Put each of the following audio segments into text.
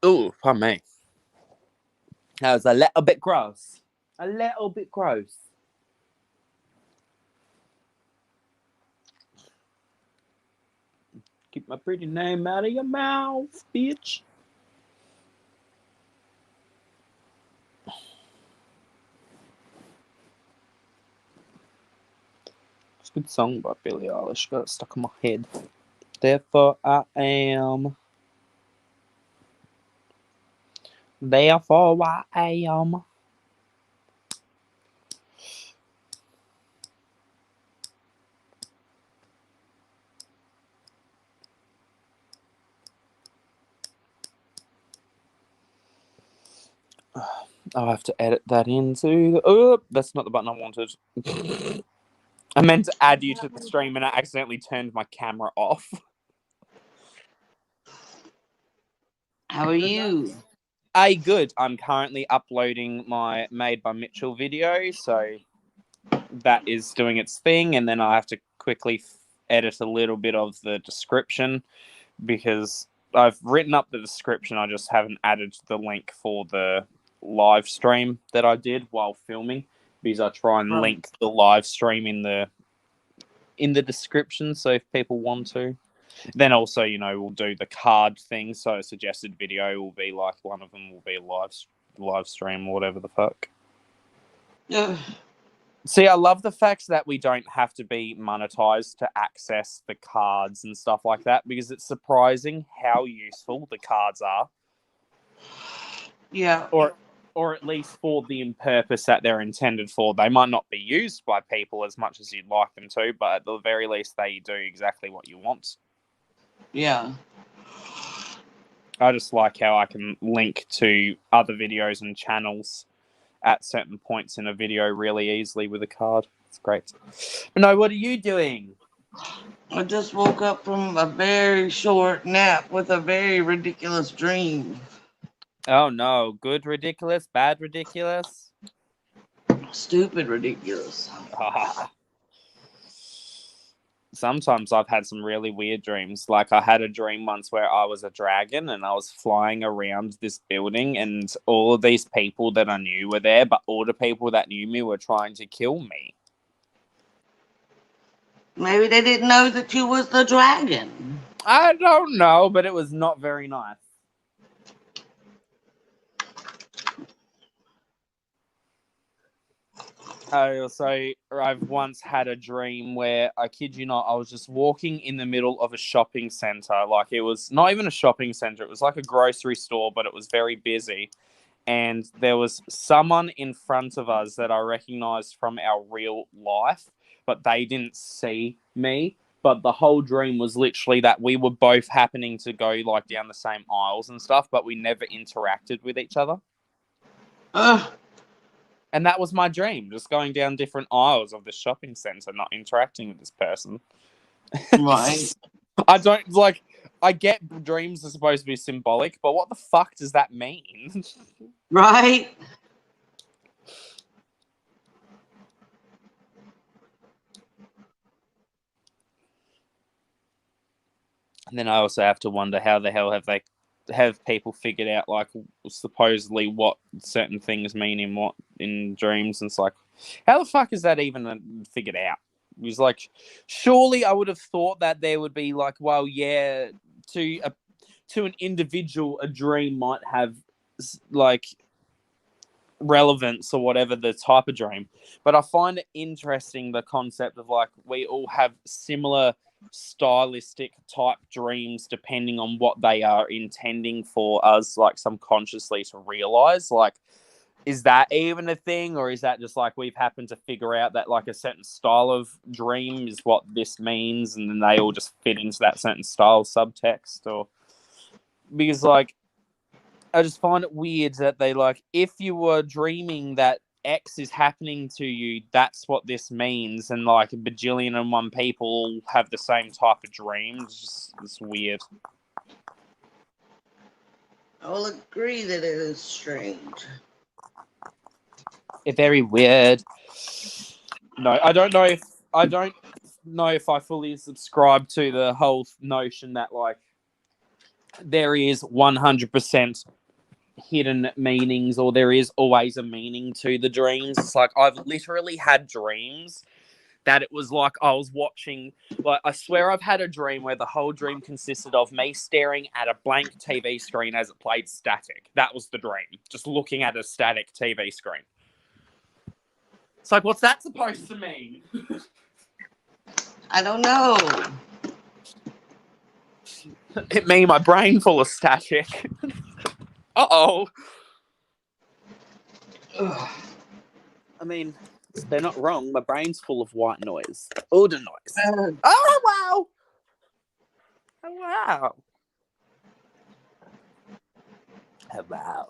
Oh, pardon me. That was a little bit gross. A little bit gross. Keep my pretty name out of your mouth, bitch. It's a good song by Billie Eilish. Got it stuck in my head. Therefore I am. Therefore I am. I'll have to edit that into the... Oh, that's not the button I wanted. I meant to add you to the stream and I accidentally turned my camera off. How are you? Hey, good. I'm currently uploading my Made by Mitchell video, so that is doing its thing, and then I have to quickly edit a little bit of the description because I've written up the description, I just haven't added the link for the live stream that I did while filming, because I try and link the live stream in the description, so if people want to. Then also, we'll do the card thing, so a suggested video will be like, one of them will be a live stream or whatever the fuck. See, I love the fact that we don't have to be monetized to access the cards and stuff like that, because it's surprising how useful the cards are. Yeah. Or at least for the purpose that they're intended for. They might not be used by people as much as you'd like them to, but at the very least, they do exactly what you want. Yeah. I just like how I can link to other videos and channels at certain points in a video really easily with a card. It's great. But no, what are you doing? I just woke up from a very short nap with a very ridiculous dream. Oh no, good ridiculous, bad ridiculous? Stupid ridiculous. Sometimes I've had some really weird dreams. Like I had a dream once where I was a dragon and I was flying around this building and all of these people that I knew were there, but all the people that knew me were trying to kill me. Maybe they didn't know that you was the dragon. I don't know, but it was not very nice. I've once had a dream where, I kid you not, I was just walking in the middle of a shopping center. Like, it was not even a shopping center. It was like a grocery store, but it was very busy. And there was someone in front of us that I recognized from our real life, but they didn't see me. But the whole dream was literally that we were both happening to go like down the same aisles and stuff, but we never interacted with each other. And that was my dream, just going down different aisles of the shopping center, not interacting with this person. Right. I get dreams are supposed to be symbolic, but what the fuck does that mean? Right? And then I also have to wonder how the hell have people figured out, like, supposedly what certain things mean in dreams, and it's like, how the fuck is that even figured out? It was like, surely I would have thought that there would be like, well, yeah, to an individual, a dream might have like relevance or whatever the type of dream. But I find it interesting, the concept of like, we all have similar stylistic type dreams depending on what they are intending for us, like subconsciously to realize. Like, is that even a thing, or is that just like we've happened to figure out that like a certain style of dream is what this means, and then they all just fit into that certain style subtext? Or because like, I just find it weird that they like, if you were dreaming that X is happening to you, that's what this means, and like a bajillion and one people have the same type of dream. It's weird. I will agree that it is strange. It's very weird. No, I don't know if I fully subscribe to the whole notion that like there is 100% hidden meanings, or there is always a meaning to the dreams. It's like I've literally had dreams that it was like I was watching, like I swear I've had a dream where the whole dream consisted of me staring at a blank TV screen as it played static. That was the dream, just looking at a static TV screen. It's like, what's that supposed to mean? I don't know. It mean my brain full of static. Uh-oh. Ugh. I mean, they're not wrong. My brain's full of white noise. All the noise. Uh, Oh, wow. Oh, wow. Oh, wow.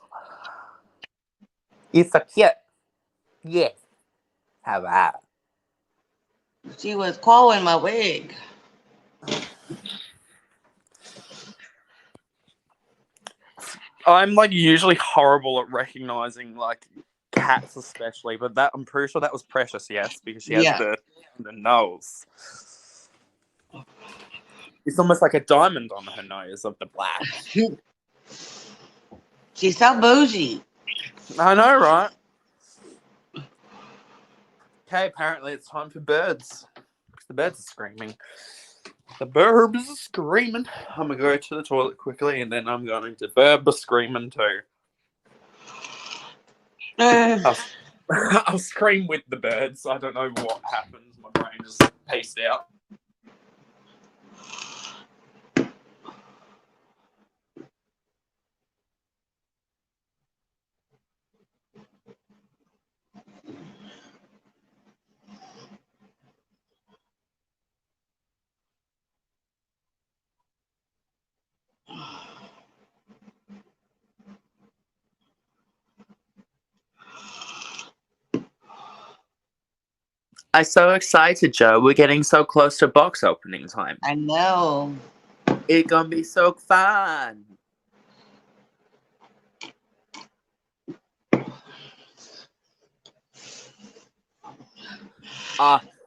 You're so cute. Yes. Oh, wow. She was clawing my wig. I'm like usually horrible at recognizing like cats, especially, but that I'm pretty sure that was Precious, yes, because she has Yeah. the nose. It's almost like a diamond on her nose of the black. She's so bougie. I know, right? Okay, apparently it's time for birds. The birds are screaming. The burbs are screaming. I'm gonna go to the toilet quickly, and then I'm going to burb screaming too. I'll scream with the birds. I don't know what happens. My brain is paced out. I'm so excited, Joe. We're getting so close to box opening time. I know. It's gonna be so fun.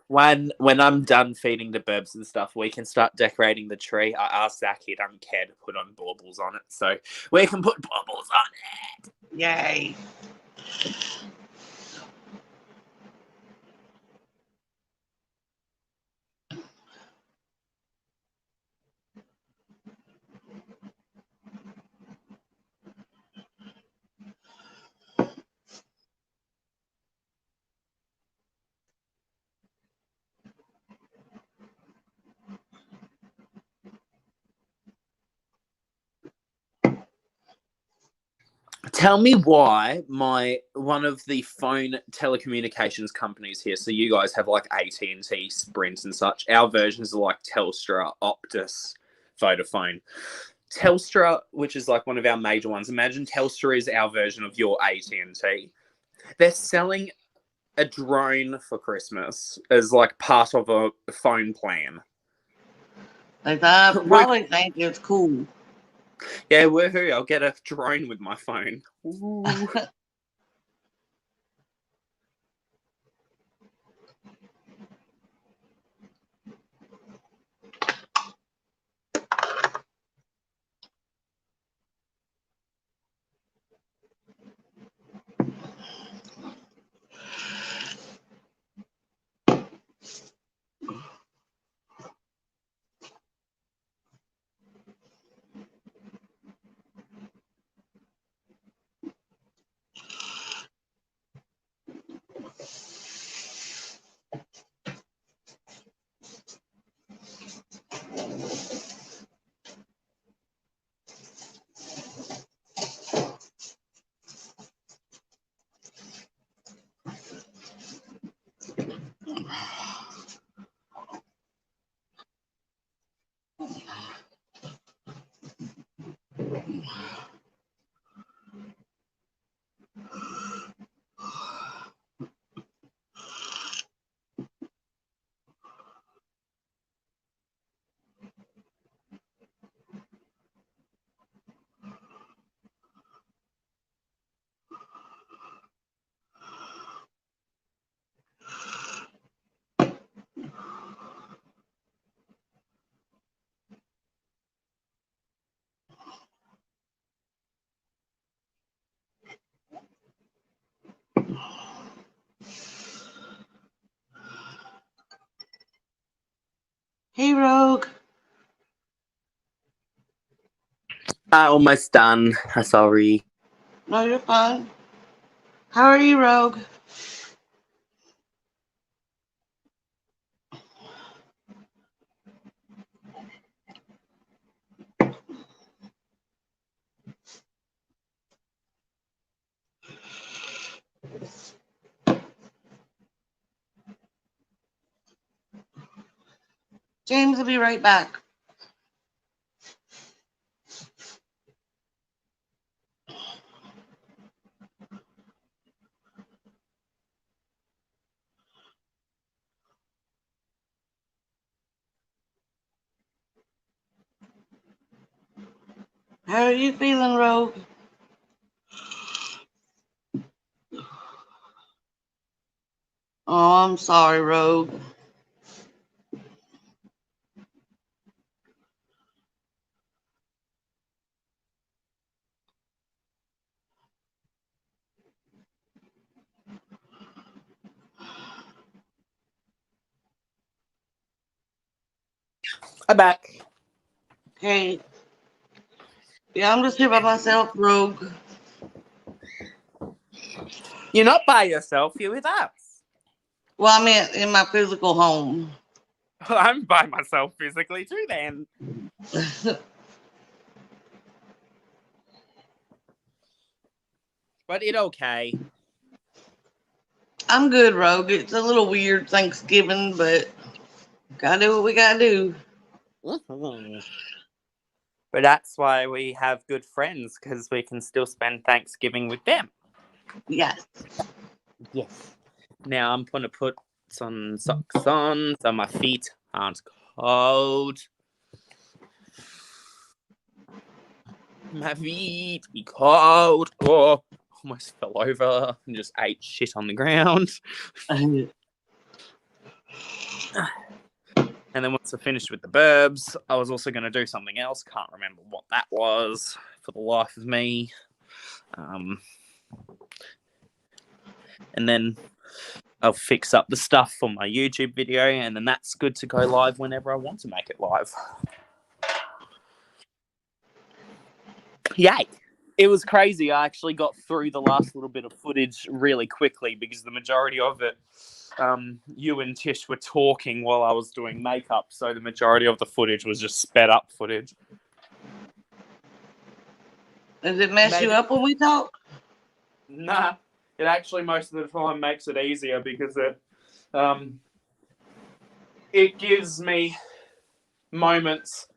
When I'm done feeding the burbs and stuff, we can start decorating the tree. I asked Zach, he doesn't care to put on baubles on it, so we can put baubles on it. Yay. Tell me why one of the phone telecommunications companies here, so you guys have like AT&T, Sprint and such, our versions are like Telstra, Optus, Vodafone. Telstra, which is like one of our major ones, imagine Telstra is our version of your AT&T. They're selling a drone for Christmas as like part of a phone plan. Like, I probably think it's cool. Yeah, woohoo, I'll get a drone with my phone. Ooh. Hey, Rogue. Almost done. Sorry. No, you're fine. How are you, Rogue? James will be right back. How are you feeling, Rogue? Oh, I'm sorry, Rogue. I'm back. Hey. Yeah, I'm just here by myself, Rogue. You're not by yourself. You're with us. Well, I meant in my physical home. I'm by myself physically too, then. But it's okay. I'm good, Rogue. It's a little weird Thanksgiving, but gotta do what we gotta do. Mm-hmm. But that's why we have good friends, because we can still spend Thanksgiving with them. Yes. Yes. Now I'm going to put some socks on so my feet aren't cold. My feet be cold. Oh, almost fell over and just ate shit on the ground. And then once I finished with the burbs, I was also going to do something else. Can't remember what that was for the life of me. And then I'll fix up the stuff for my YouTube video, and then that's good to go live whenever I want to make it live. Yay! It was crazy. I actually got through the last little bit of footage really quickly because the majority of it, you and Tish were talking while I was doing makeup, so the majority of the footage was just sped up footage. Does it mess you up when we talk? Nah, it actually most of the time makes it easier because it gives me moments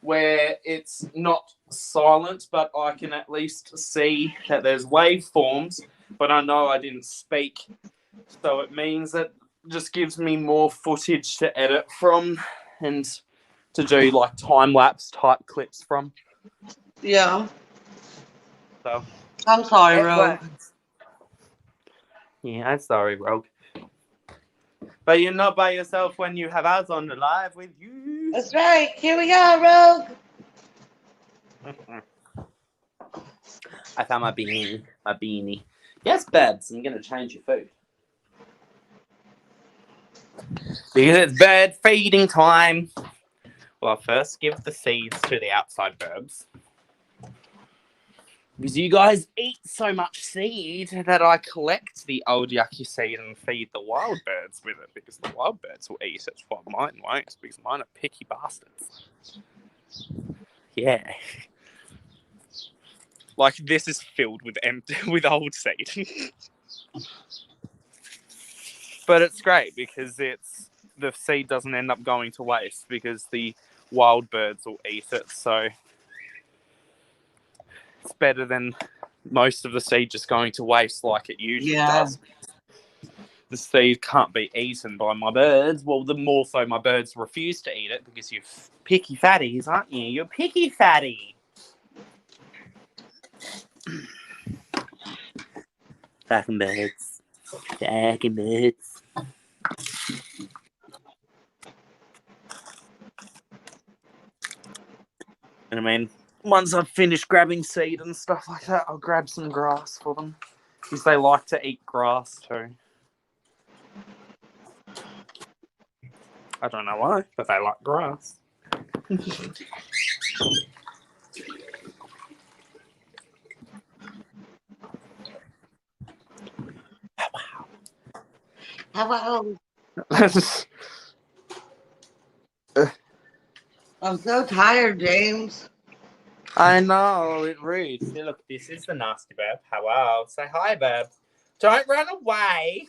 where it's not silent, but I can at least see that there's waveforms, but I know I didn't speak. So it means that just gives me more footage to edit from and to do like time-lapse type clips from. Yeah. So I'm sorry, Rogue. Yeah, I'm sorry, Rogue. But you're not by yourself when you have us on the live with you. That's right. Here we go, Rogue. I found my beanie. My beanie. Yes, Babs, I'm gonna change your food. Because it's bird feeding time. Well, I'll first give the seeds to the outside birds. Because you guys eat so much seed that I collect the old yucky seed and feed the wild birds with it. Because the wild birds will eat it while mine won't. Because mine are picky bastards. Yeah. Like, this is filled with with old seed. But it's great because the seed doesn't end up going to waste because the wild birds will eat it. So it's better than most of the seed just going to waste like it usually does. The seed can't be eaten by my birds. Well, the more so my birds refuse to eat it because you're picky fatties, aren't you? You're picky fatty. Fucking birds. Fucking birds. And I mean, once I've finished grabbing seed and stuff like that, I'll grab some grass for them. Because they like to eat grass too. I don't know why, but they like grass. Hello. I'm so tired, James. I know, it rude. See, look, this is the nasty Bab. Hello. Say hi, Bab. Don't run away.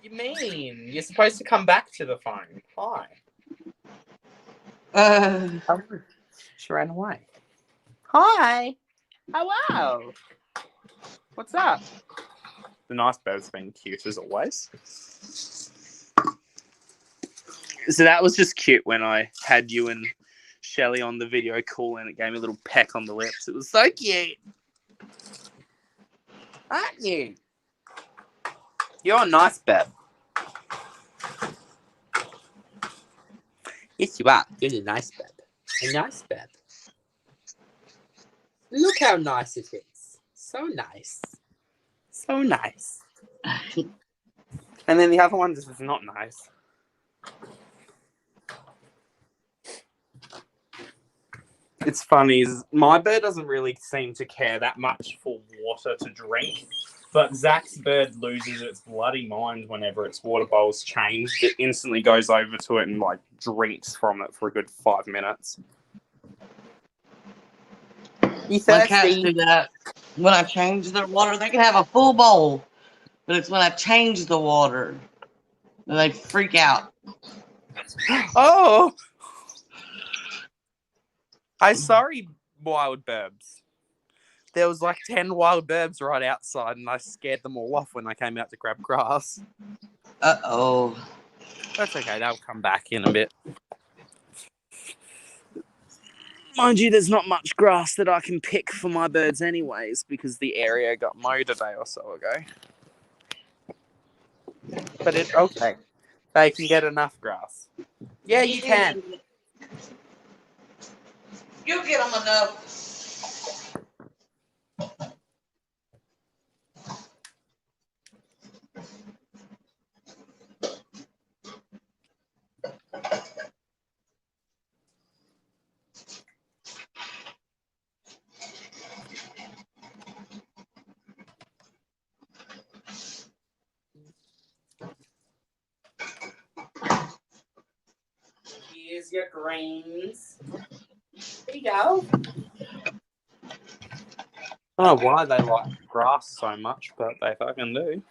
You mean? You're supposed to come back to the phone. Hi. She ran away. Hi. Hello. What's up? The nice Bab's been cute as always. So that was just cute when I had you and Shelley on the video call and it gave me a little peck on the lips. It was so cute. Aren't you? You're a nice Bab. Yes, you are. You're a nice Bab. A nice Bab. Look how nice it is. So nice. So nice. And then the other one just is not nice. It's funny, my bird doesn't really seem to care that much for water to drink, but Zach's bird loses its bloody mind whenever its water bowl's changed. It instantly goes over to it and like drinks from it for a good 5 minutes. You My cats thirsty? do that. When I change their water, they can have a full bowl, but it's when I change the water that they freak out. Oh! I'm sorry, wild burbs. There was like 10 wild burbs right outside and I scared them all off when I came out to grab grass. Uh-oh. That's okay, they'll come back in a bit. Mind you, there's not much grass that I can pick for my birds anyways because the area got mowed a day or so ago. But it's okay. They can get enough grass. Yeah, you can. You get them enough. Here's your greens. There you go. I don't know why they like grass so much, but they fucking do.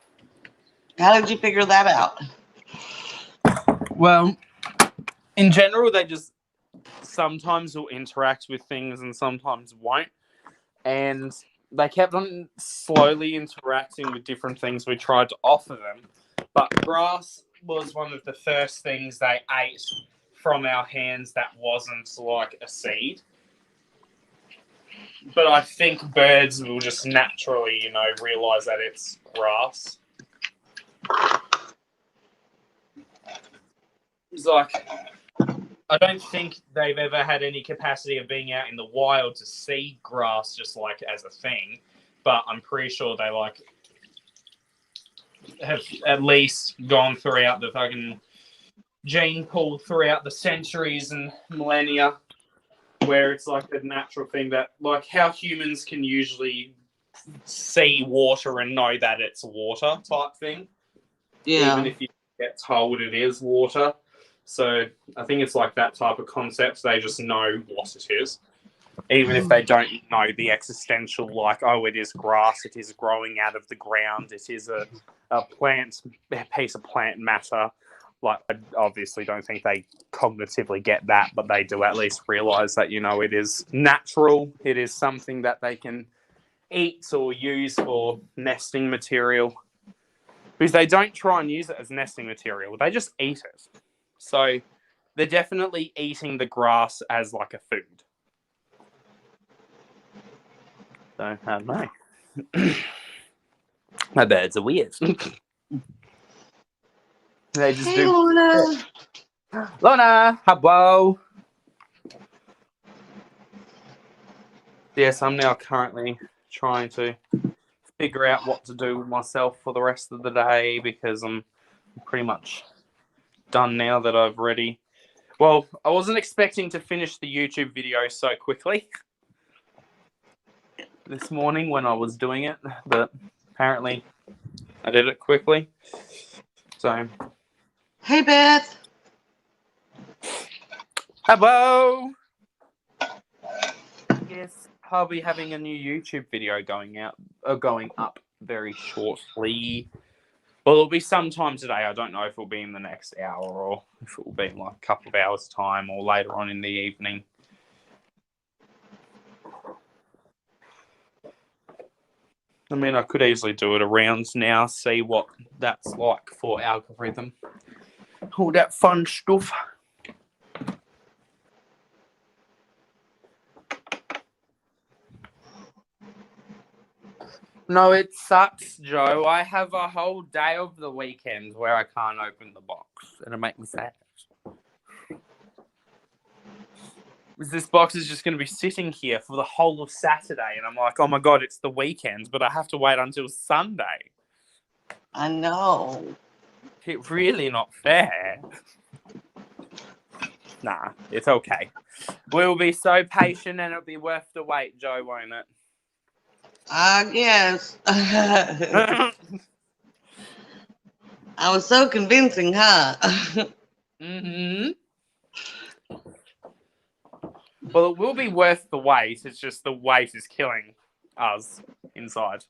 How did you figure that out? Well, in general, they just sometimes will interact with things and sometimes won't. And they kept on slowly interacting with different things we tried to offer them. But grass was one of the first things they ate from our hands that wasn't like a seed. But I think birds will just naturally, realise that it's grass. It's like, I don't think they've ever had any capacity of being out in the wild to see grass just like as a thing, but I'm pretty sure they like have at least gone throughout the fucking gene pool throughout the centuries and millennia, where it's like a natural thing that like how humans can usually see water and know that it's water type thing, even if you get told it is water. So I think it's like that type of concept. They just know what it is, even if they don't know the existential, like, oh, it is grass, it is growing out of the ground, it is a piece of plant matter. Like, I obviously don't think they cognitively get that, but they do at least realise that, it is natural, it is something that they can eat or use for nesting material. Because they don't try and use it as nesting material, they just eat it. So they're definitely eating the grass as like a food. So I don't know. My birds are weird. They just do. Lorna. Lorna, hello. Yes, I'm now currently trying to figure out what to do with myself for the rest of the day because I'm pretty much done now that I've already... Well, I wasn't expecting to finish the YouTube video so quickly this morning when I was doing it, but apparently I did it quickly. So, Hey, Beth. hello! Yes, I'll be having a new YouTube video going up very shortly. Well, it'll be sometime today. I don't know if it'll be in the next hour or if it will be in like a couple of hours' time or later on in the evening. I mean, I could easily do it around now, see what that's like for algorithm. All that fun stuff. No, it sucks, Joe. I have a whole day of the weekend where I can't open the box, and it makes me sad. This box is just going to be sitting here for the whole of Saturday, and I'm like, oh my god, it's the weekend, but I have to wait until Sunday. I know. It's really not fair. Nah, it's okay. We'll be so patient, and it'll be worth the wait, Joe, won't it? I guess. I was so convincing, huh? Mm-hmm. Well, it will be worth the wait. It's just the wait is killing us inside.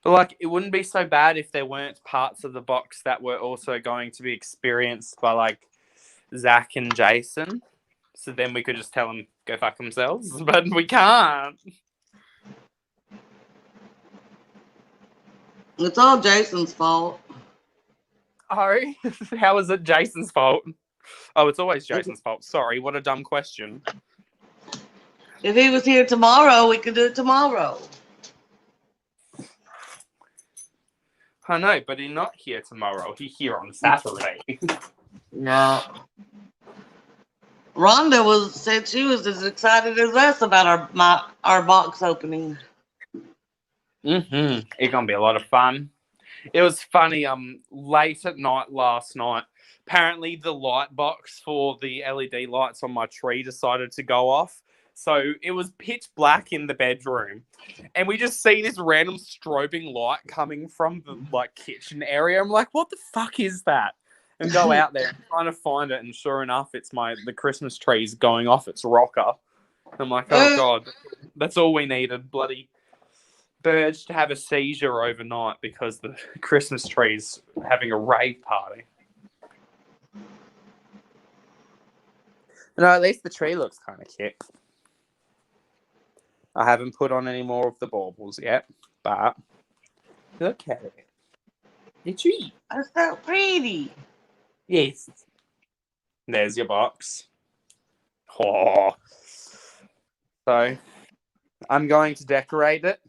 But, like, it wouldn't be so bad if there weren't parts of the box that were also going to be experienced by, like, Zach and Jason. So then we could just tell them, go fuck themselves. But we can't. It's all Jason's fault. Oh, how is it Jason's fault? Oh, it's always Jason's fault. Sorry, what a dumb question. If he was here tomorrow, we could do it tomorrow. I know, but he's not here tomorrow. He's here on Saturday. Yeah. Rhonda said she was as excited as us about our box opening. Mm-hmm. It's gonna be a lot of fun. It was funny. Late at night last night, apparently the light box for the LED lights on my tree decided to go off. So it was pitch black in the bedroom, and we just see this random strobing light coming from the like kitchen area. I'm like, what the fuck is that? And go out there and trying to find it, and sure enough, it's the Christmas tree's going off its rocker. I'm like, oh god, that's all we needed, bloody birds to have a seizure overnight because the Christmas tree's having a rave party. No, at least the tree looks kind of cute. I haven't put on any more of the baubles yet, but look at it. The tree. That's so pretty. Yes. There's your box. Oh. So, I'm going to decorate it.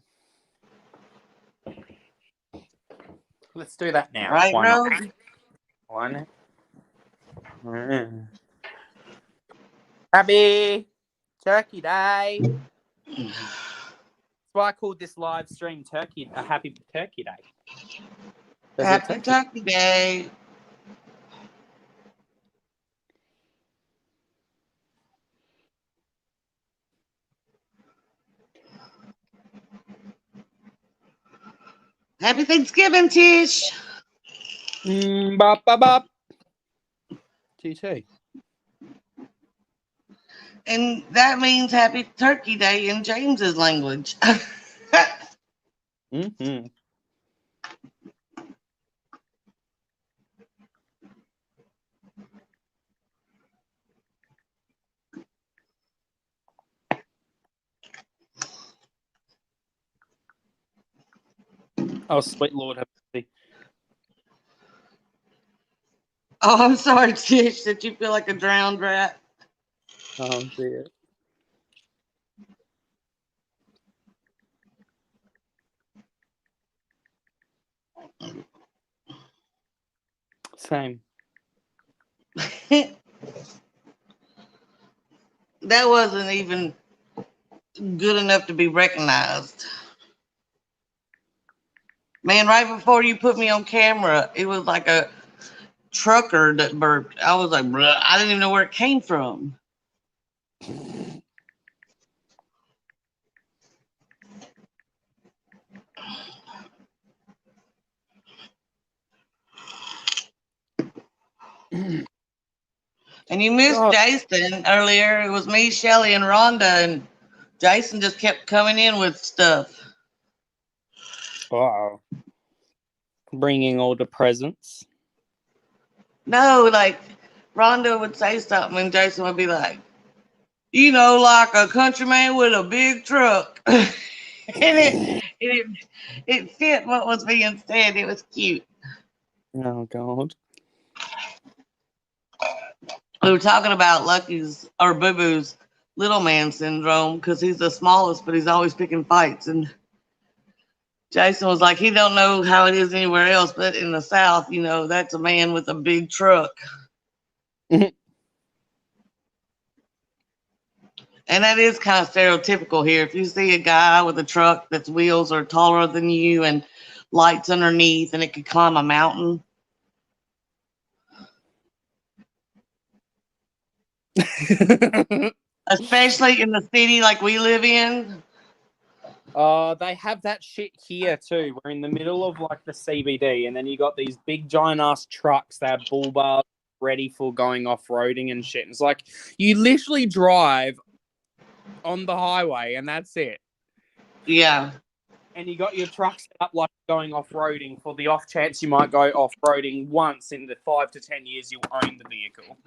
Let's do that now. Right, Why Rose? not? Why not? Happy Turkey Day. That's why I called this live stream a Happy Turkey Day. Happy Turkey Day. Happy Thanksgiving, Tish. Bop, bop, bop. GT. And that means Happy Turkey Day in James's language. Mm-hmm. Oh, sweet Lord, have mercy. Oh, I'm sorry, Tish, that you feel like a drowned rat. Oh, dear. Same. That wasn't even good enough to be recognized. Man, right before you put me on camera, it was like a trucker that burped. I was like, bruh, I didn't even know where it came from. And you missed God. Jason earlier. It was me, Shelly, and Rhonda, and Jason just kept coming in with stuff. Wow. Bringing all the presents. No, like Rhonda would say something, and Jason would be like, you know, like a countryman with a big truck. and it fit what was being said. It was cute. Oh, God. We were talking about Lucky's or Boo Boo's little man syndrome because he's the smallest, but he's always picking fights. And Jason was like, he don't know how it is anywhere else, but in the South, you know, that's a man with a big truck. And that is kind of stereotypical here. If you see a guy with a truck that's wheels are taller than you and lights underneath and it could climb a mountain. Especially in the city like we live in. They have that shit here too. We're in the middle of like the CBD, and then you got these big giant ass trucks that have bull bars ready for going off roading and shit. And it's like you literally drive on the highway, and that's it. Yeah. And you got your truck set up like going off roading for the off chance you might go off roading once in the 5 to 10 years you own the vehicle.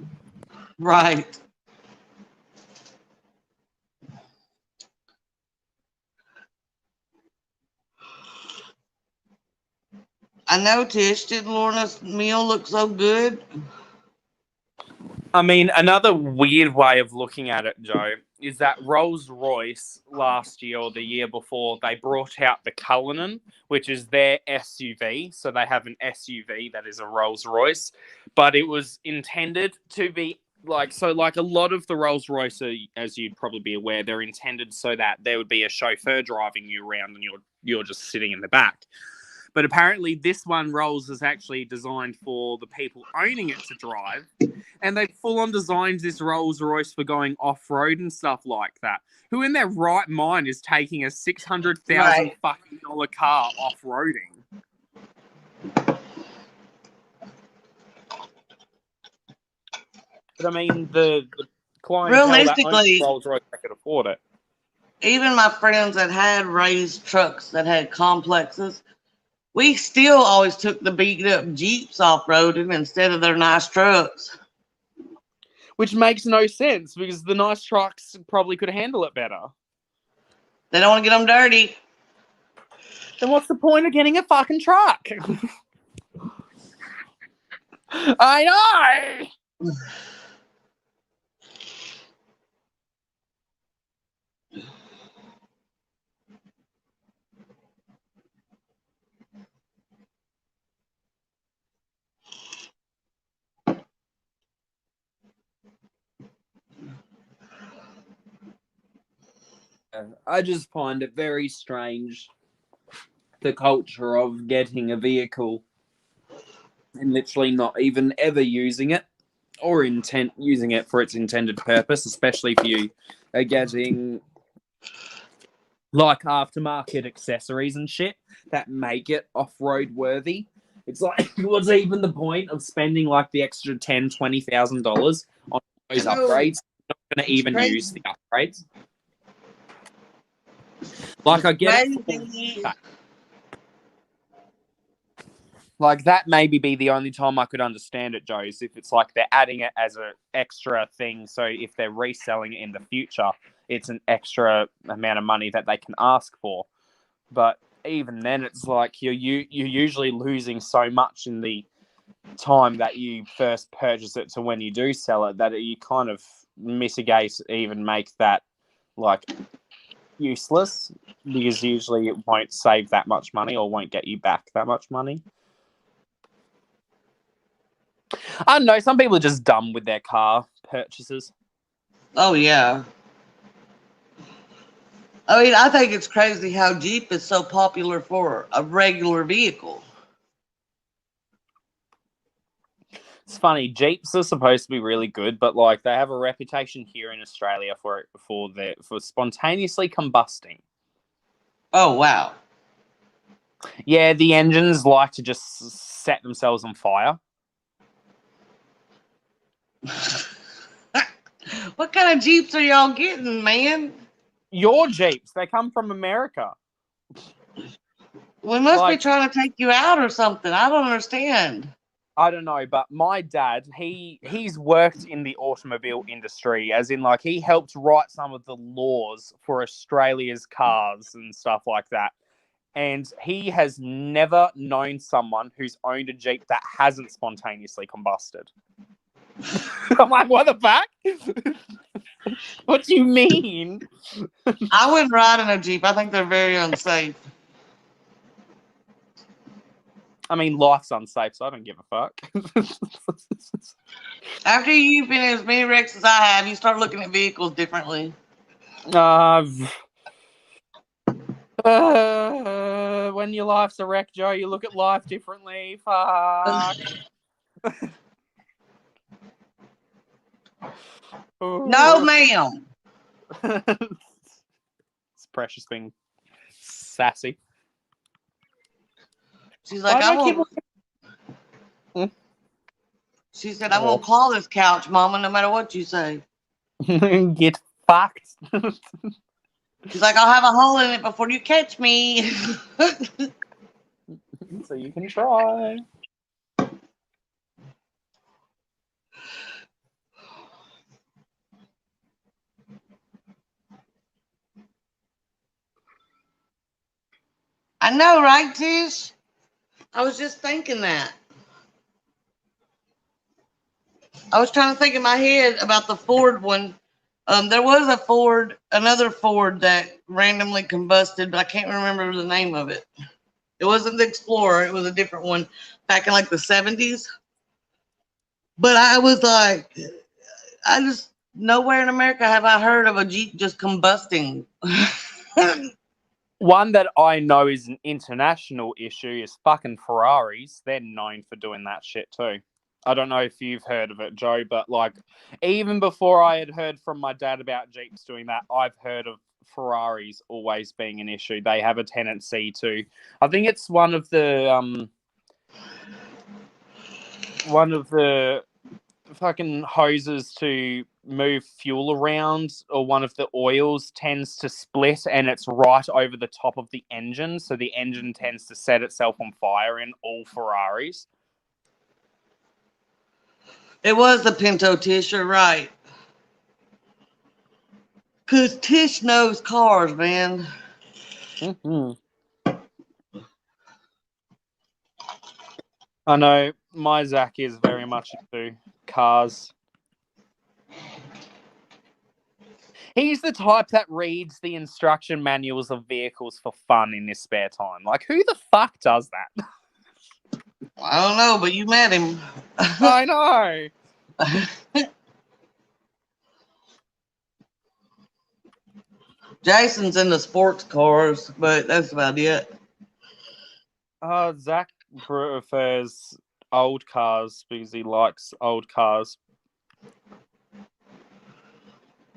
Right. I know, Tish. Didn't Lorna's meal look so good? I mean, another weird way of looking at it, Joe, is that Rolls-Royce last year or the year before, they brought out the Cullinan, which is their SUV. So they have an SUV that is a Rolls-Royce, but it was intended to be like a lot of the Rolls-Royce, as you'd probably be aware, they're intended so that there would be a chauffeur driving you around and you're just sitting in the back. But apparently this one, Rolls, is actually designed for the people owning it to drive. And they've full-on designed this Rolls-Royce for going off-road and stuff like that. Who in their right mind is taking a $600,000 fucking car off-roading? But I mean, the clientele that owns Rolls-Royce, they could afford it. Even my friends that had raised trucks that had complexes, we still always took the beat up Jeeps off-roading instead of their nice trucks. Which makes no sense because the nice trucks probably could handle it better. They don't want to get them dirty. Then what's the point of getting a fucking truck? I know! I just find it very strange, the culture of getting a vehicle and literally not even ever using it or using it for its intended purpose, especially if you are getting like aftermarket accessories and shit that make it off-road worthy. It's like, what's even the point of spending like the extra $10,000-$20,000 on those upgrades? You're not going to even use the upgrades. Like, I get it. Like, that maybe be the only time I could understand it, Joe, is if it's like they're adding it as an extra thing. So if they're reselling it in the future, it's an extra amount of money that they can ask for. But even then, it's like you're usually losing so much in the time that you first purchase it to when you do sell it that you kind of mitigate, even make that like useless, because usually it won't save that much money or won't get you back that much money. I don't know. Some people are just dumb with their car purchases. Oh, yeah. I mean, I think it's crazy how Jeep is so popular for a regular vehicle. It's funny. Jeeps are supposed to be really good, but like they have a reputation here in Australia for spontaneously combusting. Oh, wow. Yeah, the engines like to just set themselves on fire. What kind of Jeeps are y'all getting, man? Your Jeeps, they come from America. We must be Like, trying to take you out or something. I don't understand. I don't know, but my dad, he's worked in the automobile industry, as in like he helped write some of the laws for Australia's cars and stuff like that. And he has never known someone who's owned a Jeep that hasn't spontaneously combusted. I'm like, what the fuck? What do you mean? I wouldn't ride in a Jeep. I think they're very unsafe. I mean, life's unsafe, so I don't give a fuck. After you've been in as many wrecks as I have, you start looking at vehicles differently. When your life's a wreck, Joe, you look at life differently. Fuck. No, ma'am. It's Precious being sassy. She's like, She said, I'm going to claw this couch, Mama, no matter what you say. Get fucked. She's like, I'll have a hole in it before you catch me. So you can try. I know, right, Tish? I was just thinking that. I was trying to think in my head about the Ford one. There was another Ford that randomly combusted, but I can't remember the name of it. It wasn't the Explorer. It was a different one back in like the 70s. But I was like, nowhere in America have I heard of a Jeep just combusting. One that I know is an international issue is fucking Ferraris. They're known for doing that shit too. I don't know if you've heard of it, Joe, but like even before I had heard from my dad about Jeeps doing that, I've heard of Ferraris always being an issue. They have a tendency to, I think it's one of the fucking hoses to move fuel around, or one of the oils tends to split and it's right over the top of the engine, so the engine tends to set itself on fire in all Ferraris. It was the Pinto, Tish, you're right. Because Tish knows cars, man. Mm-hmm. I know my Zach is very much into cars. He's the type that reads the instruction manuals of vehicles for fun in his spare time. Like, who the fuck does that? I don't know, but you met him. I know. Jason's into sports cars, but that's about it. Zach prefers old cars because he likes old cars.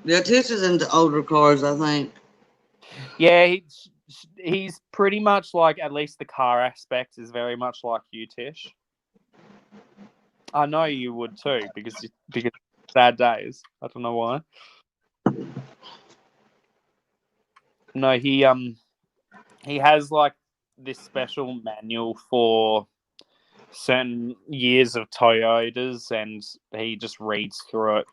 Yeah, Tish is into older cars, I think. Yeah, he's pretty much like, at least the car aspect is very much like you, Tish. I know you would too, because sad days. I don't know why. No, he has like this special manual for certain years of Toyotas, and he just reads through it.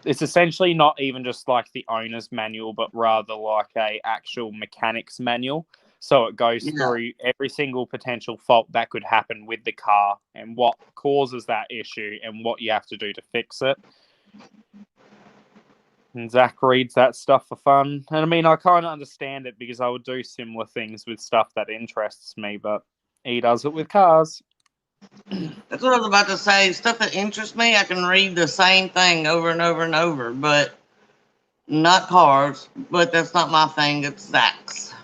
It's essentially not even just like the owner's manual, but rather like a actual mechanic's manual. So it goes through every single potential fault that could happen with the car and what causes that issue and what you have to do to fix it. And Zach reads that stuff for fun. And I mean, I kind of understand it because I would do similar things with stuff that interests me, but he does it with cars. That's what I was about to say. Stuff that interests me, I can read the same thing over and over and over. But Not cars, but that's not my thing. It's Zach's.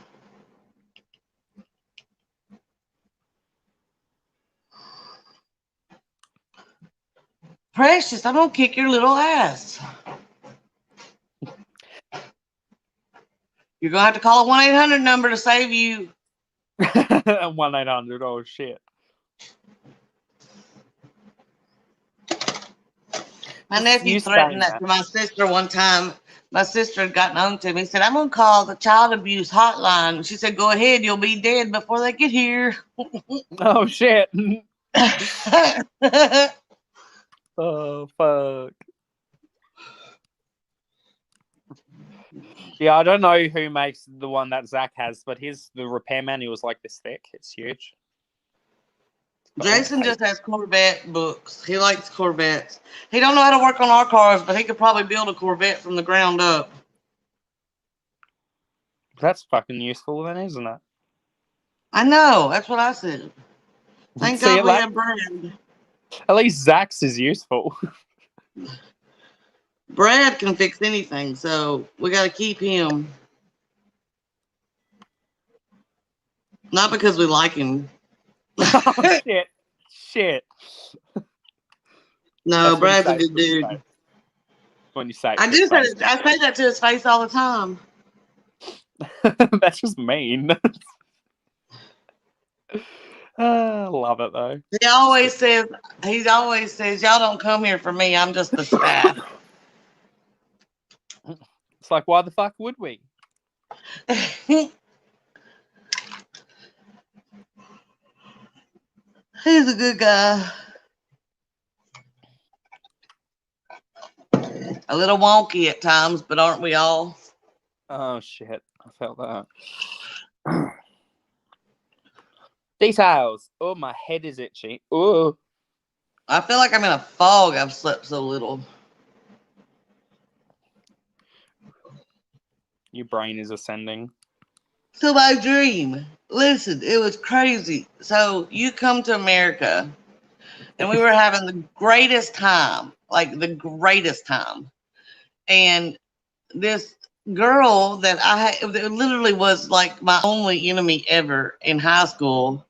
Precious, I'm gonna kick your little ass. You're gonna have to call a 1-800 number to save you. 1-800. Oh shit. My nephew threatened that to my sister one time. My sister had gotten on to me. He said, I'm going to call the child abuse hotline. She said, go ahead. You'll be dead before they get here. Oh, shit. Oh, fuck. Yeah, I don't know who makes the one that Zach has, but the repair manual is like this thick. It's huge. Jason just has Corvette books. He likes Corvettes. He don't know how to work on our cars, but he could probably build a Corvette from the ground up. That's fucking useful then, isn't it? I know. That's what I said. Thank God we have Brad. At least Zach's is useful. Brad can fix anything, so we got to keep him. Not because we like him. Oh, shit. No, Brad's a good dude. When you say it, I say that to his face all the time. That's just mean. Love it though. He always says, y'all don't come here for me. I'm just the staff. It's like, why the fuck would we? He's a good guy. A little wonky at times, but aren't we all? Oh shit, I felt that. Details. Oh, my head is itchy. Oh. I feel like I'm in a fog. I've slept so little. Your brain is ascending. So my dream. Listen, it was crazy. So you come to America, and we were having the greatest time. Like the greatest time. And this girl that that literally was like my only enemy ever in high school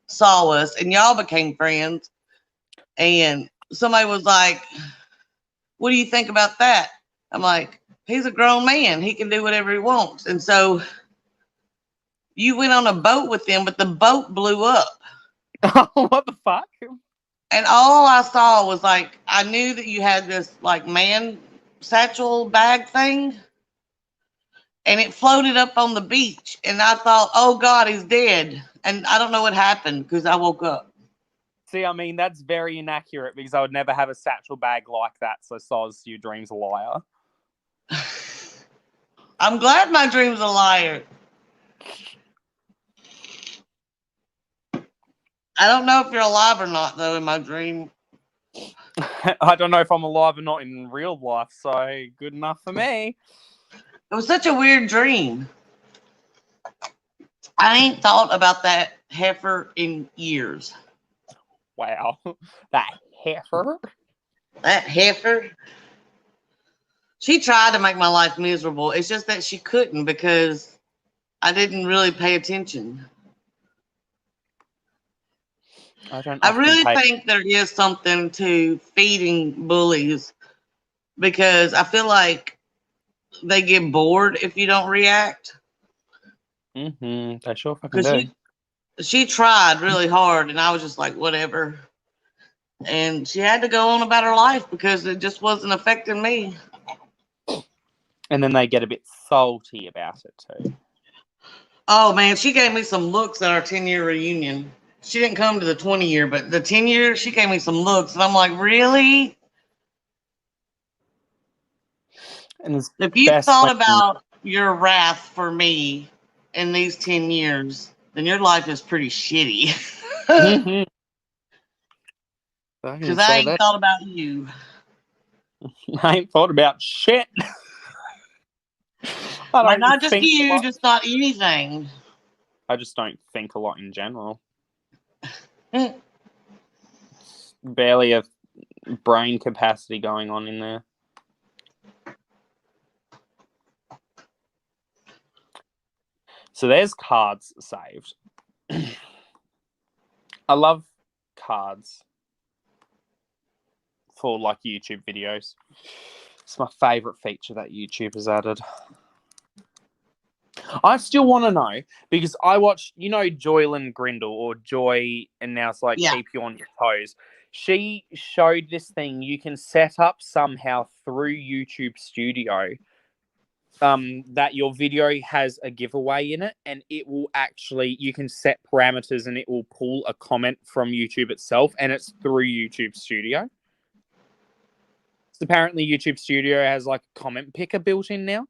saw us, and y'all became friends. And somebody was like, what do you think about that? I'm like, he's a grown man. He can do whatever he wants. And so you went on a boat with them, but the boat blew up. What the fuck? And all I saw was like, I knew that you had this like man satchel bag thing, and it floated up on the beach. And I thought, oh God, he's dead. And I don't know what happened because I woke up. See, I mean, that's very inaccurate because I would never have a satchel bag like that. So, Soz, your dream's a liar. I'm glad my dream's a liar. I don't know if you're alive or not, though, in my dream. I don't know if I'm alive or not in real life, so good enough for me. It was such a weird dream. I ain't thought about that heifer in years. Wow. That heifer? That heifer? She tried to make my life miserable. It's just that she couldn't because I didn't really pay attention. I really think there is something to feeding bullies because I feel like they get bored if you don't react. Mm-hmm. They sure fucking do. She tried really hard, and I was just like, whatever. And she had to go on about her life because it just wasn't affecting me. And then they get a bit salty about it too. Oh, man, she gave me some looks at our 10-year reunion. She didn't come to the 20-year, but the 10-year, she gave me some looks. And I'm like, really? And if you thought about your wrath for me in these 10 years, then your life is pretty shitty. Mm-hmm. Because I ain't thought about you. I ain't thought about shit. Like, not just you, just not anything. I just don't think a lot in general. Barely a brain capacity going on in there. So there's cards saved. I love cards for like YouTube videos. It's my favorite feature that YouTube has added. I still want to know because I watched, Joylyn Grindle or Joy, and now it's like Keep You on Your Toes. She showed this thing you can set up somehow through YouTube Studio. That your video has a giveaway in it, and it will actually, you can set parameters and it will pull a comment from YouTube itself, and it's through YouTube Studio. So apparently YouTube Studio has like a comment picker built in now.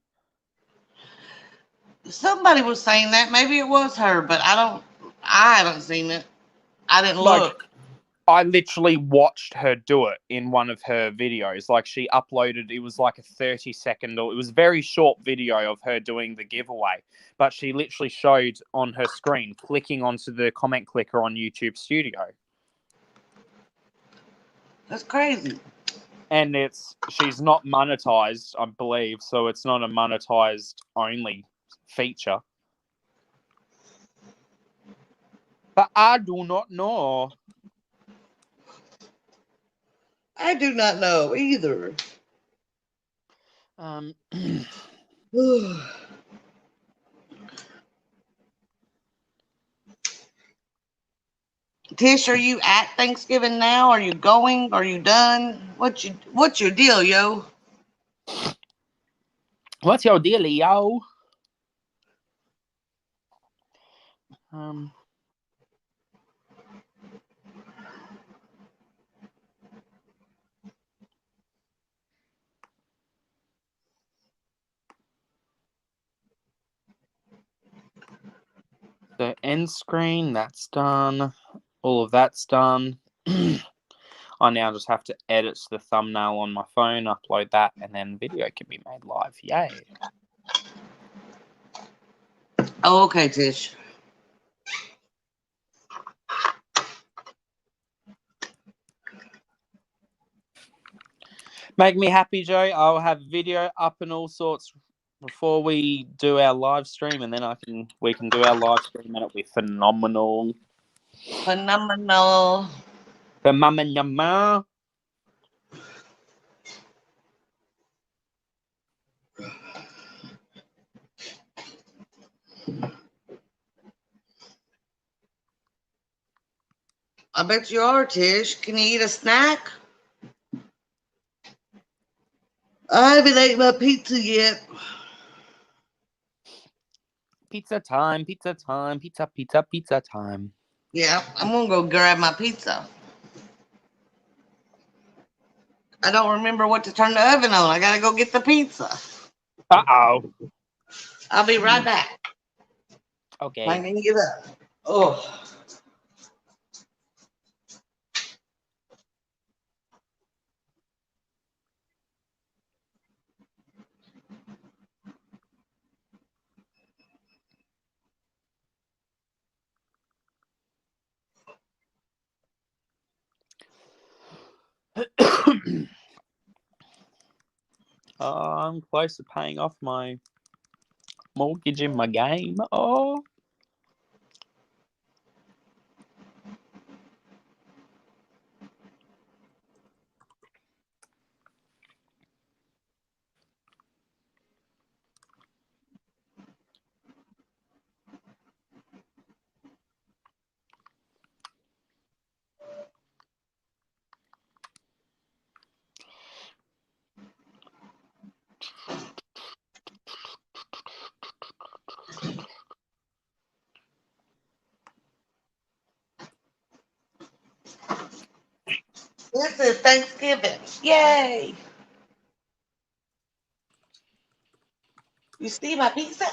Somebody was saying that. Maybe it was her, but I haven't seen it. I didn't look. I literally watched her do it in one of her videos. Like she uploaded, it was like a 30-second, or it was a very short video of her doing the giveaway. But she literally showed on her screen clicking onto the comment clicker on YouTube Studio. That's crazy. And she's not monetized, I believe, so it's not a monetized only feature. But I do not know. I do not know either. Tish, are you at Thanksgiving now? Are you going? Are you done? What's your deal, yo? What's your deal, yo? The end screen, that's done. All of that's done. I now just have to edit the thumbnail on my phone, upload that, and then video can be made live. Yay. Oh, okay, Tish. Make me happy, Joe. I'll have video up and all sorts before we do our live stream, and then we can do our live stream, and it'll be phenomenal. Phenomenal. Phenomenal. I bet you are, Tish. Can you eat a snack? I haven't ate my pizza yet. Pizza time, pizza time, pizza, pizza, pizza time. Yeah, I'm going to go grab my pizza. I don't remember what to turn the oven on. I got to go get the pizza. Uh-oh. I'll be right back. Okay. I can get up. Oh. I'm close to paying off my mortgage in my game. Oh. This is Thanksgiving. Yay. You see my pizza?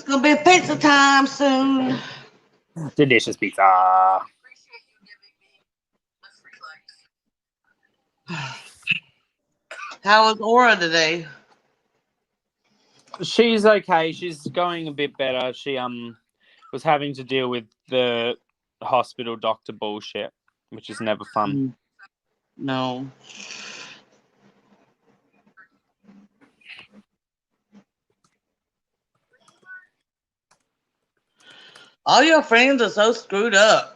It's gonna be pizza time soon. Delicious pizza. How was Aura today? She's okay. She's going a bit better. She was having to deal with the hospital doctor bullshit, which is never fun. No. All your friends are so screwed up.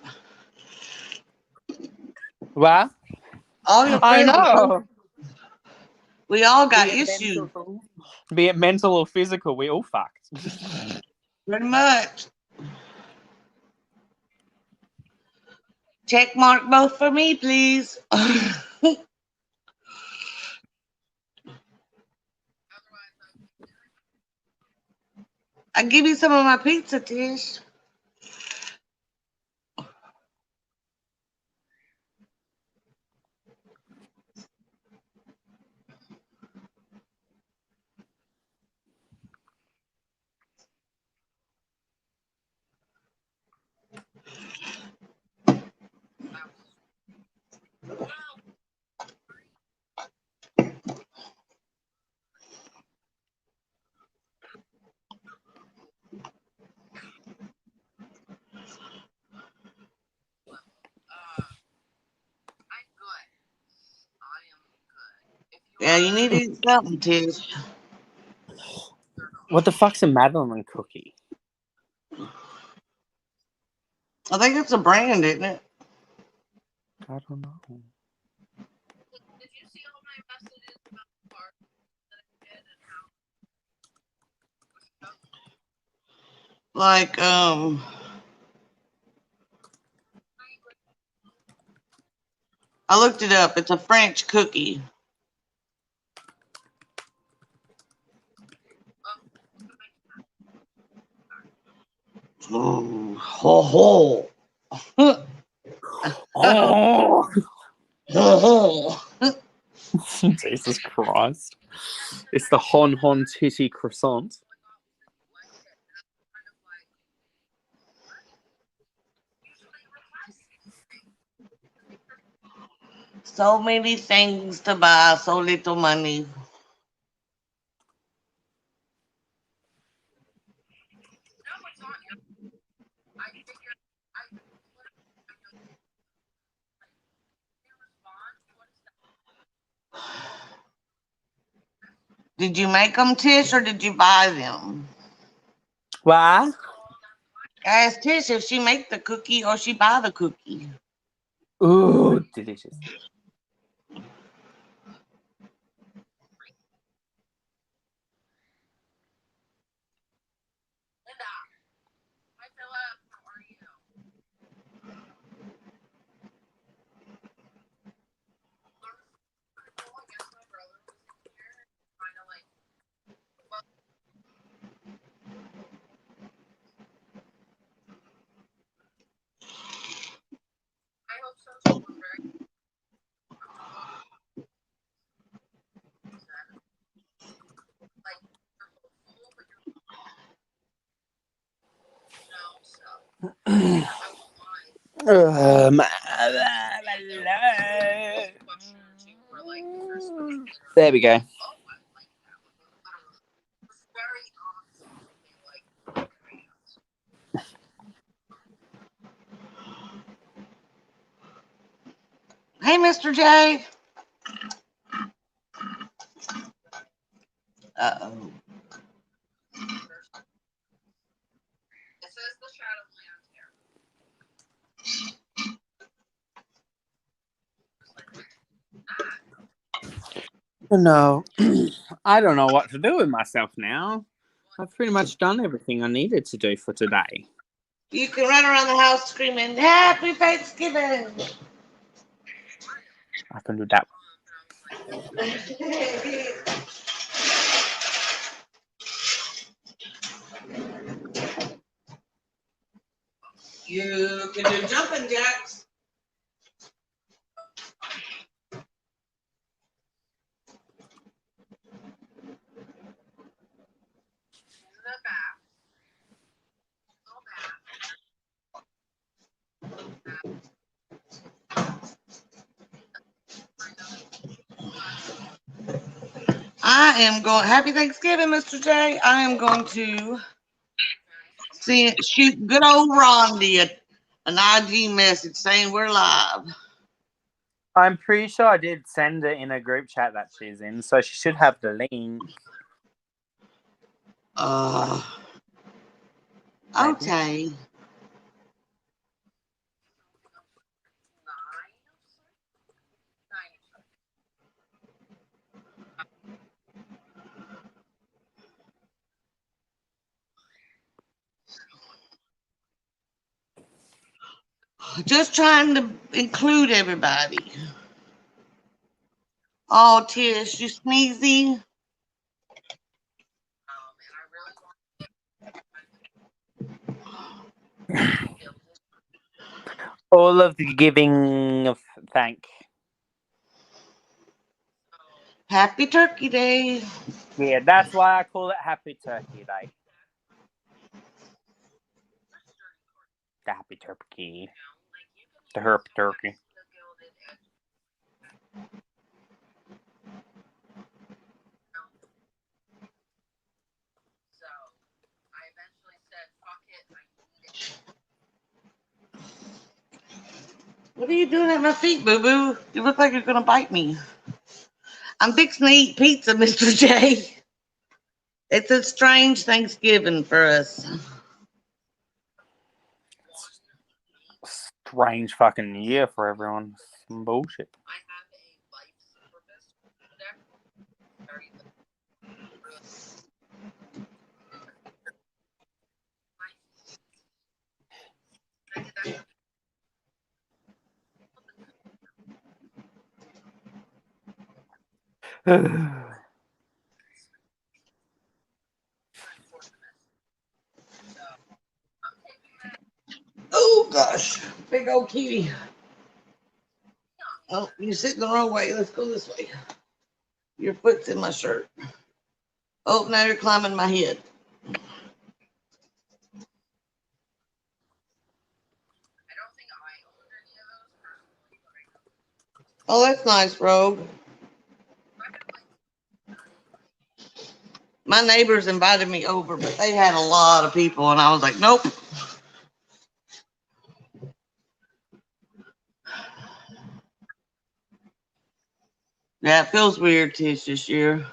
What? All your I friends are so, know. we all got Be it issues. mental or physical, we all fucked. Pretty much. Check mark both for me, please. I give you some of my pizza, Tish. Yeah, you need to eat something, Tish. What the fuck's a Madeline cookie? I think it's a brand, isn't it? I don't know. Like, I looked it up. It's a French cookie. Oh, ho, ho. Oh, Ho, ho. Jesus Christ! It's the Hon Hon Titty croissant. So many things to buy, so little money. Did you make them, Tish, or did you buy them? What? I asked Tish if she make the cookie or she buy the cookie. Ooh, delicious. There we go. Hey, Mr. J. Uh-oh. No, I don't know what to do with myself now. I've pretty much done everything I needed to do for today. You can run around the house screaming, Happy Thanksgiving! I can do that. You can do jumping jacks. I am going. Happy Thanksgiving, Mr. J. I am going to shoot good old Rondi an IG message saying we're live. I'm pretty sure I did send it in a group chat that she's in, so she should have the link. Okay. Just trying to include everybody. Oh, Tish, you sneezy? All of the giving of thank. Happy Turkey Day. Yeah, that's why I call it Happy Turkey Day. The Happy Turkey. The herp turkey. What are you doing at my feet, boo-boo? You look like you're going to bite me. I'm fixing to eat pizza, Mr. J. It's a strange Thanksgiving for us. Strange fucking year for everyone. Some bullshit. Oh, gosh. Big old kitty. Oh, you're sitting the wrong way. Let's go this way. Your foot's in my shirt. Oh, now you're climbing my head. Oh, that's nice, Rogue. My neighbors invited me over, but they had a lot of people, and I was like, nope. Yeah, it feels weird, Tish, this year.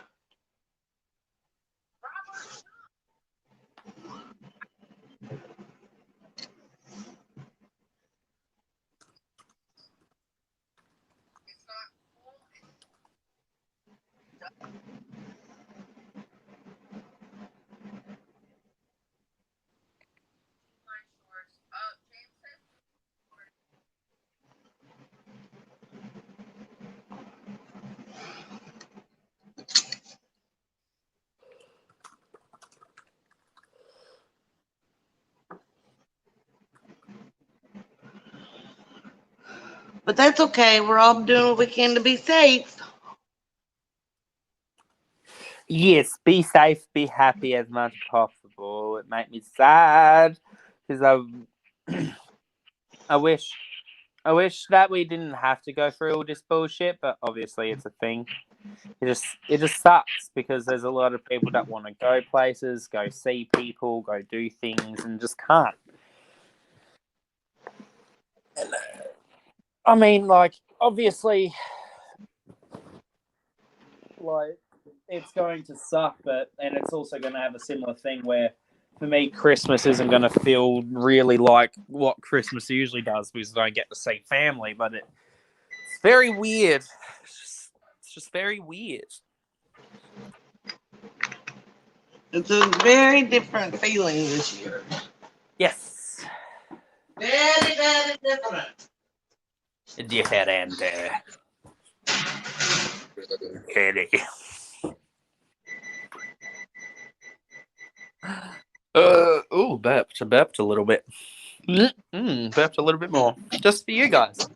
But that's okay. We're all doing what we can to be safe. Yes, be safe, be happy as much as possible. It made me sad because I wish that we didn't have to go through all this bullshit, but obviously it's a thing. It just sucks because there's a lot of people that want to go places, go see people, go do things, and just can't. I mean, like, obviously, like, it's going to suck, and it's also going to have a similar thing where, for me, Christmas isn't going to feel really like what Christmas usually does because I don't get to see family, but it's very weird. It's just very weird. It's a very different feeling this year. Yes. Very, very different. Different. Eddie. Burped a little bit. Burped a little bit more. Just for you guys.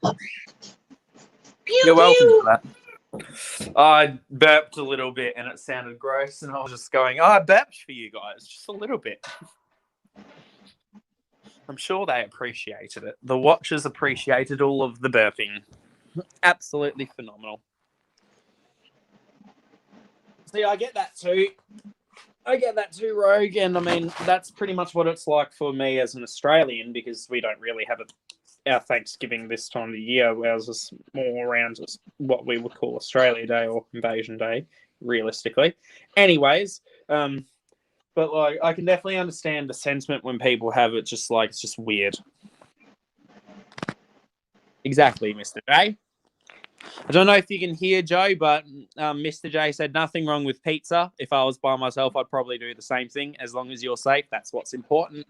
Pew, You're welcome pew. for that. I burped a little bit and it sounded gross, and I was just going, I burped for you guys, just a little bit. I'm sure they appreciated it. The watchers appreciated all of the burping. Absolutely phenomenal. See, I get that too. Rogue, and I mean that's pretty much what it's like for me as an Australian, because we don't really have our Thanksgiving this time of the year. Ours is more around just what we would call Australia Day or Invasion Day, realistically. Anyways, but like I can definitely understand the sentiment when people have it just like it's just weird. Exactly, Mr. J. I don't know if you can hear Joe, but Mr. J said nothing wrong with pizza. If I was by myself, I'd probably do the same thing. As long as you're safe, that's what's important.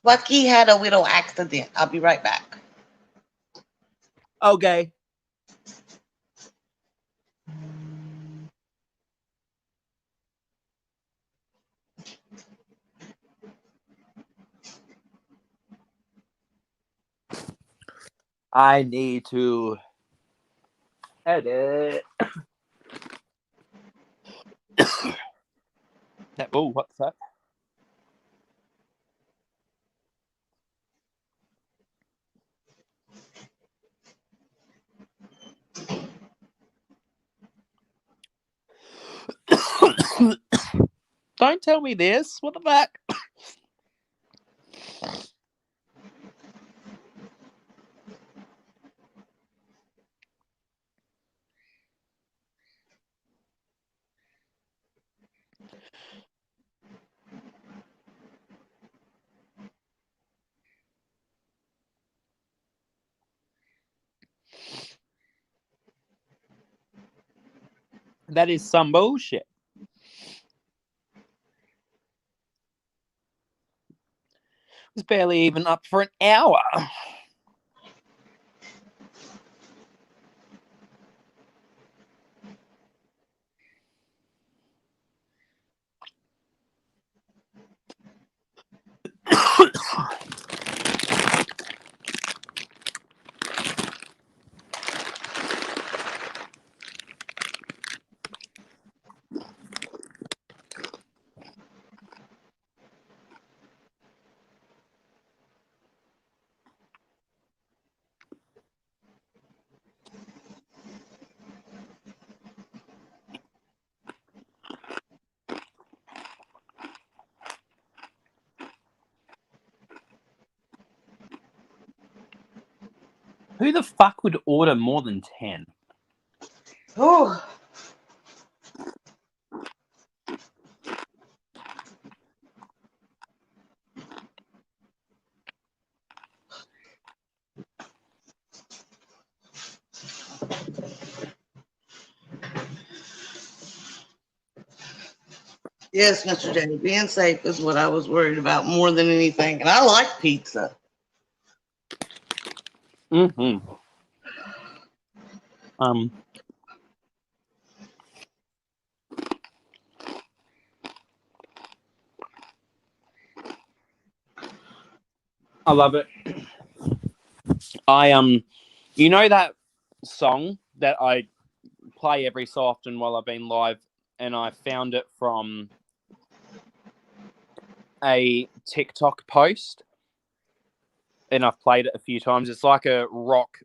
Lucky had a little accident. I'll be right back. Okay. I need to edit. Oh, what's that? Don't tell me this. What the fuck? That is some bullshit. It was barely even up for an hour. Who the fuck would order more than 10? Oh. Yes, Mr. J. Being safe is what I was worried about more than anything. And I like pizza. Mm-hmm. I love it. You know that song that I play every so often while I've been live, and I found it from a TikTok post, and I've played it a few times. It's like a rock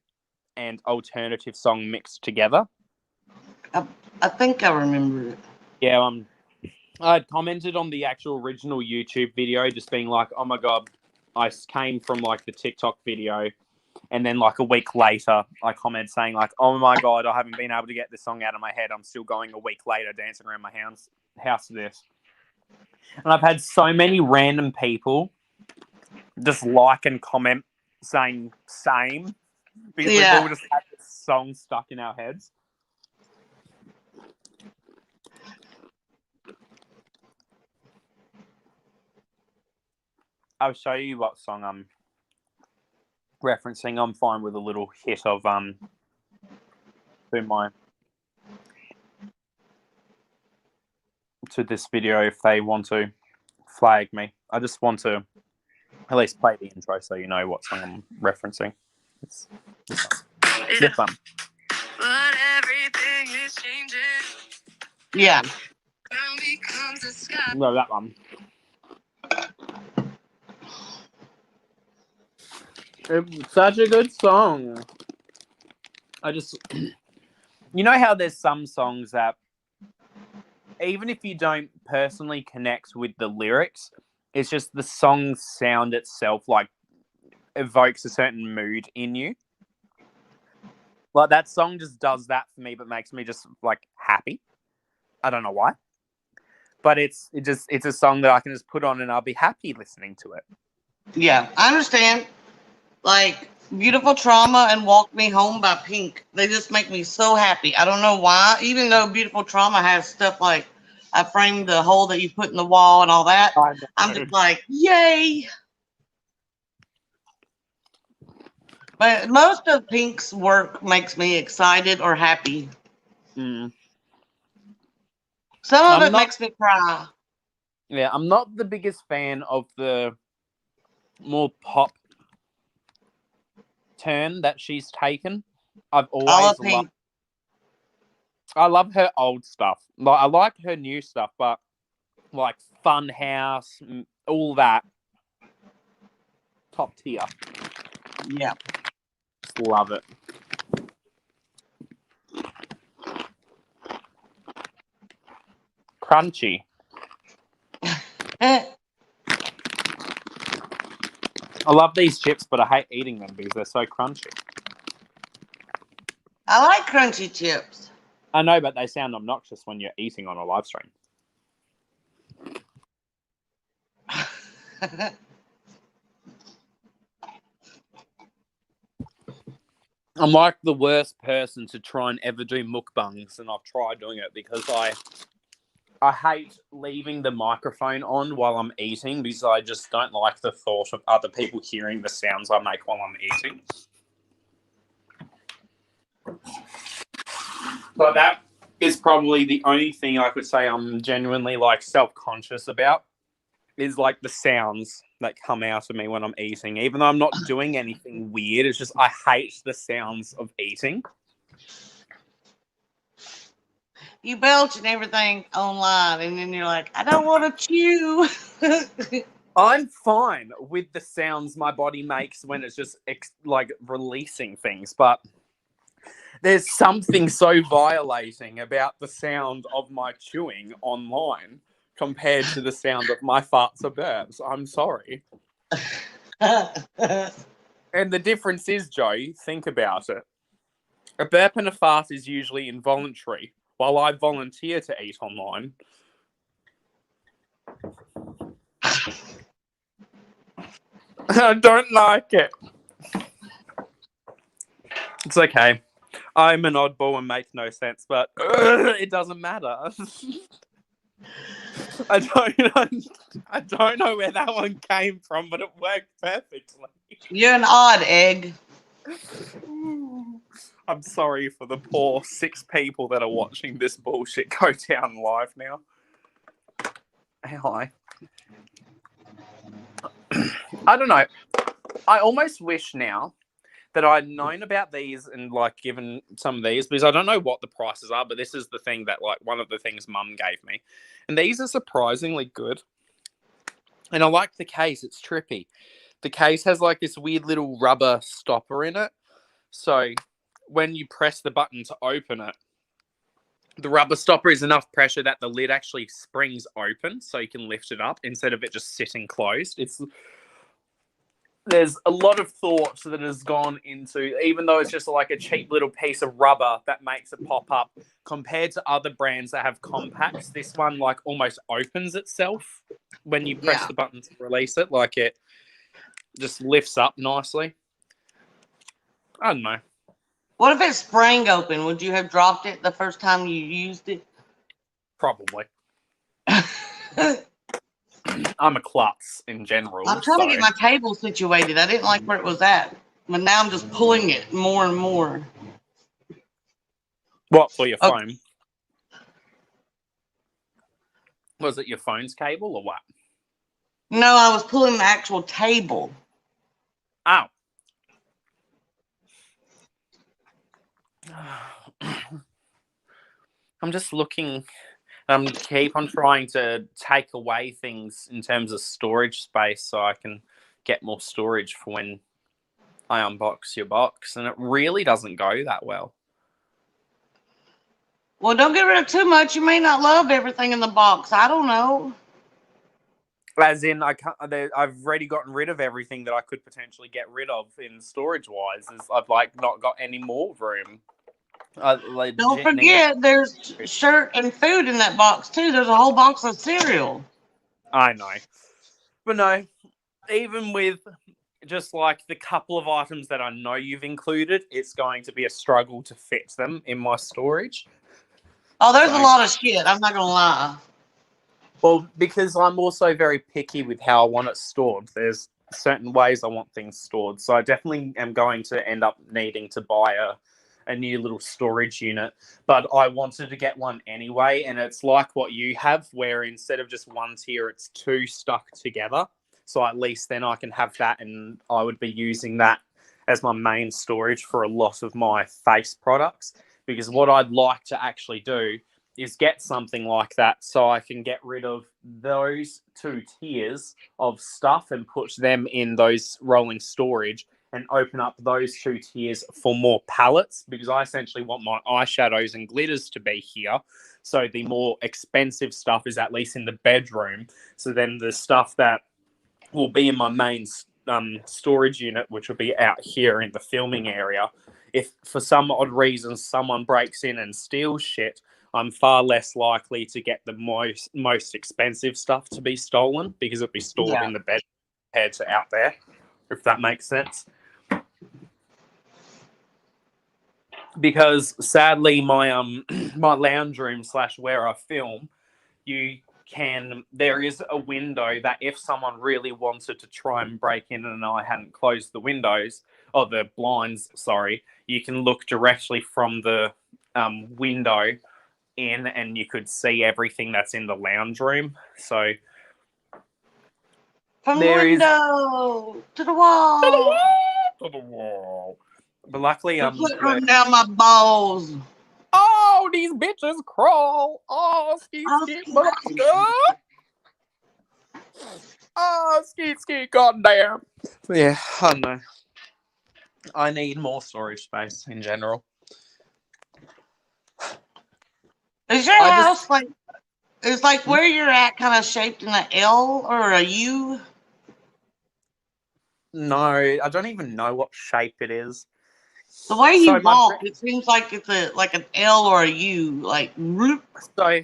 and alternative song mixed together. I think I remember it. Yeah, I commented on the actual original YouTube video, just being like, "Oh my god, I came from like the TikTok video." And then like a week later, I commented saying like, "Oh my god, I haven't been able to get this song out of my head. I'm still going a week later dancing around my house to this." And I've had so many random people just like and comment saying same, because we've all just had this song stuck in our heads. I'll show you what song I'm referencing. I'm fine with a little hit of to this video if they want to flag me. I just want to at least play the intro so you know what song I'm referencing. It's this one. But everything is changing. Yeah. No, that one. It's such a good song. I just, you know how there's some songs that, even if you don't personally connect with the lyrics, it's just the song sound itself, like, evokes a certain mood in you. Like, that song just does that for me, but makes me just, like, happy. I don't know why. But it's a song that I can just put on and I'll be happy listening to it. Yeah, I understand. Like, Beautiful Trauma and Walk Me Home by Pink. They just make me so happy. I don't know why. Even though Beautiful Trauma has stuff like I framed the hole that you put in the wall and all that, I I'm know. just like, yay. But most of Pink's work makes me excited or happy. Mm. Some of I'm it not. makes me cry. Yeah, I'm not the biggest fan of the more pop turn that she's taken. I've I love always loved. Pink. I love her old stuff. Like, I like her new stuff, but like Funhouse, all that, top tier. Yeah. Just love it. Crunchy. I I love these chips, but I hate eating them because they're so crunchy. like crunchy chips. I know, but they sound obnoxious when you're eating on a live stream. I'm like the worst person to try and ever do mukbangs, and I've tried doing it because I hate leaving the microphone on while I'm eating because I just don't like the thought of other people hearing the sounds I make while I'm eating. But that is probably the only thing I could say I'm genuinely like self-conscious about, is like the sounds that come out of me when I'm eating. Even though I'm not doing anything weird, it's just I hate the sounds of eating. You belch and everything online, and then you're like, I don't want to chew. I'm fine with the sounds my body makes when it's just like releasing things, but there's something so violating about the sound of my chewing online compared to the sound of my farts or burps. I'm sorry. And the difference is, Joe, think about it. A burp and a fart is usually involuntary, while I volunteer to eat online. I don't like it. It's okay. I'm an oddball and make no sense, but it doesn't matter. I don't know where that one came from, but it worked perfectly. You're an odd egg. I'm sorry for the poor 6 people that are watching this bullshit go down live now. Hi. I don't know. I almost wish now that I'd known about these and like given some of these, because I don't know what the prices are, but this is the thing that like one of the things Mum gave me. And these are surprisingly good. And I like the case, it's trippy. The case has like this weird little rubber stopper in it. So when you press the button to open it, the rubber stopper is enough pressure that the lid actually springs open so you can lift it up instead of it just sitting closed. There's a lot of thought that has gone into, even though it's just like a cheap little piece of rubber that makes it pop up, compared to other brands that have compacts. This one like almost opens itself when you press the button to release it. Like it just lifts up nicely. I don't know. What if it sprang open? Would you have dropped it the first time you used it? Probably. I'm a klutz in general. I'm trying to get my table situated. I didn't like where it was at, but now I'm just pulling it more and more. What, for your Okay. phone? Was it your phone's cable or what? No, I was pulling the actual table. Oh. I'm just looking. Keep on trying to take away things in terms of storage space so I can get more storage for when I unbox your box, and it really doesn't go that well. Well, don't get rid of too much. You may not love everything in the box. I don't know. As in, I've already gotten rid of everything that I could potentially get rid of in storage-wise. I've not got any more room. Don't forget, there's shirt and food in that box too. There's a whole box of cereal. I know. But no, even with just like the couple of items that I know you've included, it's going to be a struggle to fit them in my storage. Oh, there's a lot of shit. I'm not going to lie. Well, because I'm also very picky with how I want it stored. There's certain ways I want things stored. So I definitely am going to end up needing to buy a new little storage unit, but I wanted to get one anyway, and it's like what you have, where instead of just one tier, it's two stuck together. So at least then I can have that, and I would be using that as my main storage for a lot of my face products, because what I'd like to actually do is get something like that so I can get rid of those two tiers of stuff and put them in those rolling storage, and open up those two tiers for more palettes, because I essentially want my eyeshadows and glitters to be here. So the more expensive stuff is at least in the bedroom. So then the stuff that will be in my main storage unit, which will be out here in the filming area, if for some odd reason someone breaks in and steals shit, I'm far less likely to get the most expensive stuff to be stolen, because it'll be stored in the bed compared to out there, if that makes sense. Because sadly, my my lounge room / where I film, there is a window that if someone really wanted to try and break in and I hadn't closed the windows, or the blinds, sorry, you can look directly from the window in, and you could see everything that's in the lounge room. So from the window to the wall, to the wall. But luckily, put down my balls. Oh, these bitches crawl. Oh, skeet, motherfucker. Oh, skeet, goddamn. Yeah, I don't know. I need more storage space in general. Is your house is like where you're at kind of shaped in an L or a U? No, I don't even know what shape it is. The way you walk, it seems like it's like an L or a U, like root. So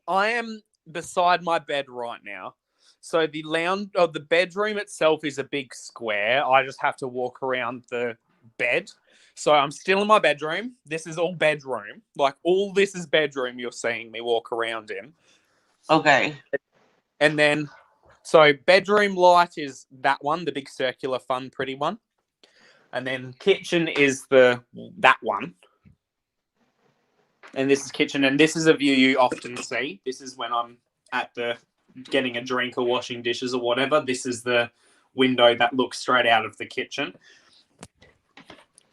I am beside my bed right now. So the lounge, or the bedroom itself, is a big square. I just have to walk around the bed. So I'm still in my bedroom. This is all bedroom. Like, all this is bedroom you're seeing me walk around in. Okay. And then, so bedroom light is that one, the big circular, fun, pretty one. And then kitchen is that one. And this is kitchen, and this is a view you often see. This is when I'm at getting a drink or washing dishes or whatever. This is the window that looks straight out of the kitchen.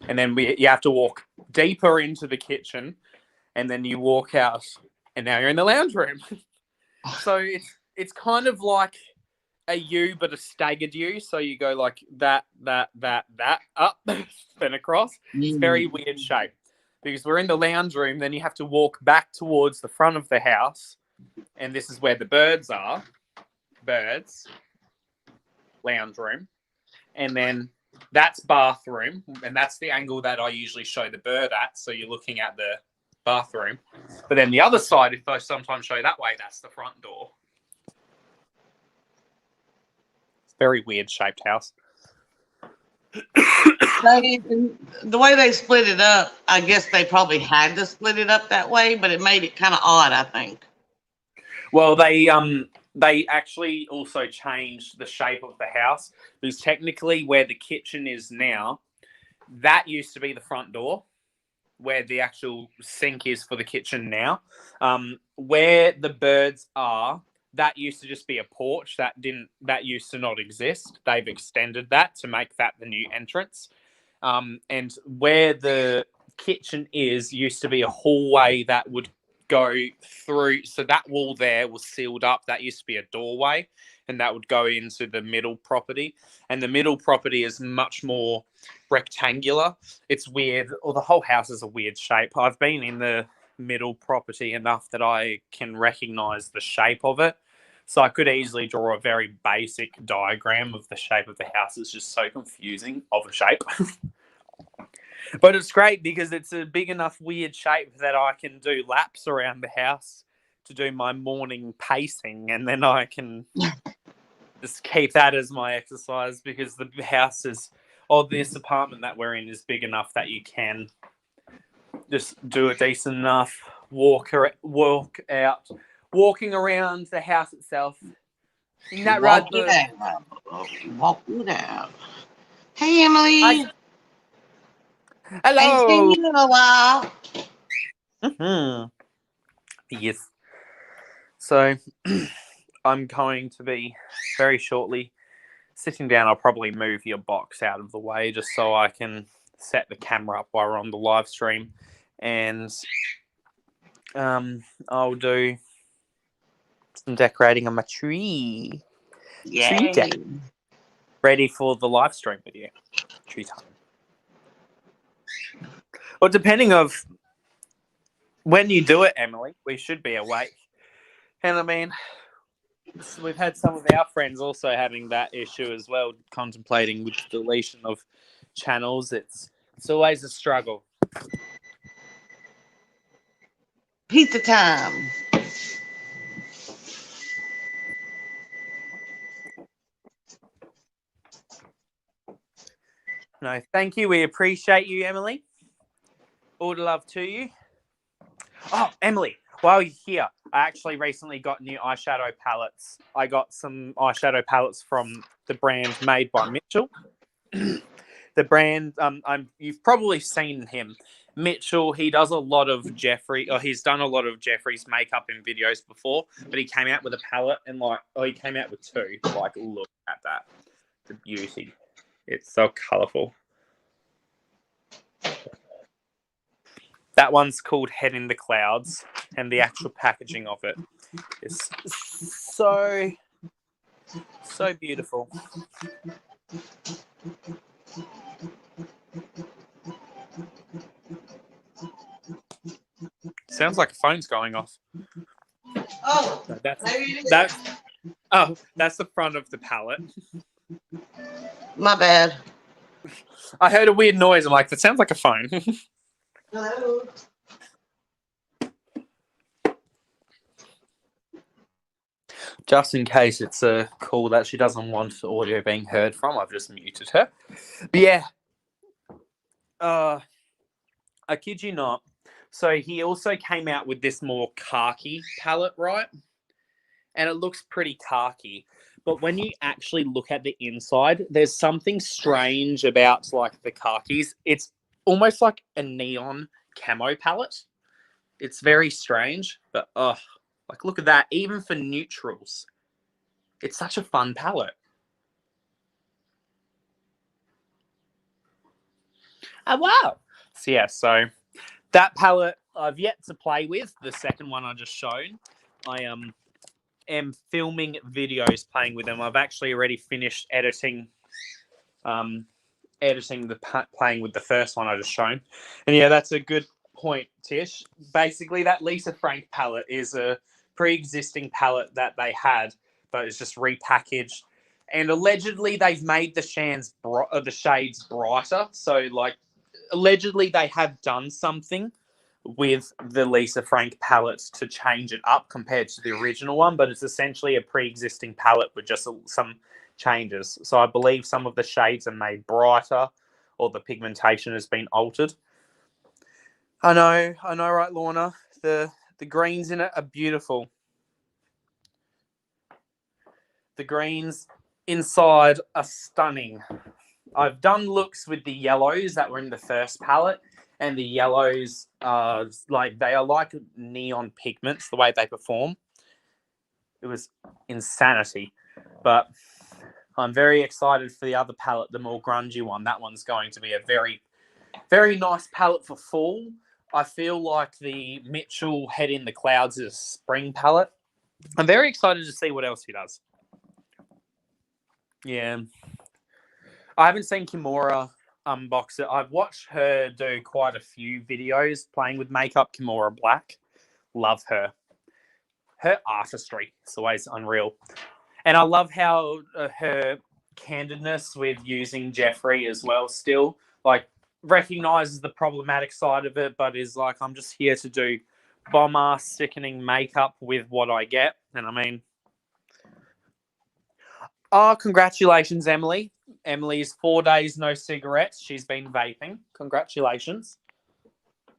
And then you have to walk deeper into the kitchen, and then you walk out, and now you're in the lounge room. So it's kind of like a U, but a staggered U. So you go like that, up, then across. It's very weird shape. Because we're in the lounge room, then you have to walk back towards the front of the house, and this is where the birds are. Birds, lounge room, and then that's bathroom, and that's the angle that I usually show the bird at, so you're looking at the bathroom. But then the other side, if I sometimes show that way, that's the front door. It's a very weird shaped house. The way they split it up, I guess they probably had to split it up that way, but it made it kind of odd, I think. Well, they actually also changed the shape of the house, because technically where the kitchen is now, that used to be the front door, where the actual sink is for the kitchen now. Where the birds are, that used to just be a porch. That used to not exist. They've extended that to make that the new entrance. And where the kitchen is used to be a hallway that would go through. So that wall there was sealed up. That used to be a doorway, and that would go into the middle property. And the middle property is much more rectangular. It's weird, or the whole house is a weird shape. I've been in the middle property enough that I can recognize the shape of it. So I could easily draw a very basic diagram of the shape of the house. It's just so confusing of a shape. But it's great because it's a big enough weird shape that I can do laps around the house to do my morning pacing, and then I can just keep that as my exercise because the house is, or this apartment that we're in is big enough that you can just do a decent enough walking around the house itself. Isn't that right, bud? Walk it out. Hey, Emily. Hello. Ain't seen you in a while. Yes. So I'm going to be very shortly sitting down. I'll probably move your box out of the way just so I can set the camera up while we're on the live stream, and I'll do some decorating on my tree. Yay. Tree ready for the live stream video. Tree time. Well, depending of when you do it, Emily, we should be awake. And I mean, we've had some of our friends also having that issue as well, contemplating with the deletion of channels. It's always a struggle. Pizza time. No, thank you. We appreciate you, Emily. All the love to you. Oh, Emily, while you're here, I actually recently got new eyeshadow palettes. I got some eyeshadow palettes from the brand made by Mitchell. The brand, you've probably seen him. Mitchell, he does a lot of he's done a lot of Jeffrey's makeup in videos before, but he came out with a palette and he came out with two. Like, look at that. The beauty. It's so colourful. That one's called Head in the Clouds, and the actual packaging of it is so beautiful. Sounds like a phone's going off. Oh, No, that's the front of the palette. my bad. I heard a weird noise. I'm like, that sounds like a phone. Hello. Just in case it's a call that she doesn't want audio being heard from, I've just muted her. But yeah, I kid you not. So he also came out with this more khaki palette, right? And it looks pretty khaki. But when you actually look at the inside, there's something strange about like the khakis. It's almost like a neon camo palette. It's very strange, but like look at that. Even for neutrals, it's such a fun palette. Oh wow! So yeah, so that palette I've yet to play with. The second one I just shown, I am filming videos playing with them. I've actually already finished editing playing with the first one I just shown. And yeah, that's a good point, Tish. Basically, that Lisa Frank palette is a pre-existing palette that they had, but it's just repackaged. And allegedly, they've made the shades brighter. So, like, allegedly, they have done something with the Lisa Frank palette to change it up compared to the original one, but it's essentially a pre-existing palette with just some changes. So I believe some of the shades are made brighter, or the pigmentation has been altered. I know, right, Lorna? The greens in it are beautiful. The greens inside are stunning. I've done looks with the yellows that were in the first palette, and the yellows are like neon pigments, the way they perform. It was insanity. But I'm very excited for the other palette, the more grungy one. That one's going to be a very, very nice palette for fall. I feel like the Mitchell Head in the Clouds is a spring palette. I'm very excited to see what else he does. Yeah. I haven't seen Kimura unbox it. I've watched her do quite a few videos playing with makeup. Kimura Black. Love her. Her artistry is always unreal. And I love how her candidness with using Jeffrey as well still, like, recognizes the problematic side of it, but is like, I'm just here to do bomb-ass sickening makeup with what I get. And I mean, oh, congratulations, Emily. Emily's 4 days no cigarettes. She's been vaping. Congratulations.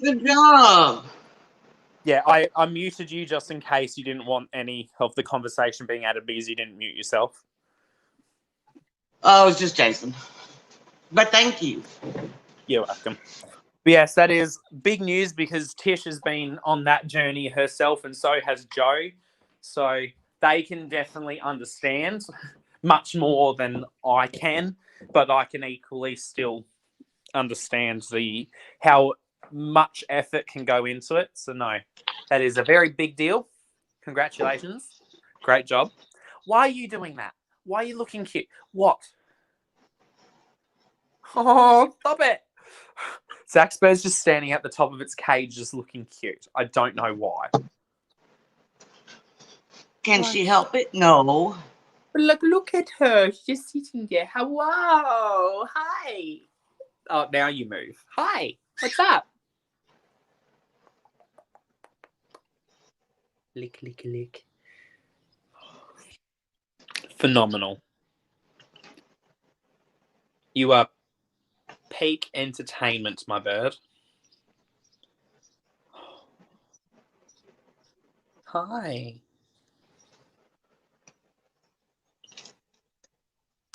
Good job. Yeah, I muted you just in case you didn't want any of the conversation being added because you didn't mute yourself. Oh, it was just Jason. But thank you. You're welcome. But yes, that is big news because Tish has been on that journey herself, and so has Joe. So they can definitely understand much more than I can, but I can equally still understand how much effort can go into it. So no, that is a very big deal. Congratulations. Great job. Why are you doing that? Why are you looking cute? What? Oh, stop it. Zach's bird's just standing at the top of its cage just looking cute. I don't know why. Can she help it? No. Look at her. She's just sitting there. Hello. Hi. Oh, now you move. Hi. What's up? Lick, lick, lick. Phenomenal. You are peak entertainment, my bird. Hi.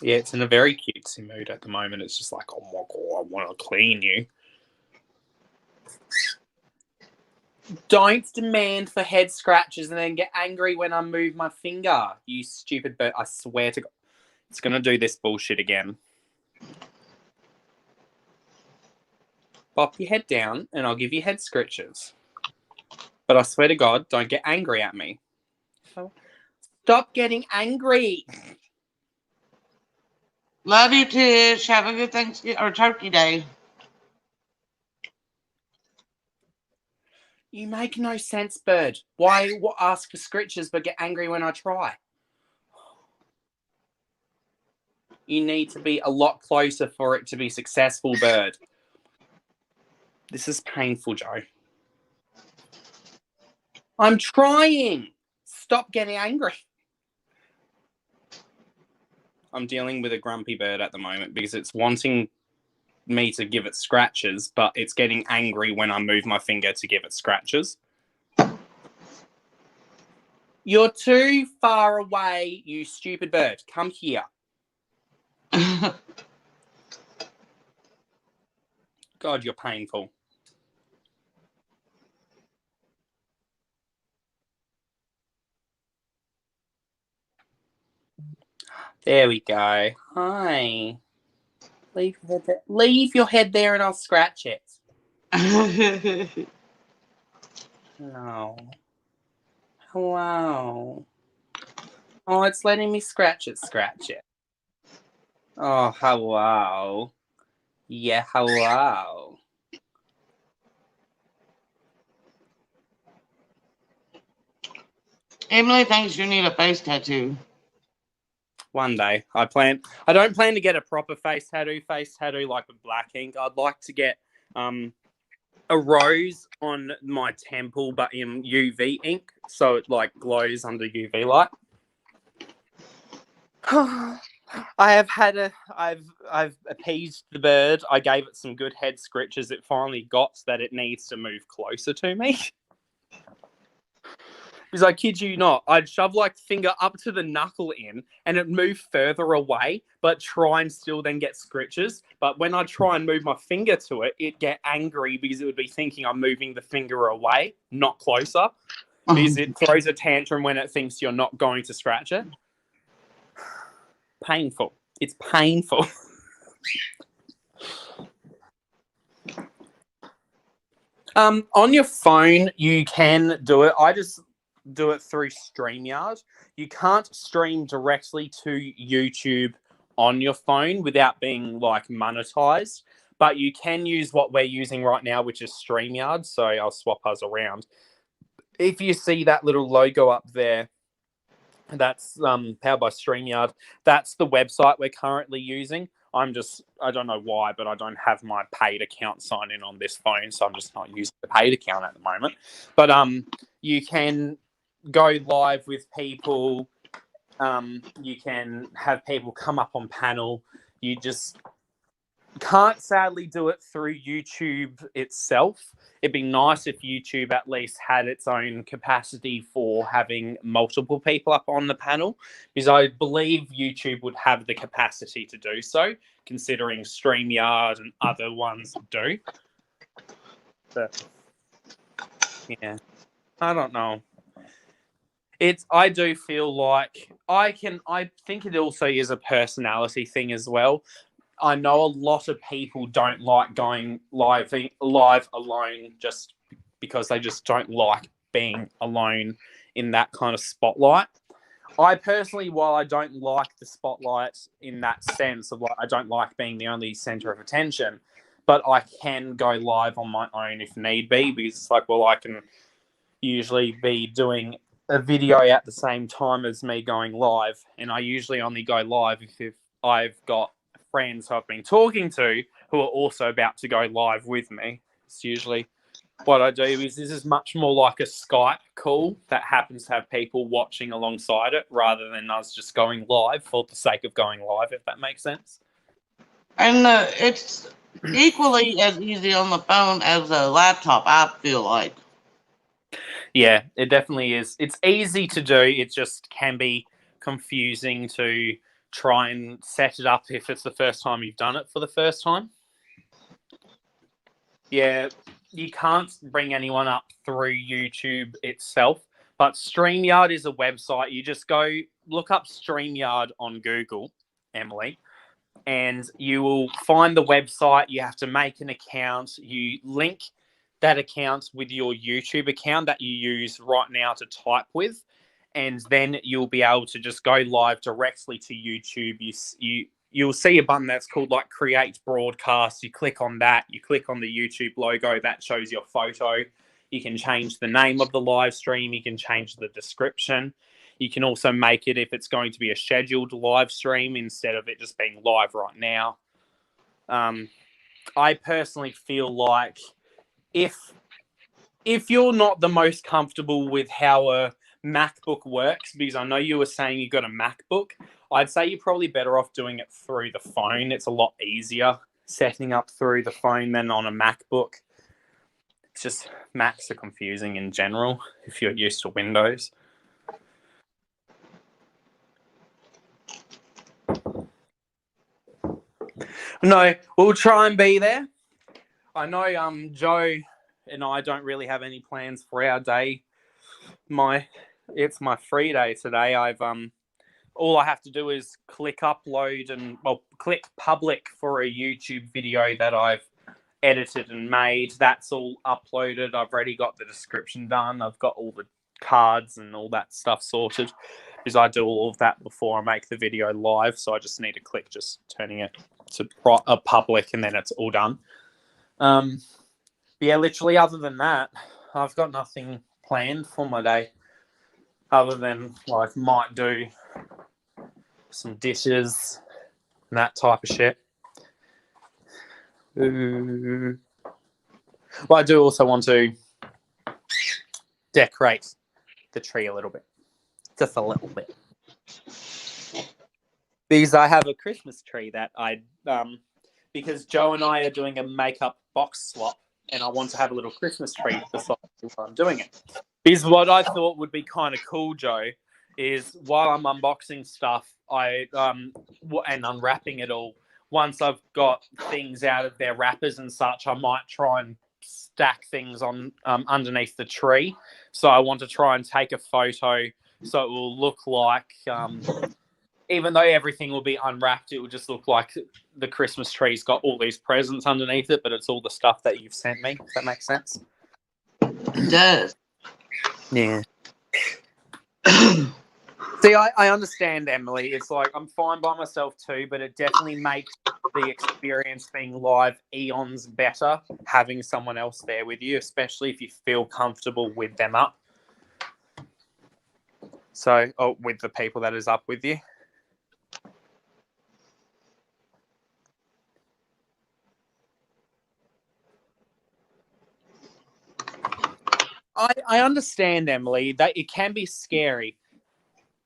Yeah, it's in a very cutesy mood at the moment. It's just like, oh my god, I want to clean you. Don't demand for head scratches and then get angry when I move my finger. You stupid bird. I swear to God. It's going to do this bullshit again. Pop your head down and I'll give you head scratches. But I swear to God, don't get angry at me. Stop getting angry. Love you, Tish. Have a good Thanksgiving or Turkey Day. You make no sense, bird. Why ask for scratches but get angry when I try? You need to be a lot closer for it to be successful, bird. This is painful, Joe. I'm trying. Stop getting angry. I'm dealing with a grumpy bird at the moment because it's wanting me to give it scratches, but it's getting angry when I move my finger to give it scratches. You're too far away, you stupid bird. Come here. God, you're painful. There we go. Hi. Leave your head there and I'll scratch it. No. Hello. Oh, it's letting me scratch it. Oh, hello. Yeah, hello. Emily thinks you need a face tattoo. One day. I don't plan to get a proper face tattoo like with black ink. I'd like to get a rose on my temple but in UV ink so it like glows under UV light. I've appeased the bird. I gave it some good head scratches. It finally got that it needs to move closer to me. Because I kid you not, I'd shove like finger up to the knuckle in and it moved further away, but try and still then get scratches. But when I try and move my finger to it, it'd get angry because it would be thinking I'm moving the finger away, not closer. Because it throws a tantrum when it thinks you're not going to scratch it. Painful. It's painful. On your phone, you can do it. I just do it through StreamYard. You can't stream directly to YouTube on your phone without being like monetized, but you can use what we're using right now, which is StreamYard. So I'll swap us around. If you see that little logo up there, that's powered by StreamYard. That's the website we're currently using. I don't know why, but I don't have my paid account signed in on this phone, so I'm just not using the paid account at the moment. But you can go live with people. You can have people come up on panel. You just can't sadly do it through YouTube itself. It'd be nice if YouTube at least had its own capacity for having multiple people up on the panel, because I believe YouTube would have the capacity to do so, considering StreamYard and other ones do. But yeah, I don't know. I do feel like I think it also is a personality thing as well. I know a lot of people don't like going live alone just because they just don't like being alone in that kind of spotlight. I personally, while I don't like the spotlight in that sense of like I don't like being the only center of attention, but I can go live on my own if need be, because it's like, well, I can usually be doing a video at the same time as me going live, and I usually only go live if I've got friends who I've been talking to who are also about to go live with me. It's usually what I do. Is this is much more like a Skype call that happens to have people watching alongside it, rather than us just going live for the sake of going live, if that makes sense. And it's equally as easy on the phone as a laptop, I feel like. Yeah, it definitely is. It's easy to do. It just can be confusing to try and set it up if it's the first time you've done it for the first time. Yeah, you can't bring anyone up through YouTube itself, but StreamYard is a website. You just go look up StreamYard on Google, Emily, and you will find the website. You have to make an account. You link that account with your YouTube account that you use right now to type with, and then you'll be able to just go live directly to YouTube. You'll see a button that's called like Create Broadcast. You click on that. You click on the YouTube logo that shows your photo. You can change the name of the live stream. You can change the description. You can also make it if it's going to be a scheduled live stream instead of it just being live right now. I personally feel like if you're not the most comfortable with how a MacBook works, because I know you were saying you got a MacBook, I'd say you're probably better off doing it through the phone. It's a lot easier setting up through the phone than on a MacBook. It's just Macs are confusing in general if you're used to Windows. No, we'll try and be there. I know Joe and I don't really have any plans for our day. It's my free day today. All I have to do is click upload and click public for a YouTube video that I've edited and made. That's all uploaded. I've already got the description done. I've got all the cards and all that stuff sorted, because I do all of that before I make the video live. So I just need to click just turning it to a public, and then it's all done. Yeah, literally other than that, I've got nothing planned for my day other than like might do some dishes and that type of shit. Ooh. Well, I do also want to decorate the tree a little bit. Just a little bit. Because I have a Christmas tree that because Joe and I are doing a makeup box swap, and I want to have a little Christmas tree beside while I'm doing it. Because what I thought would be kind of cool, Joe, is while I'm unboxing stuff, and unwrapping it all, once I've got things out of their wrappers and such, I might try and stack things on underneath the tree. So I want to try and take a photo so it will look like, even though everything will be unwrapped, it will just look like the Christmas tree's got all these presents underneath it, but it's all the stuff that you've sent me. Does that make sense? It does. Yeah. See, I understand, Emily. It's like I'm fine by myself too, but it definitely makes the experience being live eons better having someone else there with you, especially if you feel comfortable with them up. So, with the people that is up with you. I understand, Emily, that it can be scary.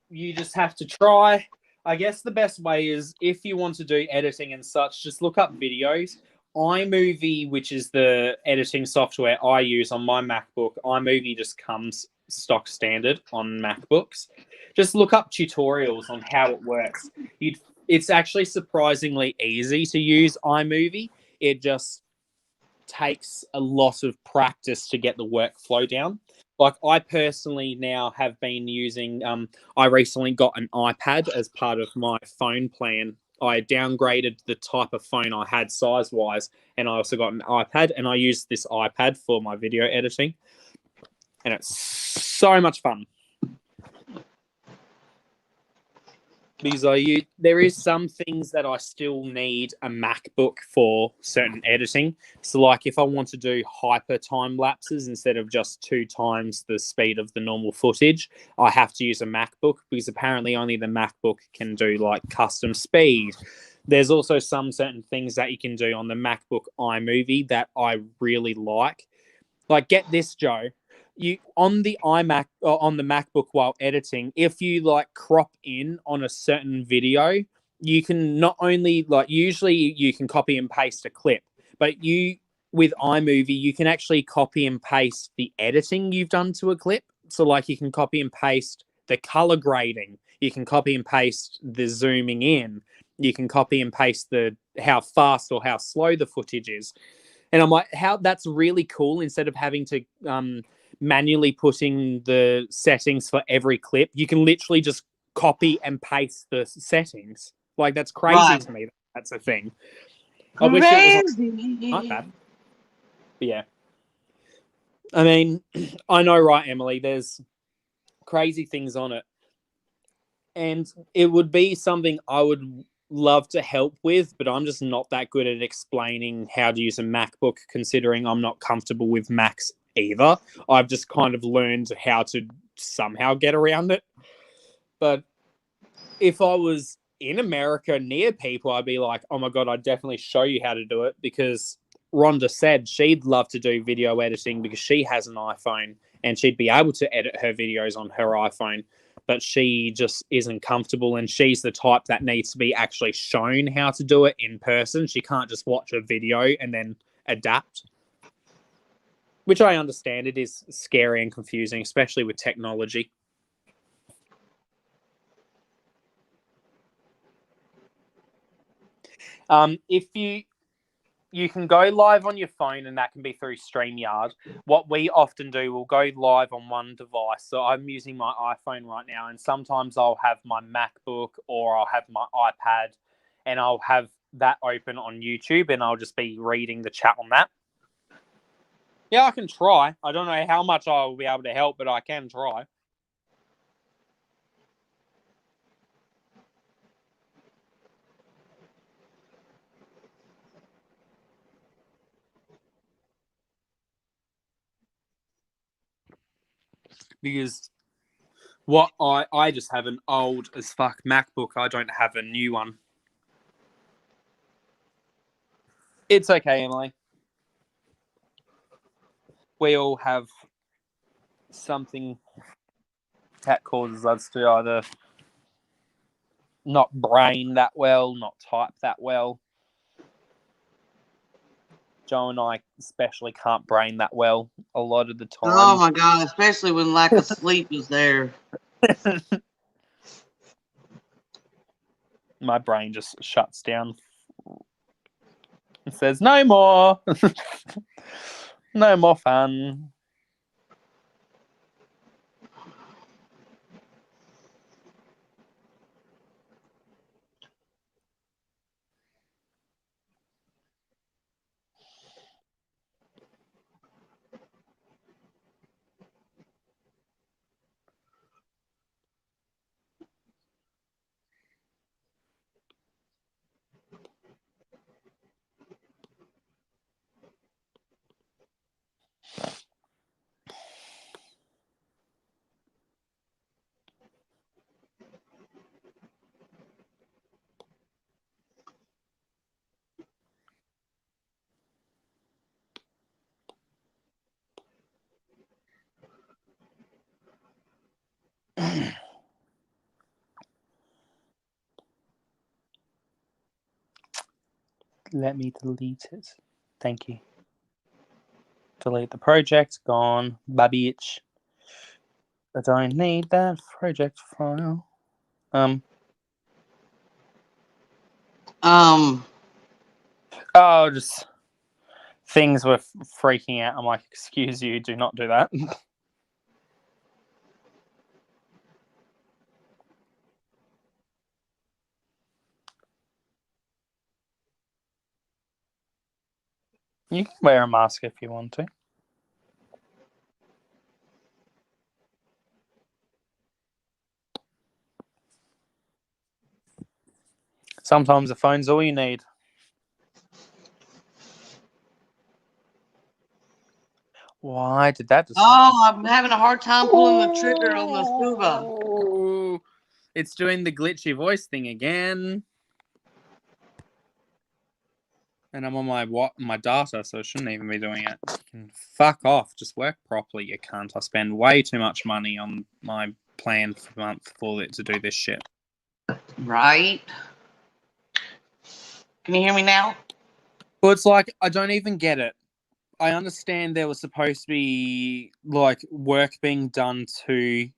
You just have to try. I guess the best way is if you want to do editing and such, just look up videos. iMovie, which is the editing software I use on my MacBook, iMovie just comes stock standard on MacBooks. Just look up tutorials on how it works. It's actually surprisingly easy to use iMovie. It just takes a lot of practice to get the workflow down. Like I personally now have been using, I recently got an iPad as part of my phone plan. I downgraded the type of phone I had size wise, and I also got an iPad, and I used this iPad for my video editing. And it's so much fun. Because there is some things that I still need a MacBook for certain editing. So, like if I want to do hyper time lapses instead of just 2 times the speed of the normal footage, I have to use a MacBook because apparently only the MacBook can do like custom speed. There's also some certain things that you can do on the MacBook iMovie that I really like. Like, get this, Joe. You on the iMac or on the MacBook while editing, if you like crop in on a certain video, you can not only like usually you can copy and paste a clip, but you with iMovie you can actually copy and paste the editing you've done to a clip. So like you can copy and paste the color grading, you can copy and paste the zooming in, you can copy and paste the how fast or how slow the footage is. And I'm like, how that's really cool. Instead of having to manually putting the settings for every clip, you can literally just copy and paste the settings. Like that's crazy to me. That's a thing. I wish it was on iPad. But yeah. I mean, I know, right, Emily? There's crazy things on it, and it would be something I would love to help with, but I'm just not that good at explaining how to use a MacBook, considering I'm not comfortable with Macs either. I've just kind of learned how to somehow get around it. But if I was in America near people, I'd be like, oh my God, I'd definitely show you how to do it, because Rhonda said she'd love to do video editing because she has an iPhone and she'd be able to edit her videos on her iPhone, but she just isn't comfortable, and she's the type that needs to be actually shown how to do it in person. She can't just watch a video and then adapt, which I understand. It is scary and confusing, especially with technology. If you can go live on your phone, and that can be through StreamYard. What we often do, we'll go live on one device. So I'm using my iPhone right now, and sometimes I'll have my MacBook or I'll have my iPad, and I'll have that open on YouTube, and I'll just be reading the chat on that. Yeah, I can try. I don't know how much I will be able to help, but I can try. Because what I just have an old as fuck MacBook. I don't have a new one. It's okay, Emily. We all have something that causes us to either not brain that well, not type that well. Joe and I especially can't brain that well a lot of the time. Oh my God, especially when lack of sleep is there. My brain just shuts down and says, no more. No more fun. Let me delete it. Thank you. Delete the project. Gone. Babitch. I don't need that project file. Oh, just things were freaking out. I'm like, excuse you, do not do that. You can wear a mask if you want to. Sometimes the phone's all you need. Why did that just I'm having a hard time pulling the trigger on the Suva. It's doing the glitchy voice thing again. And I'm on my data, so it shouldn't even be doing it. You can fuck off. Just work properly, you cunt. I spend way too much money on my plan for the month for it to do this shit. Right. Can you hear me now? Well, it's like, I don't even get it. I understand there was supposed to be, like, work being done to,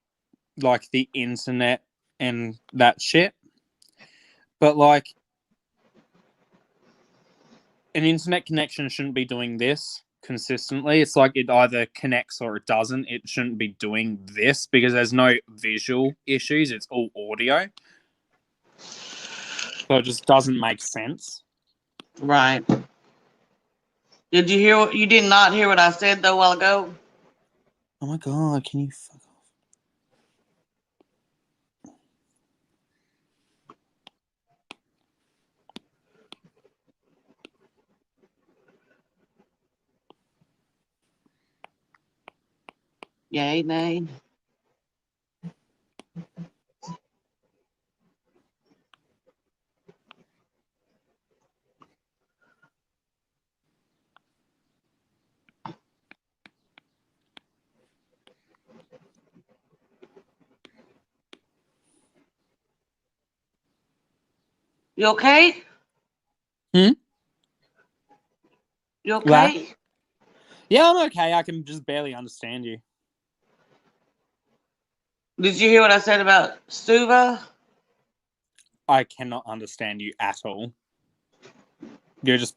like, the internet and that shit. But, like, an internet connection shouldn't be doing this consistently. It's like it either connects or it doesn't. It shouldn't be doing this because there's no visual issues. It's all audio. So it just doesn't make sense. Right. Did you hear? You did not hear what I said though a while ago. Oh my god! Can you fuck off? Yay, nay. You okay? Hmm? You okay? Yeah, I'm okay. I can just barely understand you. Did you hear what I said about Suva? I cannot understand you at all. You're just.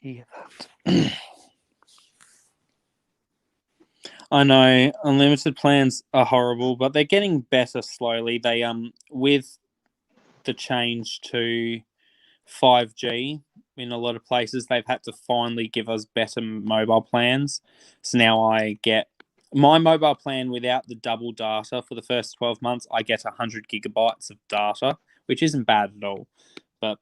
Yeah. I know unlimited plans are horrible, but they're getting better slowly. They with the change to 5G in a lot of places, they've had to finally give us better mobile plans. So now I get my mobile plan without the double data for the first 12 months. I get 100 gigabytes of data, which isn't bad at all. But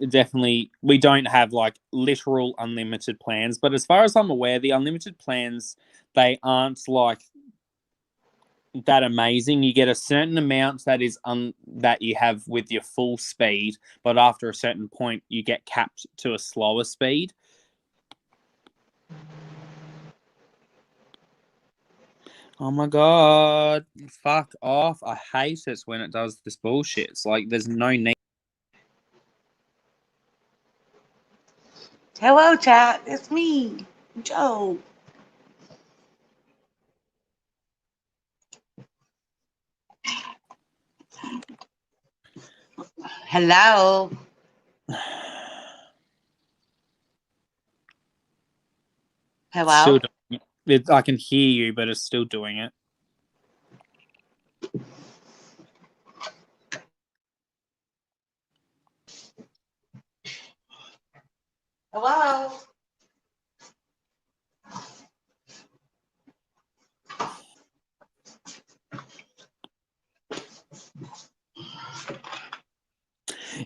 definitely, we don't have like literal unlimited plans. But as far as I'm aware, the unlimited plans, they aren't like that amazing. You get a certain amount that is that you have with your full speed, but after a certain point you get capped to a slower speed. Oh my god, fuck off. I hate it when it does this bullshit. It's like there's no need. Hello, chat. It's me, Joe. Hello. Hello? doing it. I can hear you, but it's still doing it. Hello?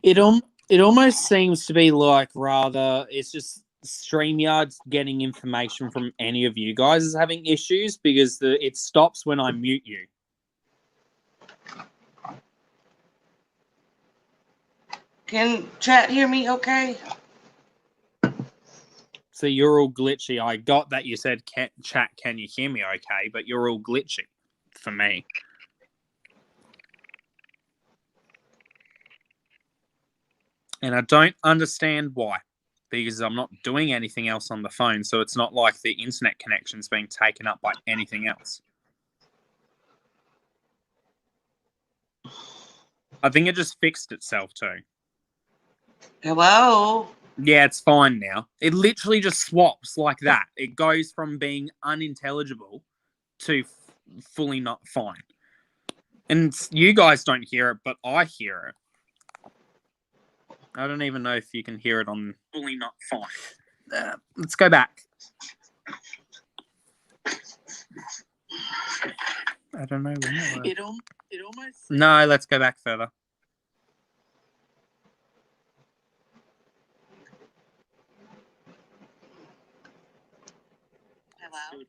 It almost seems to be like rather it's just StreamYard's getting information from any of you guys is having issues because it stops when I mute you. Can chat hear me okay? So you're all glitchy. I got that you said chat, can you hear me okay? But you're all glitchy for me. And I don't understand why. Because I'm not doing anything else on the phone, so it's not like the internet connection's being taken up by anything else. I think it just fixed itself too. Hello? Yeah, it's fine now. It literally just swaps like that. It goes from being unintelligible to fully not fine. And you guys don't hear it, but I hear it. I don't even know if you can hear it on fully not fine. Let's go back. I don't know. It almost. No, let's go back further. Hello?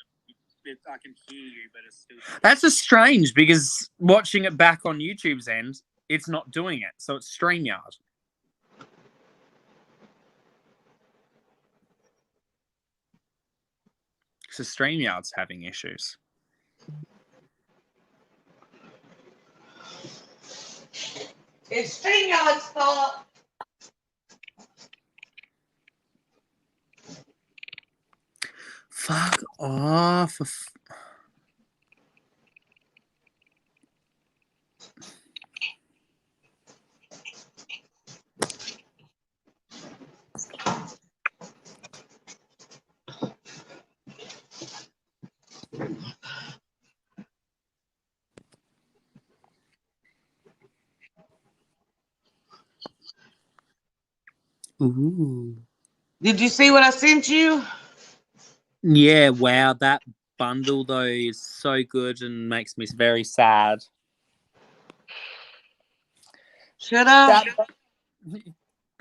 I can hear you, but it's still. That's just strange because watching it back on YouTube's end, it's not doing it. So it's StreamYard. So StreamYard's having issues. It's StreamYard's fault. Fuck off. Ooh. Did you see what I sent you? Yeah, wow, that bundle though is so good and makes me very sad. Shut up.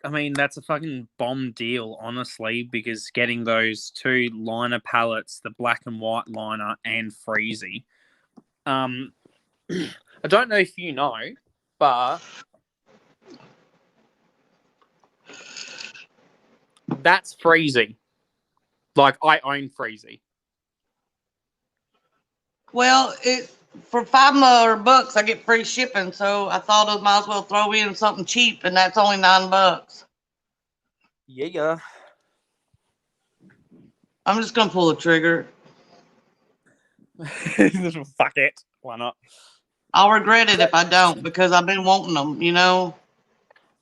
I mean, that's a fucking bomb deal, honestly, because getting those two liner palettes, the black and white liner and Freezy. I don't know if you know, but that's Freezy. Like, I own Freezy. Well, for $5 I get free shipping, so I thought I might as well throw in something cheap, and that's only $9. Yeah. I'm just gonna pull the trigger. Fuck it. Why not? I'll regret it if I don't because I've been wanting them, you know.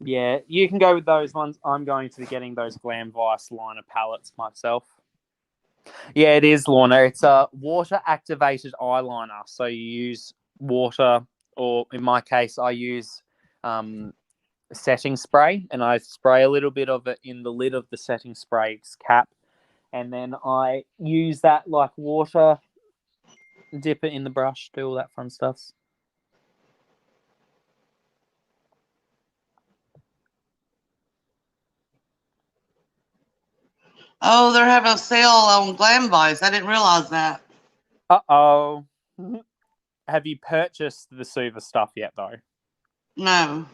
Yeah, you can go with those ones. I'm going to be getting those Glam Vice liner palettes myself. Yeah, it is, Lorna. It's a water activated eyeliner. So you use water, or in my case, I use setting spray, and I spray a little bit of it in the lid of the setting spray's cap, and then I use that like water, dip it in the brush, do all that fun stuff. Oh, they're having a sale on Glam Vice. I didn't realize that. Uh-oh. Have you purchased the Suva stuff yet, though? No.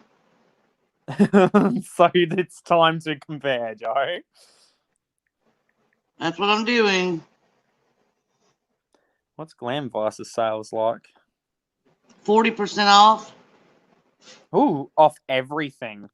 So it's time to compare, Joe. That's what I'm doing. What's Glam Vice's sales like? 40% off. Ooh, off everything.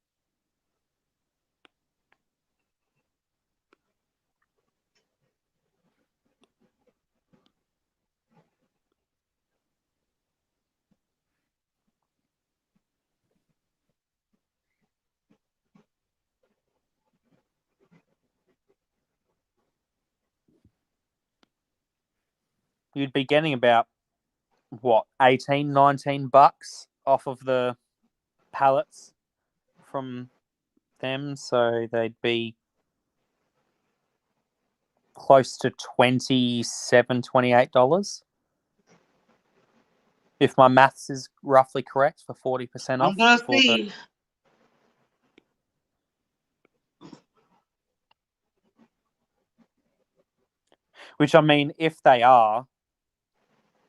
you'd be getting about, what, 18, 19 bucks off of the pallets from them. So they'd be close to $27, $28. If my maths is roughly correct, for 40% off. I'm gonna see. Which, I mean, if they are,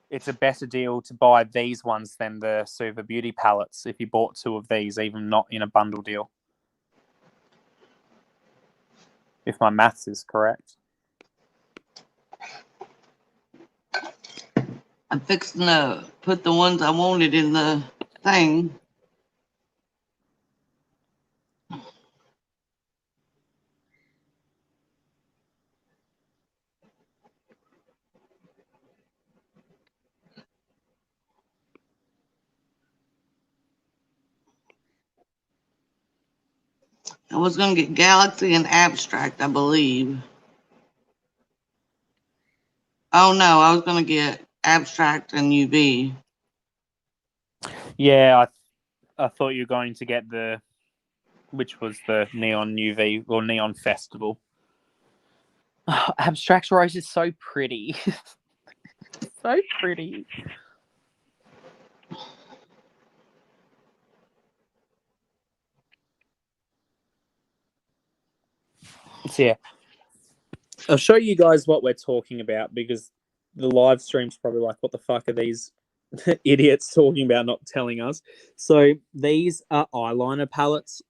it's a better deal to buy these ones than the Suva Beauty palettes if you bought 2 of these, even not in a bundle deal. If my maths is correct. I'm fixing to put the ones I wanted in the thing. I was going to get Galaxy and Abstract, I believe. Oh, no, I was going to get Abstract and UV. Yeah, I thought you were going to get which was the Neon UV or Neon Festival. Oh, Abstract Rose is so pretty. So pretty. So, yeah. I'll show you guys what we're talking about because the live stream's probably like, what the fuck are these idiots talking about, not telling us? So these are eyeliner palettes,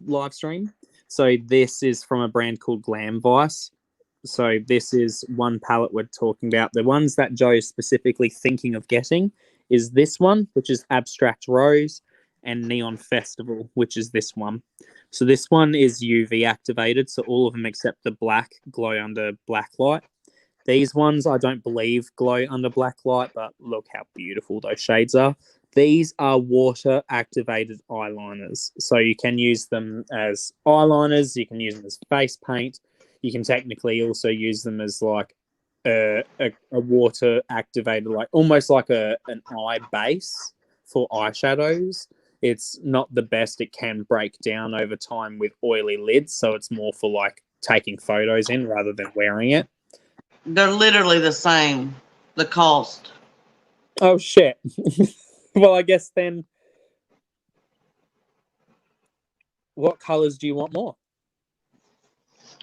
live stream. So this is from a brand called Glam Vice. So this is one palette we're talking about. The ones that Joe's specifically thinking of getting is this one, which is Abstract Rose, and Neon Festival, which is this one. So this one is UV activated, so all of them except the black glow under black light. These ones I don't believe glow under black light, but look how beautiful those shades are. These are water activated eyeliners. So you can use them as eyeliners, you can use them as face paint. You can technically also use them as like a water activated, like almost like an eye base for eyeshadows. It's not the best. It can break down over time with oily lids, so it's more for like taking photos in rather than wearing it. They're literally the same, the cost. Oh, shit. Well, I guess then, what colors do you want more?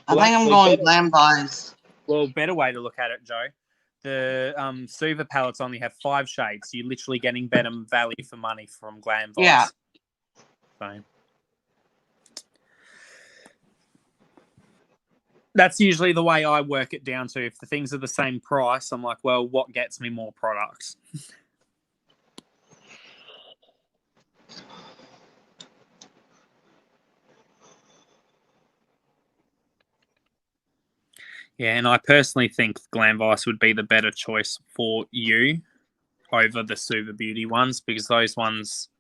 I think I'm going Glam Vice. Well, better way to look at it, Joe. The Suva palettes only have 5 shades. So you're literally getting better value for money from Glam Vice. Yeah. So that's usually the way I work it down to. If the things are the same price, I'm like, well, what gets me more products? Yeah, and I personally think Glam Vice would be the better choice for you over the Suva Beauty ones because those ones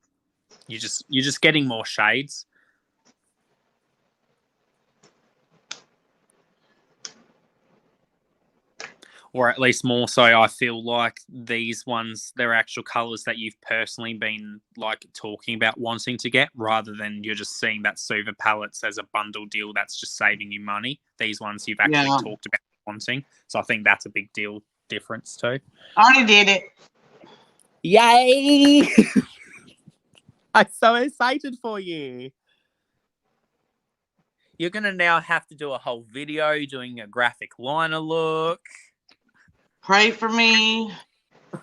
you're just getting more shades. Or at least more so, I feel like these ones, they're actual colours that you've personally been like talking about wanting to get, rather than you're just seeing that Suva palettes as a bundle deal that's just saving you money. These ones you've actually talked about wanting. So I think that's a big deal difference too. I already did it. Yay! I'm so excited for you. You're going to now have to do a whole video doing a graphic liner look. Pray for me.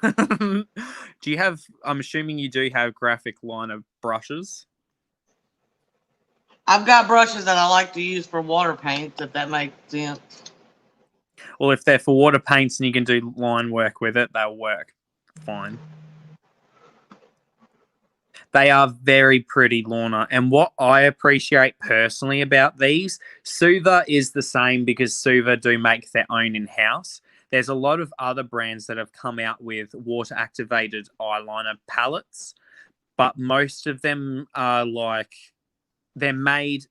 Do you have, I'm assuming you do have graphic liner brushes? I've got brushes that I like to use for water paints, if that makes sense. Well, if they're for water paints and you can do line work with it, they'll work fine. They are very pretty, Lorna. And what I appreciate personally about these, Suva is the same because Suva do make their own in-house. There's a lot of other brands that have come out with water-activated eyeliner palettes, but most of them are like, they're made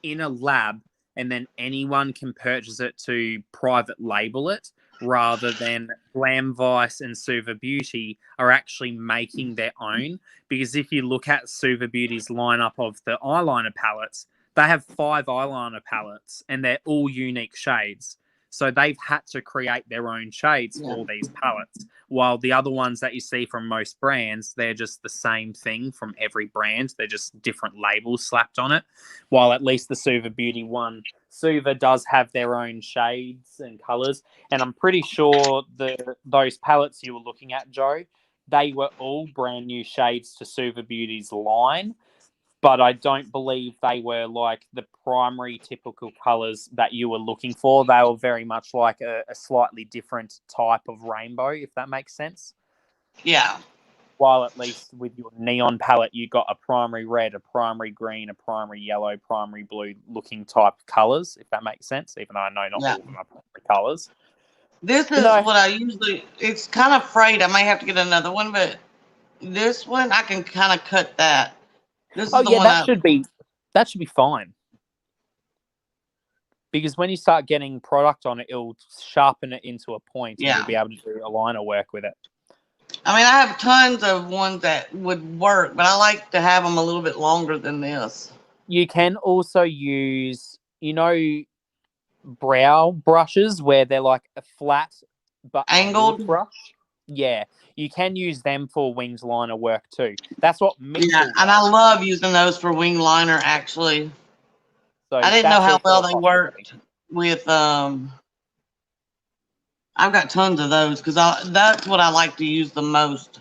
in a lab and then anyone can purchase it to private label it rather than Glam Vice and Suva Beauty are actually making their own. Because if you look at Suva Beauty's lineup of the eyeliner palettes, they have 5 eyeliner palettes and they're all unique shades. So they've had to create their own shades for these palettes. While the other ones that you see from most brands, they're just the same thing from every brand. They're just different labels slapped on it. While at least the Suva Beauty one, Suva does have their own shades and colours. And I'm pretty sure those palettes you were looking at, Joe, they were all brand new shades to Suva Beauty's line. But I don't believe they were like the primary typical colours that you were looking for. They were very much like a slightly different type of rainbow, if that makes sense. Yeah. While at least with your neon palette, you got a primary red, a primary green, a primary yellow, primary blue looking type colours, if that makes sense, even though I know not all of them are primary colours. This is what I usually, it's kind of frayed. I may have to get another one, but this one, I can kind of cut that. This is the one that should be fine. Because when you start getting product on it, it'll sharpen it into a point and you'll be able to do a liner work with it. I mean, I have tons of ones that would work, but I like to have them a little bit longer than this. You can also use, brow brushes where they're like a flat but angled brush. Yeah, you can use them for winged liner work too. That's what Mitchell does. And I love using those for wing liner, actually. So I didn't know how well they worked with, I've got tons of those because that's what I like to use the most.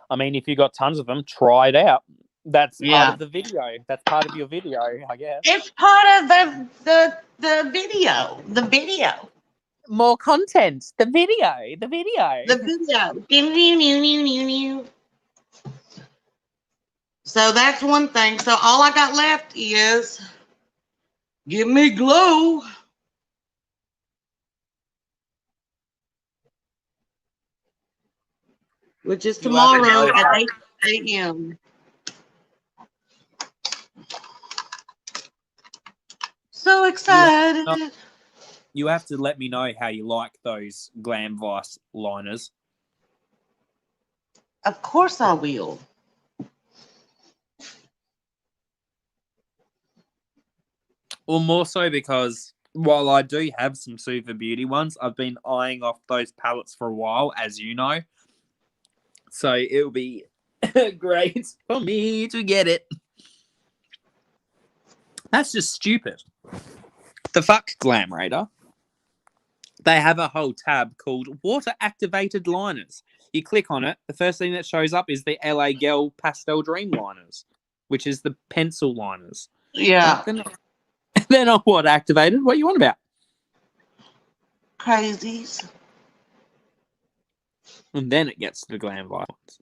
I mean, if you got tons of them, try it out. That's part of the video. That's part of your video, I guess. It's part of the video. The video. More content. The video. The video. So that's one thing. So all I got left is Give Me Glow. Which is tomorrow at 8 a.m. So excited. You have to let me know how you like those Glam Vice liners. Of course I will. Well, more so because while I do have some Suva Beauty ones, I've been eyeing off those palettes for a while, as you know. So it'll be great for me to get it. That's just stupid. The fuck, Glam Raider. They have a whole tab called Water Activated Liners. You click on it, the first thing that shows up is the LA Girl Pastel Dream Liners, which is the pencil liners. Yeah. They're not water activated. What are you on about? Crazies. And then it gets to the Glam Vice ones.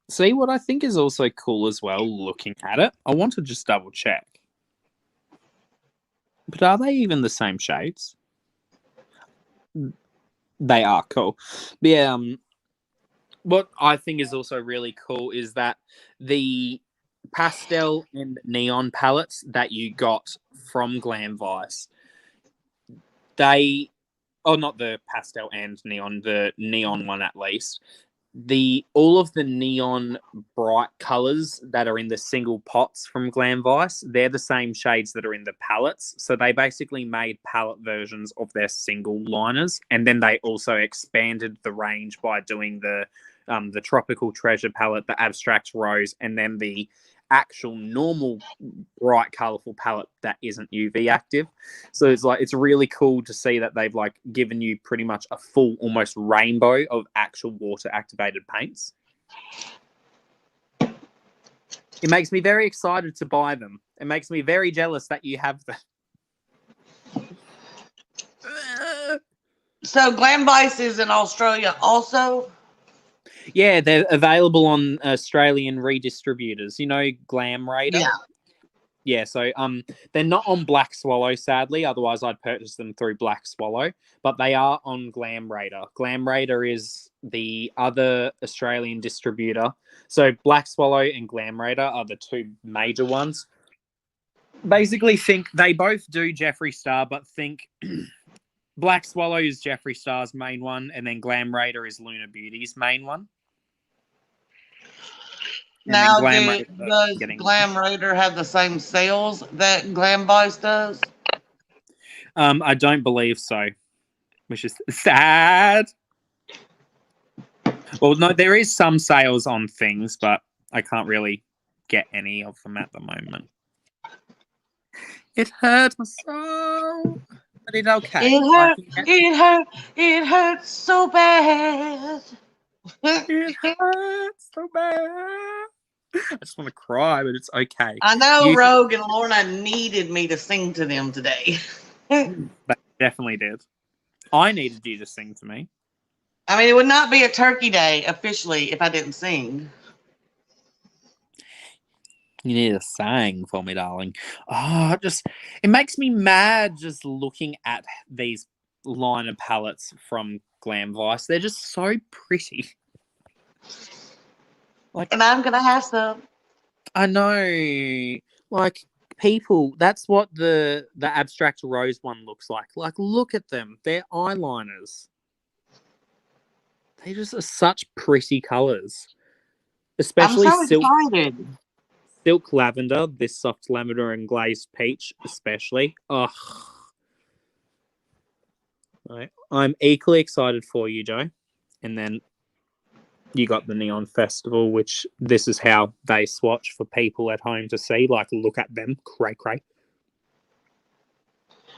See, what I think is also cool as well, looking at it, I want to just double check. But are they even the same shades? They are cool. But yeah, what I think is also really cool is that the pastel and neon palettes that you got from Glam Vice, not the pastel and neon, the neon one at least, all of the neon bright colors that are in the single pots from Glam Vice, they're the same shades that are in the palettes. So they basically made palette versions of their single liners, and then they also expanded the range by doing the Tropical Treasure palette, the Abstract Rose, and then the actual normal bright colorful palette that isn't UV active. So it's really cool to see that they've given you pretty much a full almost rainbow of actual water activated paints. It makes me very excited to buy them. It makes me very jealous that you have them. So Glam Vice is in Australia also? Yeah, they're available on Australian redistributors. You know Glam Raider? Yeah. Yeah, so they're not on Black Swallow, sadly. Otherwise, I'd purchase them through Black Swallow. But they are on Glam Raider. Glam Raider is the other Australian distributor. So Black Swallow and Glam Raider are the two major ones. Basically, think they both do Jeffree Star, but think Black Swallow is Jeffree Star's main one, and then Glam Raider is Luna Beauty's main one. And Now, then does Glam Raider have the same sales that Glam Boss does? I don't believe so, which is sad. Well, no, there is some sales on things, but I can't really get any of them at the moment. It hurts my soul, but it's okay. It hurts so bad. It hurts so bad. I just want to cry, but it's okay. I know Rogue and Lorna needed me to sing to them today. They definitely did. I needed you to sing to me. I mean, it would not be a turkey day officially if I didn't sing. You need to sing for me, darling. Oh, it makes me mad just looking at these liner palettes from Glam Vice. They're just so pretty. And I'm gonna have some. I know. Like, people, that's what the Abstract Rose one looks like. Like, look at them. They're eyeliners. They just are such pretty colours. Especially I'm so excited. Silk Lavender, this soft lavender and glazed peach, especially. Ugh. Right. I'm equally excited for you, Joe. And then you got the Neon Festival, which this is how they swatch for people at home to see. Like, look at them. Cray, cray.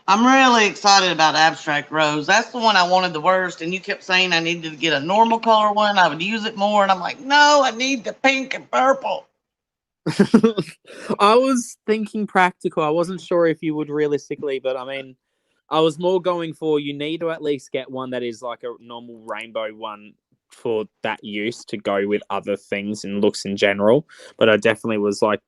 I'm really excited about Abstract Rose. That's the one I wanted the worst, and you kept saying I needed to get a normal color one. I would use it more, and I'm like, no, I need the pink and purple. I was thinking practical. I wasn't sure if you would realistically, but I mean, I was more going for you need to at least get one that is like a normal rainbow one for that use to go with other things and looks in general. But I definitely was like,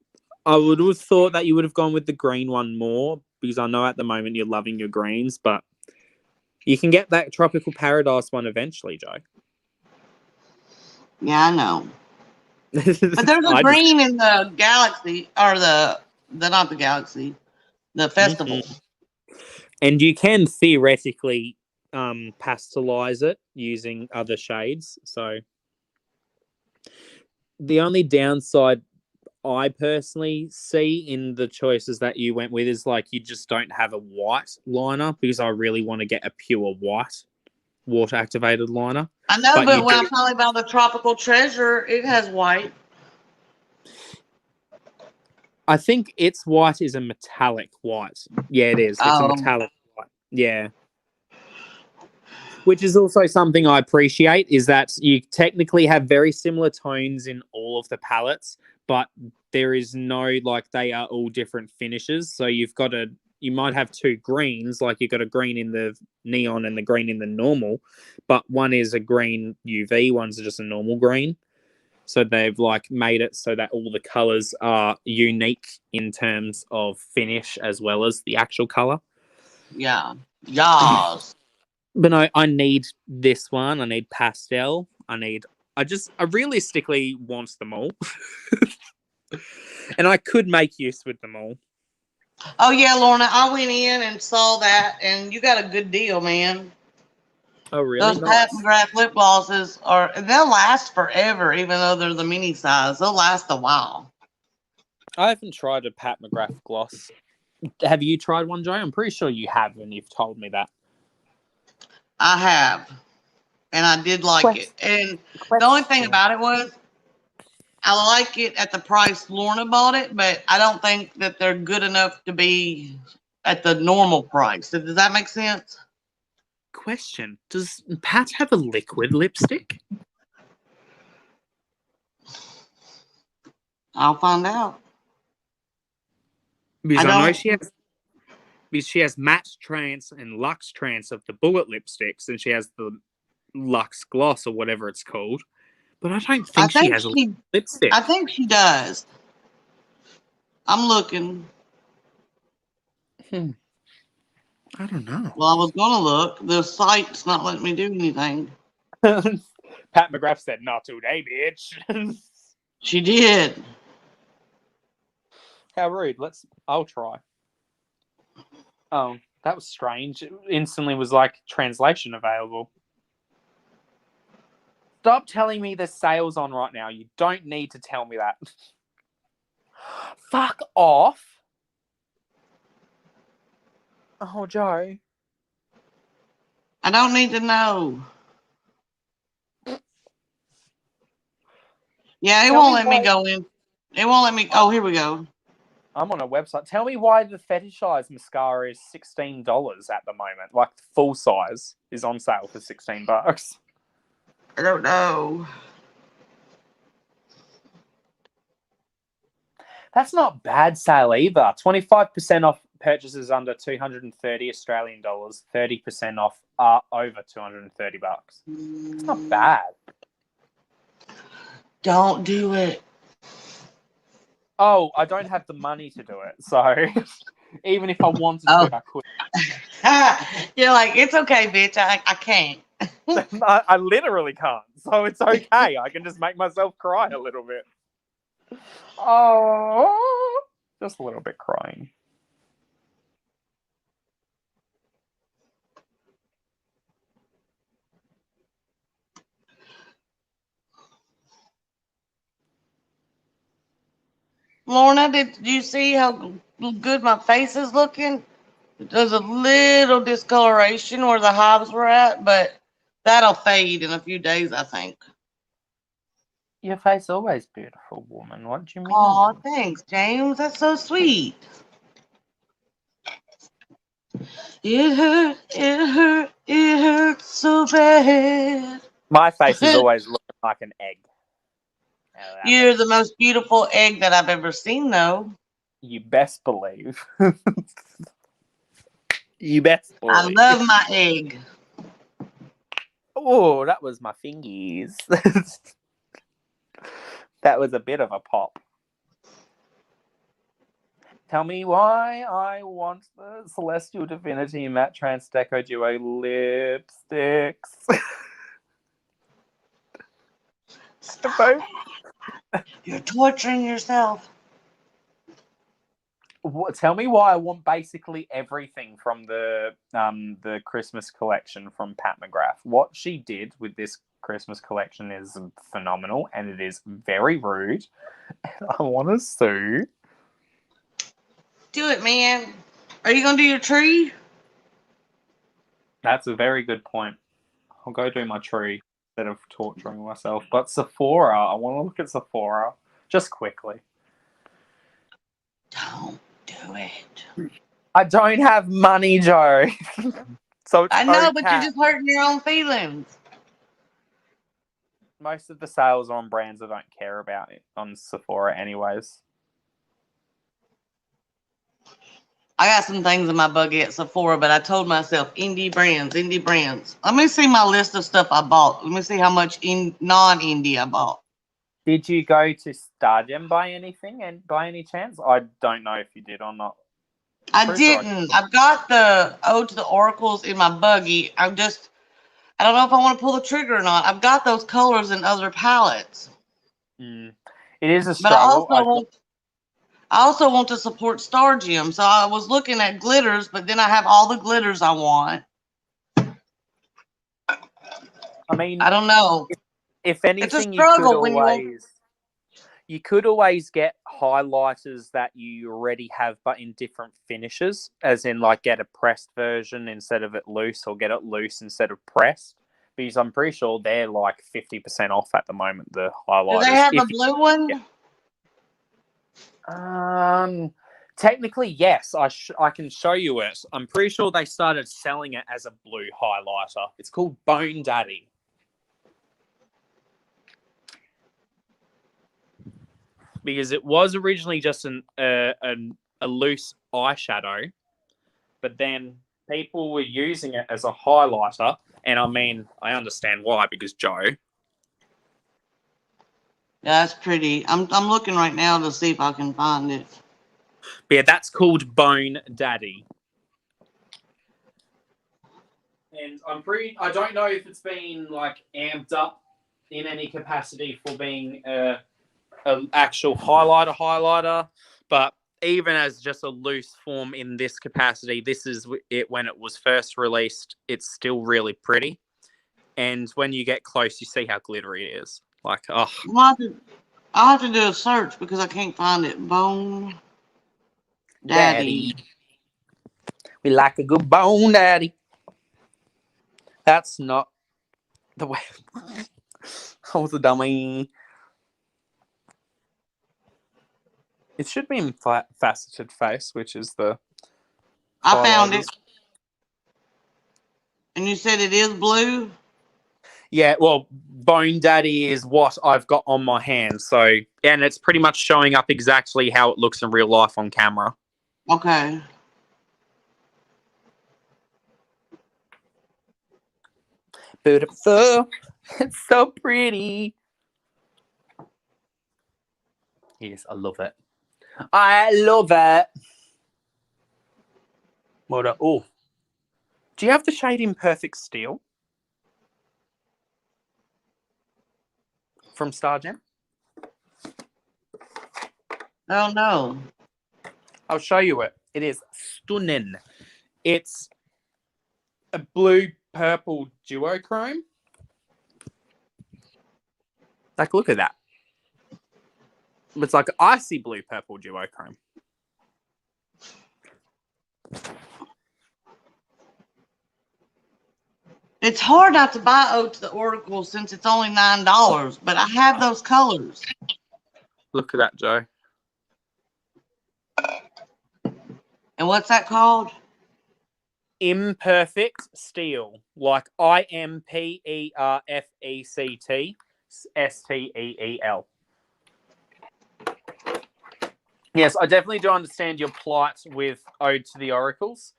I would have thought that you would have gone with the green one more because I know at the moment you're loving your greens, but you can get that Tropical Paradise one eventually, Joe. Yeah, I know. But there's a green in the Galaxy, or not the Galaxy, the festival. Mm-hmm. And you can theoretically pastelize it using other shades. So the only downside I personally see in the choices that you went with is like you just don't have a white liner because I really want to get a pure white water activated liner. I know, but when I finally buy the Tropical Treasure, it has white. I think its white is a metallic white. Yeah, it is. It's a metallic white. Yeah. Which is also something I appreciate is that you technically have very similar tones in all of the palettes, but there is no, like, they are all different finishes. So you might have two greens, like you've got a green in the neon and the green in the normal, but one is a green UV, one's just a normal green. So they've like made it so that all the colors are unique in terms of finish as well as the actual color. Yeah. Yes. But no, I need this one. I need pastel. I realistically want them all. And I could make use with them all. Oh, yeah, Lorna, I went in and saw that, and you got a good deal, man. Oh, really? Those Pat McGrath lip glosses they'll last forever, even though they're the mini size. They'll last a while. I haven't tried a Pat McGrath gloss. Have you tried one, Joe? I'm pretty sure you have, and you've told me that. I have, and I did like it. And the only thing about it was, I like it at the price Lorna bought it, but I don't think that they're good enough to be at the normal price. Does that make sense? Question: does Pat have a liquid lipstick? I'll find out. Because I know she has Matte Trance and Luxe Trance of the bullet lipsticks, and she has the Luxe Gloss or whatever it's called. But I don't think she has a lipstick. I think she does. I'm looking. I don't know. Well, I was going to look. The site's not letting me do anything. Pat McGrath said, "Not today, bitch." She did. How rude. I'll try. Oh, that was strange. It instantly was like translation available. Stop telling me there's sales on right now. You don't need to tell me that. Fuck off. Oh, Joe. I don't need to know. Yeah, it won't let me go in. It won't let me. Oh, here we go. I'm on a website. Tell me why the fetishized mascara is $16 at the moment. Like full size is on sale for $16. I don't know. That's not bad sale either. 25% off purchases under 230 Australian dollars, 30% off over 230 bucks. It's not bad. Don't do it. Oh, I don't have the money to do it. So even if I wanted to, I could. You're like, it's okay, bitch. I can't. I literally can't. So it's okay. I can just make myself cry a little bit. Oh, just a little bit crying. Lorna, did you see how good my face is looking? There's a little discoloration where the hives were at, but that'll fade in a few days, I think. Your face always beautiful, woman. What do you mean? Aw, thanks, James. That's so sweet. It hurt, it hurts so bad. My face is always looking like an egg. You're the most beautiful egg that I've ever seen, though. You best believe. You best believe. I love my egg. Oh, that was my fingies. That was a bit of a pop. Tell me why I want the Celestial Divinity Matte Trans Deco Duo lipsticks. You're torturing yourself. Tell me why I want basically everything from the Christmas collection from Pat McGrath. What she did with this Christmas collection is phenomenal, and it is very rude. I want to sue. Do it, man. Are you gonna do your tree? That's a very good point. I'll go do my tree instead of torturing myself. But Sephora, I want to look at Sephora just quickly. Don't do it. I don't have money, Joe. So it's I know, okay. but you're just hurting your own feelings. Most of the sales are on brands I don't care about on Sephora anyways. I got some things in my buggy at Sephora, but I told myself indie brands, indie brands. Let me see my list of stuff I bought. Let me see how much non-indie I bought. Did you go to Stardom by anything and by any chance? I don't know if you did or not. I didn't. I've got the Ode to the Oracles in my buggy. I don't know if I want to pull the trigger or not. I've got those colors in other palettes. It is a struggle. But I also want to support Star Gym. So I was looking at glitters, but then I have all the glitters I want. I mean, I don't know. If anything, it's a struggle you could always get highlighters that you already have, but in different finishes, as in like get a pressed version instead of it loose, or get it loose instead of pressed. Because I'm pretty sure they're like 50% off at the moment. The highlighters. Do they have a blue one? Technically, yes. I can show you it. I'm pretty sure they started selling it as a blue highlighter. It's called Bone Daddy. Because it was originally just a loose eyeshadow, but then people were using it as a highlighter, and I mean, I understand why, because Joe. Yeah, that's pretty. I'm looking right now to see if I can find it. But yeah, that's called Bone Daddy. And I don't know if it's been like amped up in any capacity for being an actual highlighter, but even as just a loose form in this capacity, this is it when it was first released. It's still really pretty. And when you get close, you see how glittery it is. Like, oh. I'll have to do a search because I can't find it. Bone Daddy. We like a good bone daddy. That's not the way. I was a dummy. It should be in faceted face, which is the. I found it. And you said it is blue? Yeah, well, Bone Daddy is what I've got on my hand. So, and it's pretty much showing up exactly how it looks in real life on camera. Okay. Beautiful. It's so pretty. Yes, I love it. I love it. Oh. Do you have the shade in Perfect Steel? From Stargem? Oh, no. I'll show you it. It is stunning. It's a blue-purple duochrome. Like, look at that. It's like icy blue-purple duochrome. It's hard not to buy Ode to the Oracle since it's only $9, but I have those colors. Look at that, Joe. And what's that called? Imperfect Steel. Like IMPERFECT STEEL. Yes, I definitely do understand your plight with Ode to the Oracles.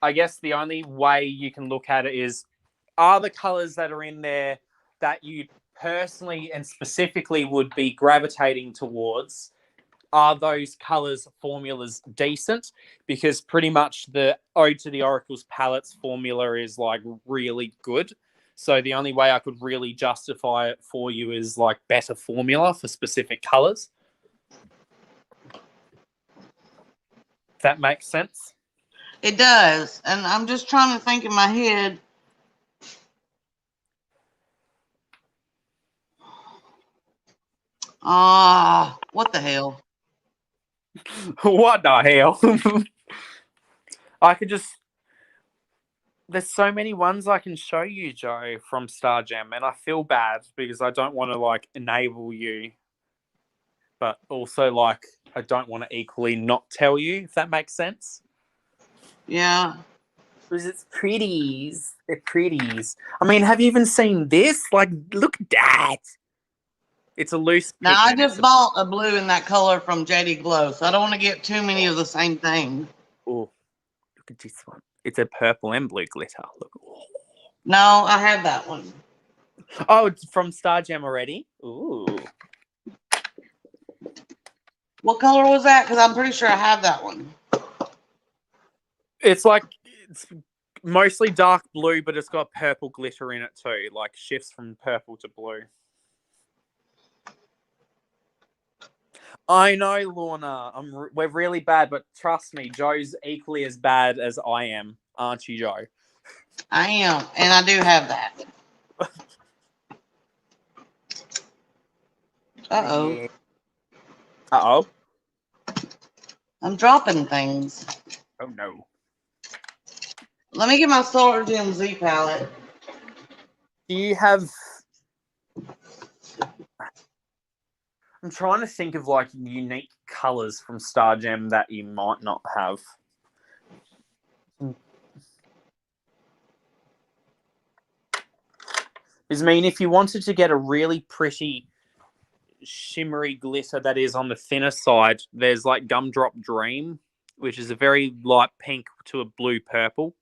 I guess the only way you can look at it is, are the colours that are in there that you personally and specifically would be gravitating towards, are those colours formulas decent? Because pretty much the Ode to the Oracles palettes formula is like really good. So the only way I could really justify it for you is like better formula for specific colours. If that makes sense. It does. And I'm just trying to think in my head. What the hell? What the hell? I could just... There's so many ones I can show you, Joe, from Stargem, and I feel bad because I don't want to, like, enable you. But also, like, I don't want to equally not tell you, if that makes sense. Yeah. Because it's pretties. They're pretties. I mean, have you even seen this? Like, look at that. It's a loose pigment. Now, I just bought a blue in that color from JD Glow, so I don't want to get too many of the same thing. Oh, look at this one. It's a purple and blue glitter. Look. Oh. No, I have that one. Oh, it's from Stargem already? Ooh. What color was that? Because I'm pretty sure I have that one. It's like, it's mostly dark blue, but it's got purple glitter in it too. Like, shifts from purple to blue. I know, Lorna. We're really bad, but trust me, Joe's equally as bad as I am. Aren't you, Joe? I am, and I do have that. Uh-oh. Yeah. Uh-oh. I'm dropping things. Oh, no. Let me get my Solar Gem Z palette. Do you have... I'm trying to think of, like, unique colours from Stargem that you might not have. Because, I mean, if you wanted to get a really pretty shimmery glitter that is on the thinner side, there's, like, Gumdrop Dream, which is a very light pink to a blue purple.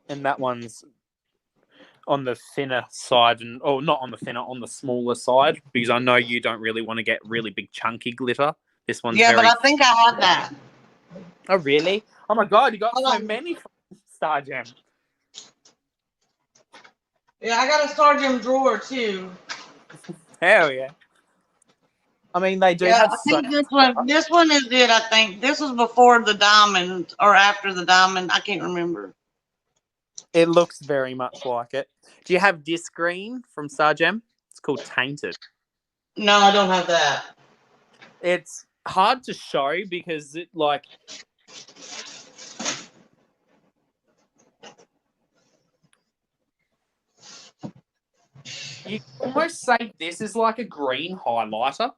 And that one's on the thinner side, and not on the thinner, on the smaller side, because I know you don't really want to get really big chunky glitter. This one's but I think I have that. Oh, really? Oh my god, you got so many from Stargem. Yeah, I got a Star Gem drawer too. Hell yeah. I mean, they do Yeah, have I so think this one is it. I think this was before the diamond or after the diamond. I can't remember. It looks very much like it. Do you have this green from Stargem? It's called Tainted. No, I don't have that. It's hard to show because it like you almost say this is like a green highlighter.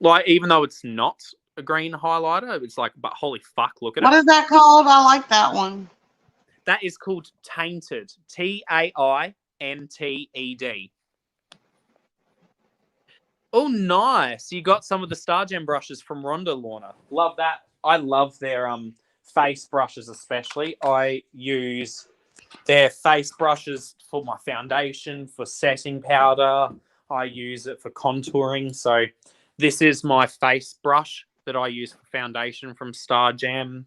Like, even though it's not a green highlighter, it's like, but holy fuck, look at What it. is that called? I like that one. That is called Tainted. Tainted. Oh, nice. You got some of the Stargem brushes from Rhonda, Lorna. Love that. I love their face brushes especially. I use their face brushes for my foundation, for setting powder. I use it for contouring. So this is my face brush that I use for foundation from Stargem.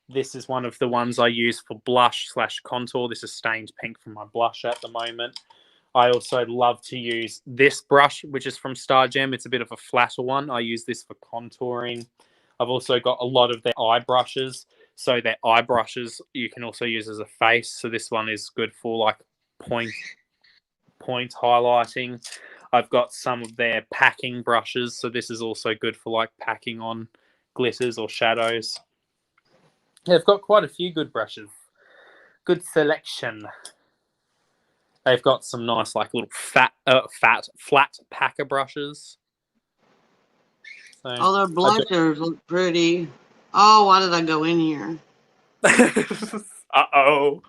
This is one of the ones I use for blush/contour. This is stained pink from my blush at the moment. I also love to use this brush, which is from Stargem. It's a bit of a flatter one. I use this for contouring. I've also got a lot of their eye brushes. So their eye brushes you can also use as a face. So this one is good for like point highlighting. I've got some of their packing brushes. So this is also good for like packing on glitters or shadows. Yeah, I've got quite a few good brushes. Good selection. They've got some nice, like, little flat packer brushes. So, Oh, their blushers look pretty. Oh, why did I go in here? Uh-oh.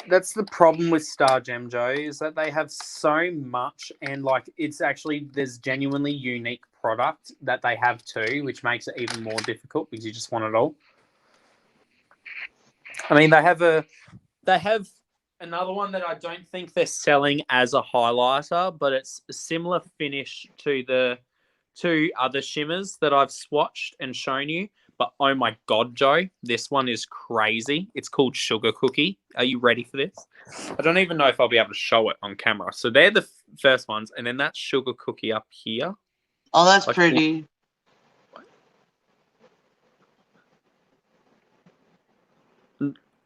That's the problem with Stargem, Joe, is that they have so much, and like it's actually there's genuinely unique product that they have too, which makes it even more difficult because you just want it all. I mean, they have another one that I don't think they're selling as a highlighter, but it's a similar finish to the two other shimmers that I've swatched and shown you. But oh my God, Joe, this one is crazy. It's called Sugar Cookie. Are you ready for this? I don't even know if I'll be able to show it on camera. So they're the first ones, and then that's Sugar Cookie up here. Oh, that's Like, pretty.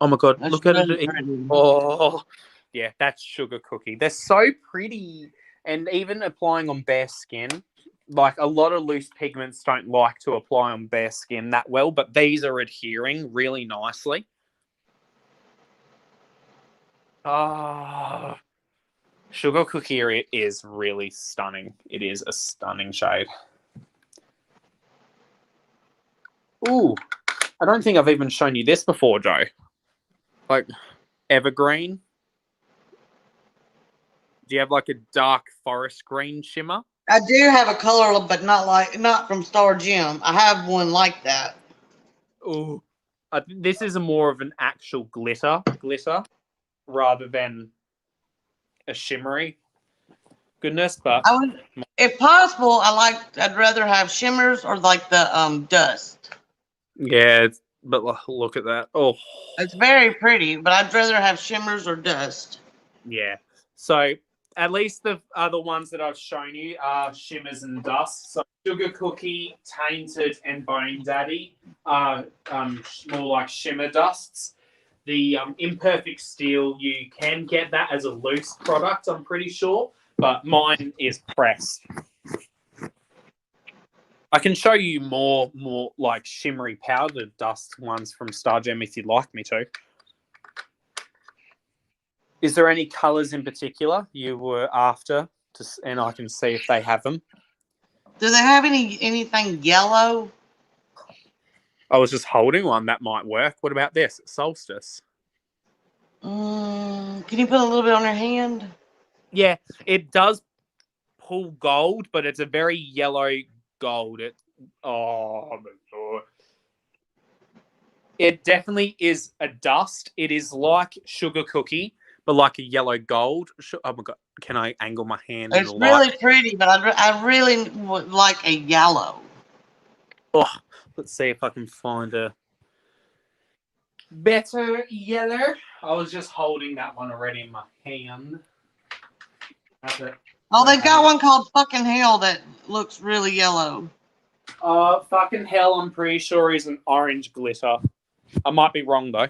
oh my God, That's look at really it. pretty. Oh, yeah, that's Sugar Cookie. They're so pretty. And even applying on bare skin, like a lot of loose pigments don't like to apply on bare skin that well, but these are adhering really nicely. Ah, Sugar Cookie is really stunning. It is a stunning shade. Ooh, I don't think I've even shown you this before, Joe. Like Evergreen. Do you have like a dark forest green shimmer? I do have a color, but not from Star Gem. I have one like that. Ooh, this is more of an actual glitter rather than a shimmery goodness. But I would, if possible, I'd rather have shimmers or like the dust. yeah, but look at that. Oh, It's very pretty, but I'd rather have shimmers or dust. yeah. So at least the other ones that I've shown you are shimmers and dust. So Sugar Cookie, Tainted, and Bone Daddy are more like shimmer dusts. The Imperfect Steel, you can get that as a loose product, I'm pretty sure, but mine is pressed. I can show you more like shimmery powdered dust ones from Stargem if you'd like me to. Is there any colours in particular you were after, and I can see if they have them? Do they have anything yellow? I was just holding one that might work. What about this? Solstice. Can you put a little bit on your hand? Yeah, it does pull gold, but it's a very yellow gold. It definitely is a dust. It is like Sugar Cookie, but like a yellow gold. Oh my God, can I angle my hand in It's the light? really pretty, but I really would like a yellow. Oh, let's see if I can find a. Better yellow. I was just holding that one already in my hand. That's it. Oh, they've got one called Fucking Hell that looks really yellow. Fucking hell, I'm pretty sure is an orange glitter. I might be wrong, though.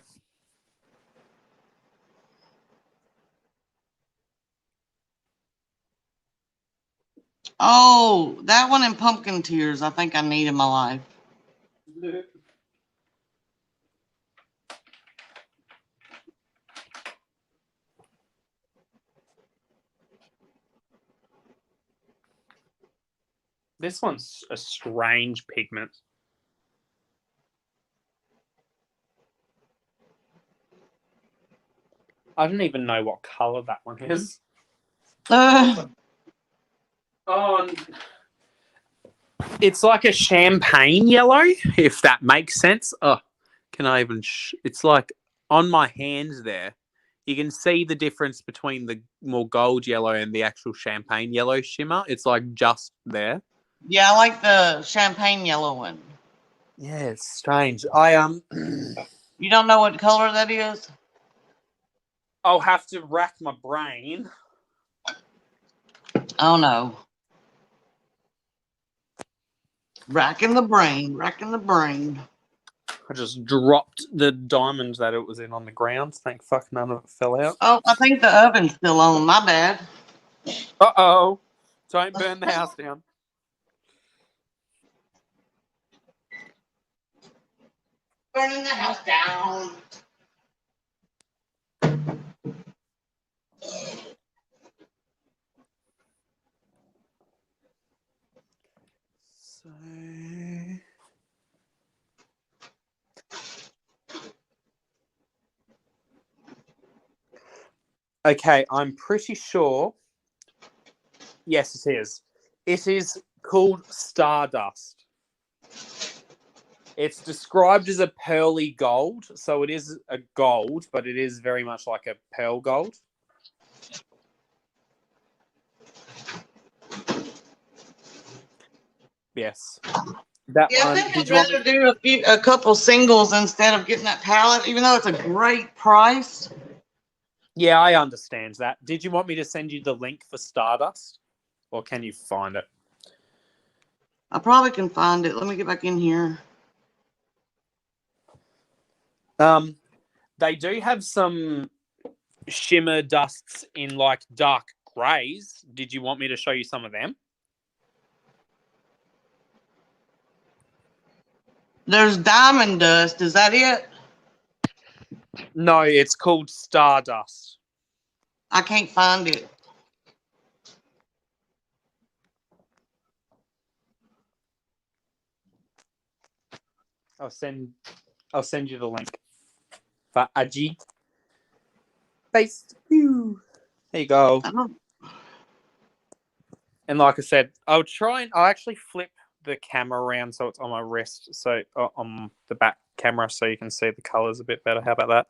Oh, that one in Pumpkin Tears I think I need in my life. This one's a strange pigment. I don't even know what color that one is. Oh, it's like a champagne yellow, if that makes sense. Oh, can I even? It's like on my hands there. You can see the difference between the more gold yellow and the actual champagne yellow shimmer. It's like just there. Yeah, I like the champagne yellow one. Yeah, it's strange. You don't know what color that is? I'll have to rack my brain. Oh no. Racking the brain, racking the brain. I just dropped the diamond that it was in on the ground. Thank fuck none of it fell out. Oh, I think the oven's still on. My bad. Uh-oh. Don't burn the house down. Burning the house down. So... Okay, I'm pretty sure. Yes, it is. It is called Stardust. It's described as a pearly gold, so it is a gold, but it is very much like a pearl gold. Yes. That Yeah, one. I think I'd rather do a couple singles instead of getting that palette, even though it's a great price. Yeah, I understand that. Did you want me to send you the link for Stardust? Or can you find it? I probably can find it. Let me get back in here. They do have some shimmer dusts in like dark greys. Did you want me to show you some of them? There's diamond dust. Is that it? No, it's called Stardust. I can't find it. I'll send you the link. For Aji. Face. There you go. And like I said, I'll actually flip the camera around so it's on my wrist, so on the back camera, so you can see the colors a bit better. How about that?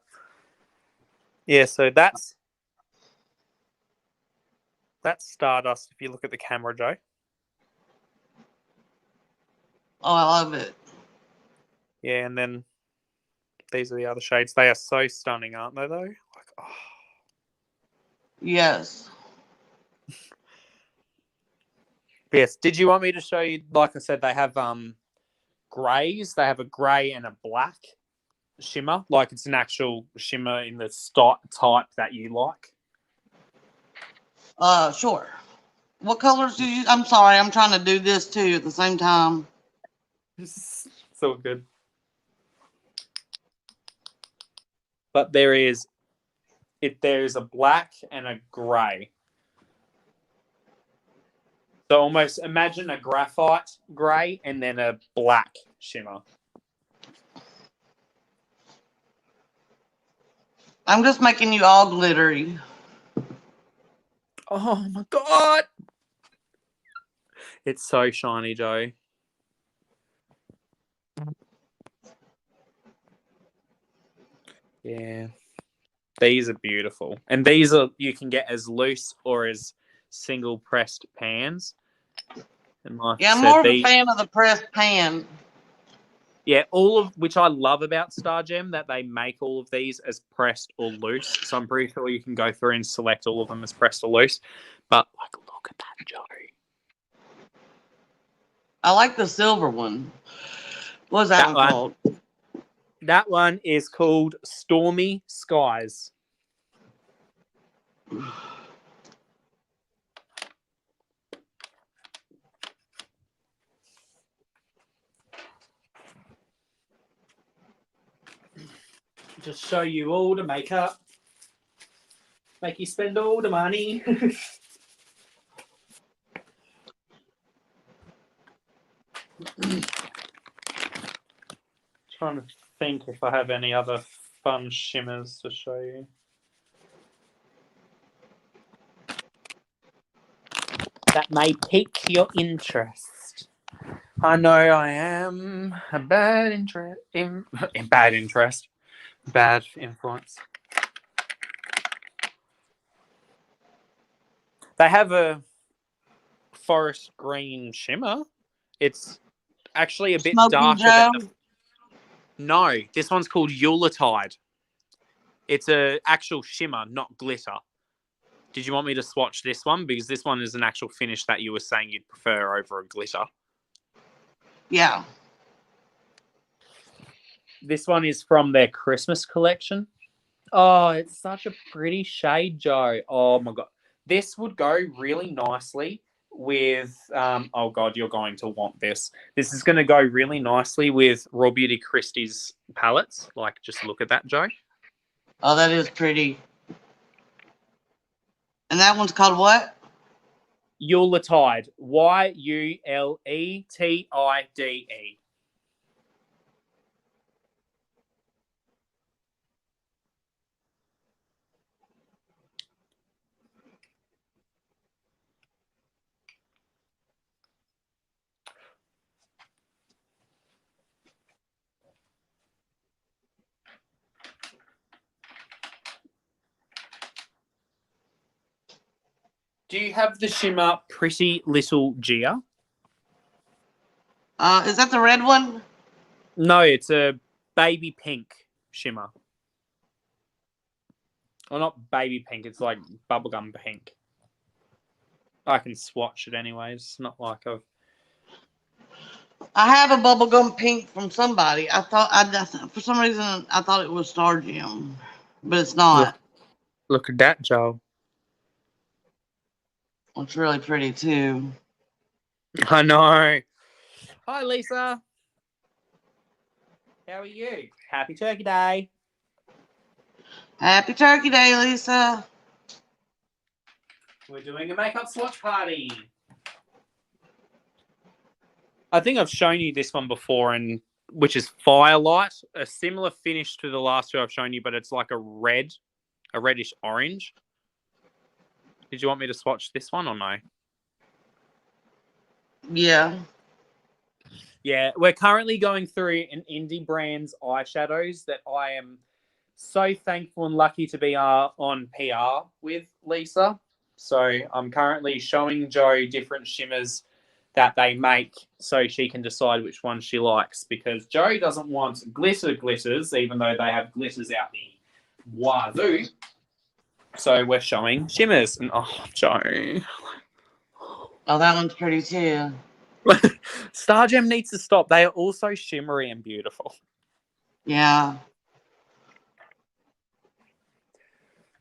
Yeah, so that's Stardust. If you look at the camera, Joe. Oh, I love it. Yeah, and then these are the other shades. They are so stunning, aren't they? Though, like, oh. Yes. Yes. Did you want me to show you? Like I said, they have greys. They have a grey and a black shimmer. Like it's an actual shimmer in the type that you like. Sure. What colors do you? I'm sorry, I'm trying to do this too at the same time. So good. But there is a black and a grey. So almost imagine a graphite grey and then a black shimmer. I'm just making you all glittery. Oh my god! It's so shiny, Joe. Yeah. These are beautiful. And these are you can get as loose or as single pressed pans. And like Yeah, I'm more of a fan of the pressed pan. Yeah, all of which I love about Star Gem, that they make all of these as pressed or loose. So I'm pretty sure you can go through and select all of them as pressed or loose. But like, look at that, Joe. I like the silver one. What's that one called? That one is called Stormy Skies. Just show you all the makeup. Make you spend all the money. Trying to think if I have any other fun shimmers to show you. That may pique your interest. I know I am a bad bad influence. They have a forest green shimmer. It's actually a bit Smoky darker Joe? than No, this one's called Yuletide. It's a actual shimmer, not glitter. Did you want me to swatch this one? Because this one is an actual finish that you were saying you'd prefer over a glitter. Yeah. This one is from their Christmas collection. Oh, it's such a pretty shade, Joe. Oh my God. This would go really nicely with, oh God, you're going to want this. This is going to go really nicely with Raw Beauty Christie's palettes. Like, just look at that, Joe. Oh, that is pretty. And that one's called what? Yuletide. Yuletide. Do you have the shimmer Pretty Little Gia? Is that the red one? No, it's a baby pink shimmer. Well, not baby pink. It's like bubblegum pink. I can swatch it anyways. It's not like I've... I have a bubblegum pink from somebody. For some reason, I thought it was Star Gem, but it's not. Look at that, Joel. It's really pretty, too. I know. Hi, Lisa. How are you? Happy Turkey Day. Happy Turkey Day, Lisa. We're doing a makeup swatch party. I think I've shown you this one before, and which is Firelight, a similar finish to the last two I've shown you, but it's like a reddish orange. Did you want me to swatch this one or no? Yeah. Yeah, we're currently going through an indie brand's eyeshadows that I am so thankful and lucky to be on PR with Lisa. So I'm currently showing Jo different shimmers that they make so she can decide which one she likes, because Jo doesn't want glitters, even though they have glitters out the wazoo. So we're showing shimmers. And oh, Jo. Oh, that one's pretty too. Star Gem needs to stop. They are also shimmery and beautiful. Yeah.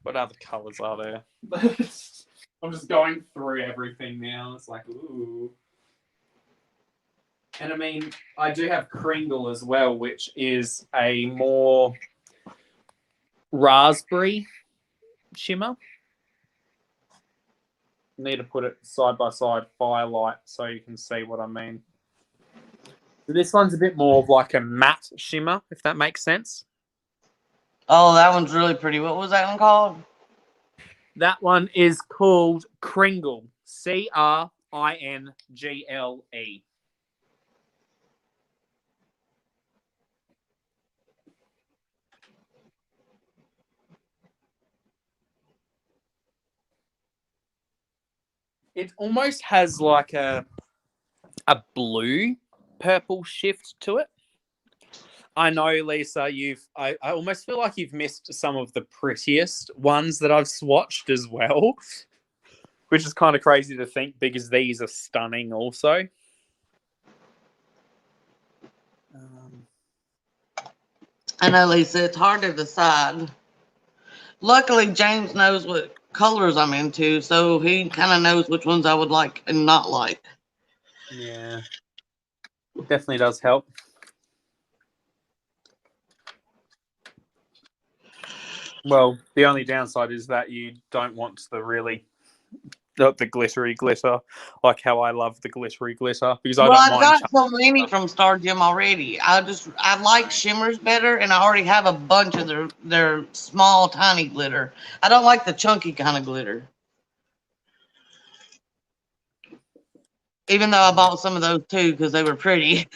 What other colours are there? I'm just going through everything now. It's like, ooh. And I mean, I do have Kringle as well, which is a more raspberry shimmer. Need to put it side by side, Firelight, so you can see what I mean. So this one's a bit more of like a matte shimmer, if that makes sense. Oh, that one's really pretty. What was that one called? That one is called Kringle. Kringle. It almost has like a blue purple shift to it. I know, Lisa, I almost feel like you've missed some of the prettiest ones that I've swatched as well, which is kind of crazy to think because these are stunning also. I know, Lisa, it's hard to decide. Luckily, James knows what colors I'm into, so he kind of knows which ones I would like and not like. Yeah. Definitely does help. Well, the only downside is that you don't want the glittery glitter, like how I love the glittery glitter, because I Well, don't I've mind. got so many from Star Gym already. I like shimmers better, and I already have a bunch of their small, tiny glitter. I don't like the chunky kind of glitter. Even though I bought some of those too because they were pretty.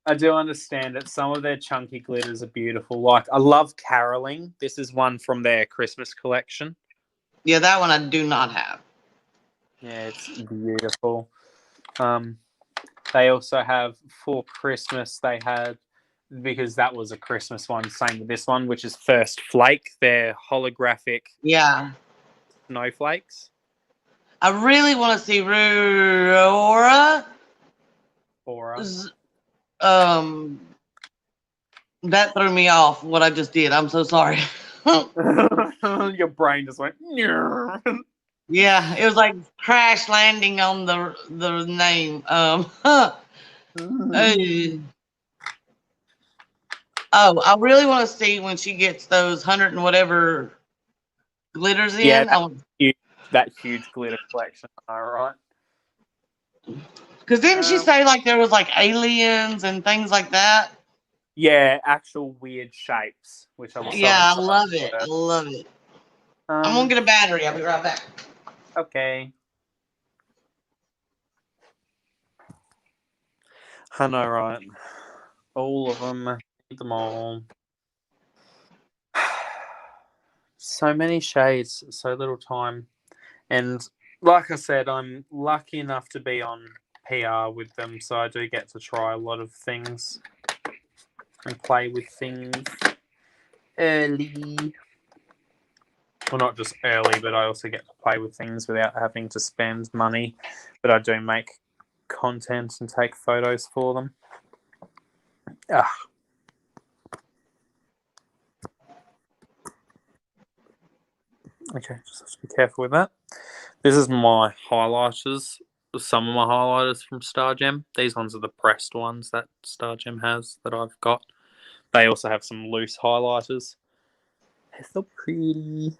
I do understand that some of their chunky glitters are beautiful. Like, I love caroling. This is one from their Christmas collection. Yeah, that one I do not have. Yeah, it's beautiful. They also have for Christmas, they had, because that was a Christmas one, same with this one, which is First Flake. They're holographic Yeah. snowflakes. I really want to see Aurora. Aura. That threw me off what I just did. I'm so sorry. Your brain just went. Yeah, it was like crash landing on the name. Oh, I really want to see when she gets those 100 and whatever glitters Yeah, in. that huge glitter collection. All right. Because didn't she say like there was like aliens and things like that? Yeah, actual weird shapes, which I was so Yeah, I excited love it. for. I love it. I'm gonna get a battery. I'll be right back. Okay. I know, right? All of them. Need them all. So many shades, so little time. And like I said, I'm lucky enough to be on PR with them, so I do get to try a lot of things and play with things early. Well, not just early, but I also get to play with things without having to spend money. But I do make content and take photos for them. Okay, just have to be careful with that. This is my highlighters. Some of my highlighters from Star Gem. These ones are the pressed ones that Star Gem has that I've got. They also have some loose highlighters. They're so pretty.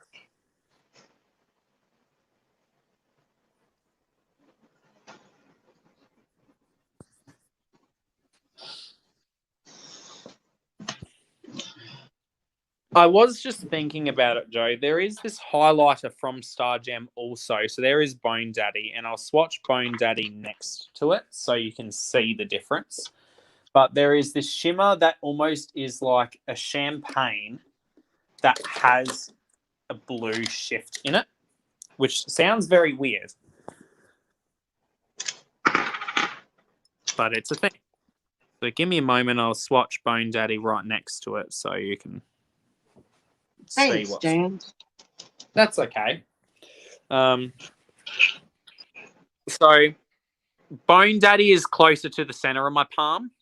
I was just thinking about it, Joe. There is this highlighter from Star Gem also. So there is Bone Daddy, and I'll swatch Bone Daddy next to it so you can see the difference. But there is this shimmer that almost is like a champagne that has a blue shift in it, which sounds very weird. But it's a thing. So give me a moment. I'll swatch Bone Daddy right next to it so you can see Thanks, what's... James. That's okay. So Bone Daddy is closer to the center of my palm.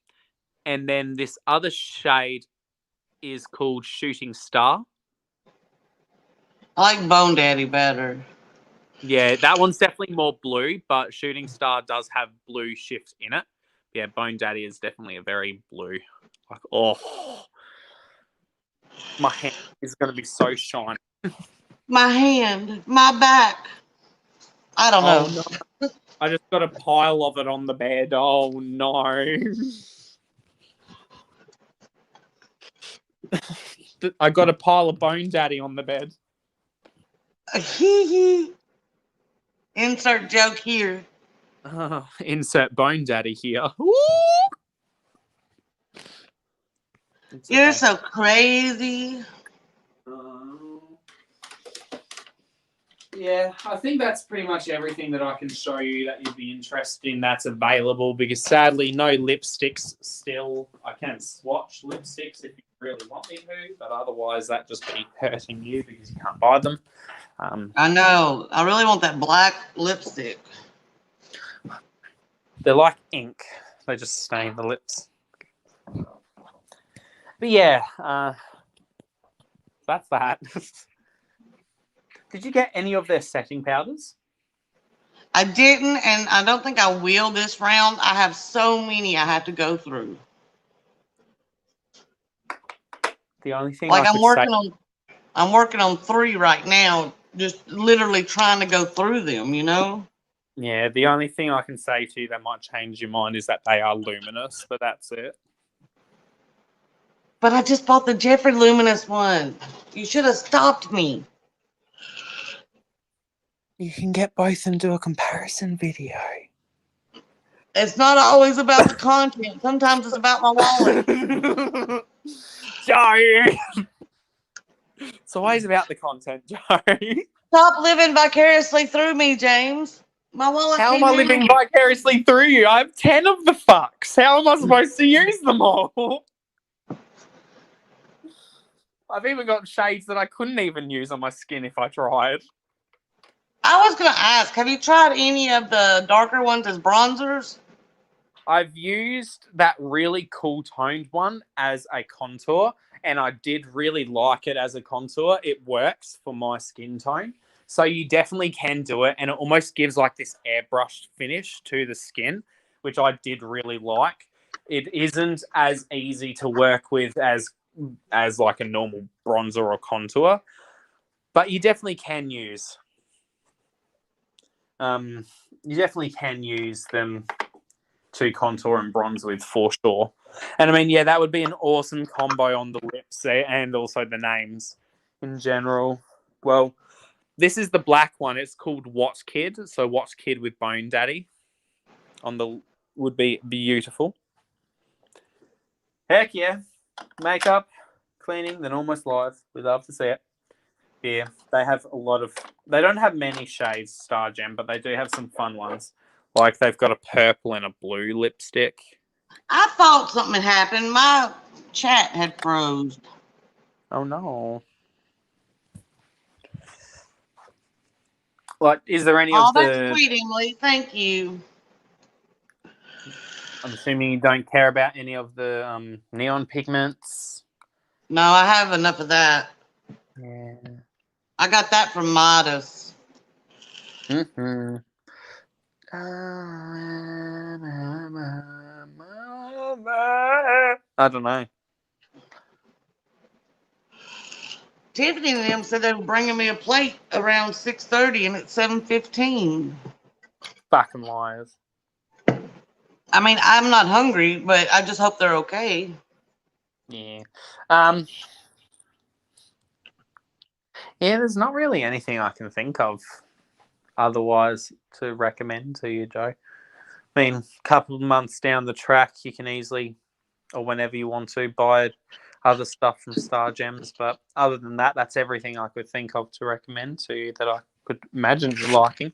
And then this other shade is called Shooting Star. I like Bone Daddy better. Yeah, that one's definitely more blue, but Shooting Star does have blue shift in it. Yeah, Bone Daddy is definitely a very blue. Like, oh, my hand is going to be so shiny. My hand, my back. I don't know. No. I just got a pile of it on the bed. Oh, no. I got a pile of Bone Daddy on the bed. Insert joke here. Insert Bone Daddy here. You're so crazy. yeah, I think that's pretty much everything that I can show you that you'd be interested in that's available, because sadly no lipsticks still. I can swatch lipsticks if you really want me to, but otherwise that just be hurting you because you can't buy them. I know. I really want that black lipstick. They're like ink. They just stain the lips. But yeah, that's that. Did you get any of their setting powders? I didn't, and I don't think I will this round. I have so many I have to go through. The only thing Like I could say, I'm working on 3 right now, just literally trying to go through them, you know? yeah, the only thing I can say to you that might change your mind is that they are luminous, but that's it. But I just bought the Jeffrey Luminous one. You should have stopped me. You can get both and do a comparison video. It's not always about the content. Sometimes it's about my wallet. Joe! It's always about the content, Joe. Stop living vicariously through me, James. My wallet. How am I living vicariously through you? I have 10 of the fucks. How am I supposed to use them all? I've even got shades that I couldn't even use on my skin if I tried. I was going to ask, have you tried any of the darker ones as bronzers? I've used that really cool toned one as a contour, and I did really like it as a contour. It works for my skin tone. So you definitely can do it, and it almost gives like this airbrushed finish to the skin, which I did really like. It isn't as easy to work with as like a normal bronzer or contour, but you definitely can use. You definitely can use them to contour and bronze with for sure. And I mean, yeah, that would be an awesome combo on the lips there, and also the names in general. Well, this is the black one. It's called What Kid. So What Kid with Bone Daddy on the would be beautiful. Heck yeah. Makeup, cleaning, then almost live. We love to see it. Yeah, they have a lot of... They don't have many shades, Star Gem, but they do have some fun ones. Like they've got a purple and a blue lipstick. I thought something had happened. My chat had froze. Oh, no. Like, is there any of the... that's sweet, Emily. Thank you. I'm assuming you don't care about any of the neon pigments. No, I have enough of that. Yeah. I got that from Modest. Mm-hmm. I don't know. Tiffany and them said they were bringing me a plate around 6:30, and it's 7:15. Fucking liars. I mean, I'm not hungry, but I just hope they're okay. Yeah. Yeah, there's not really anything I can think of otherwise to recommend to you, Joe. I mean, a couple of months down the track, you can easily, or whenever you want to, buy other stuff from Star Gems. But other than that, that's everything I could think of to recommend to you that I could imagine you liking.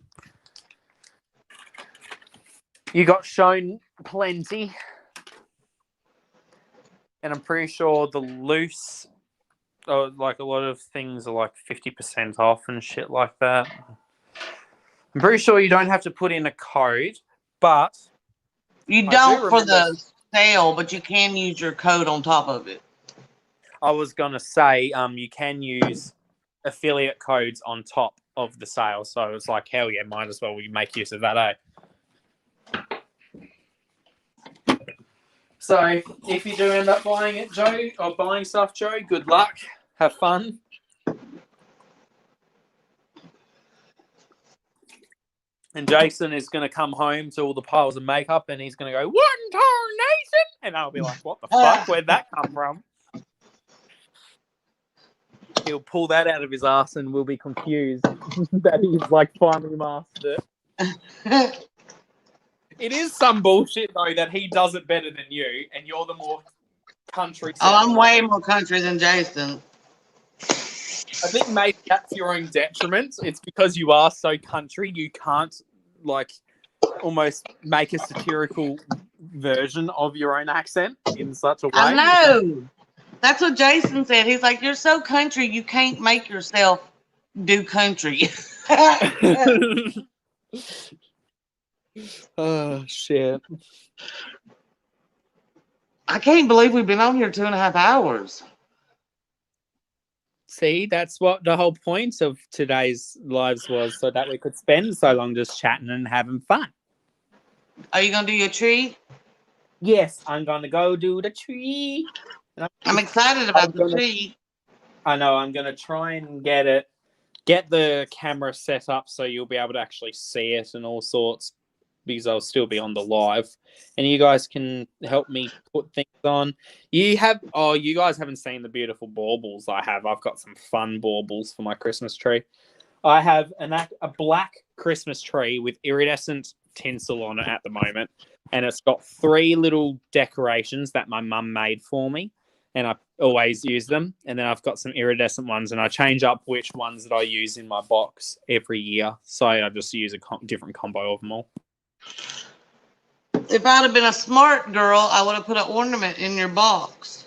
You got shown plenty. And I'm pretty sure the loose, like a lot of things are like 50% off and shit like that. I'm pretty sure you don't have to put in a code, but... You don't for the sale, but you can use your code on top of it. I was going to say, you can use affiliate codes on top of the sale. So it's like, hell yeah, might as well we make use of that, eh? So if you do end up buying it, Joe, or buying stuff, Joe, good luck. Have fun. And Jason is going to come home to all the piles of makeup and he's going to go, "What in tarnation?" And I'll be like, "What the fuck? Where'd that come from?" He'll pull that out of his ass and we'll be confused that he's like finally mastered it. It is some bullshit, though, that he does it better than you and you're the more country. Oh, I'm way more country than Jason. I think maybe that's your own detriment. It's because you are so country, you can't like almost make a satirical version of your own accent in such a way. I know. That's what Jason said. He's like, you're so country, you can't make yourself do country. Oh, shit. I can't believe we've been on here 2.5 hours. See, that's what the whole point of today's lives was, so that we could spend so long just chatting and having fun. Are you going to do your tree? Yes, I'm going to go do the tree. I'm excited about the tree. I know, I'm going to try and get the camera set up so you'll be able to actually see it and all sorts, because I'll still be on the live. And you guys can help me put things on. You guys haven't seen the beautiful baubles I have. I've got some fun baubles for my Christmas tree. I have a black Christmas tree with iridescent tinsel on it at the moment. And it's got 3 little decorations that my mum made for me. And I always use them. And then I've got some iridescent ones, and I change up which ones that I use in my box every year. So I just use a different combo of them all. If I'd have been a smart girl, I would have put an ornament in your box.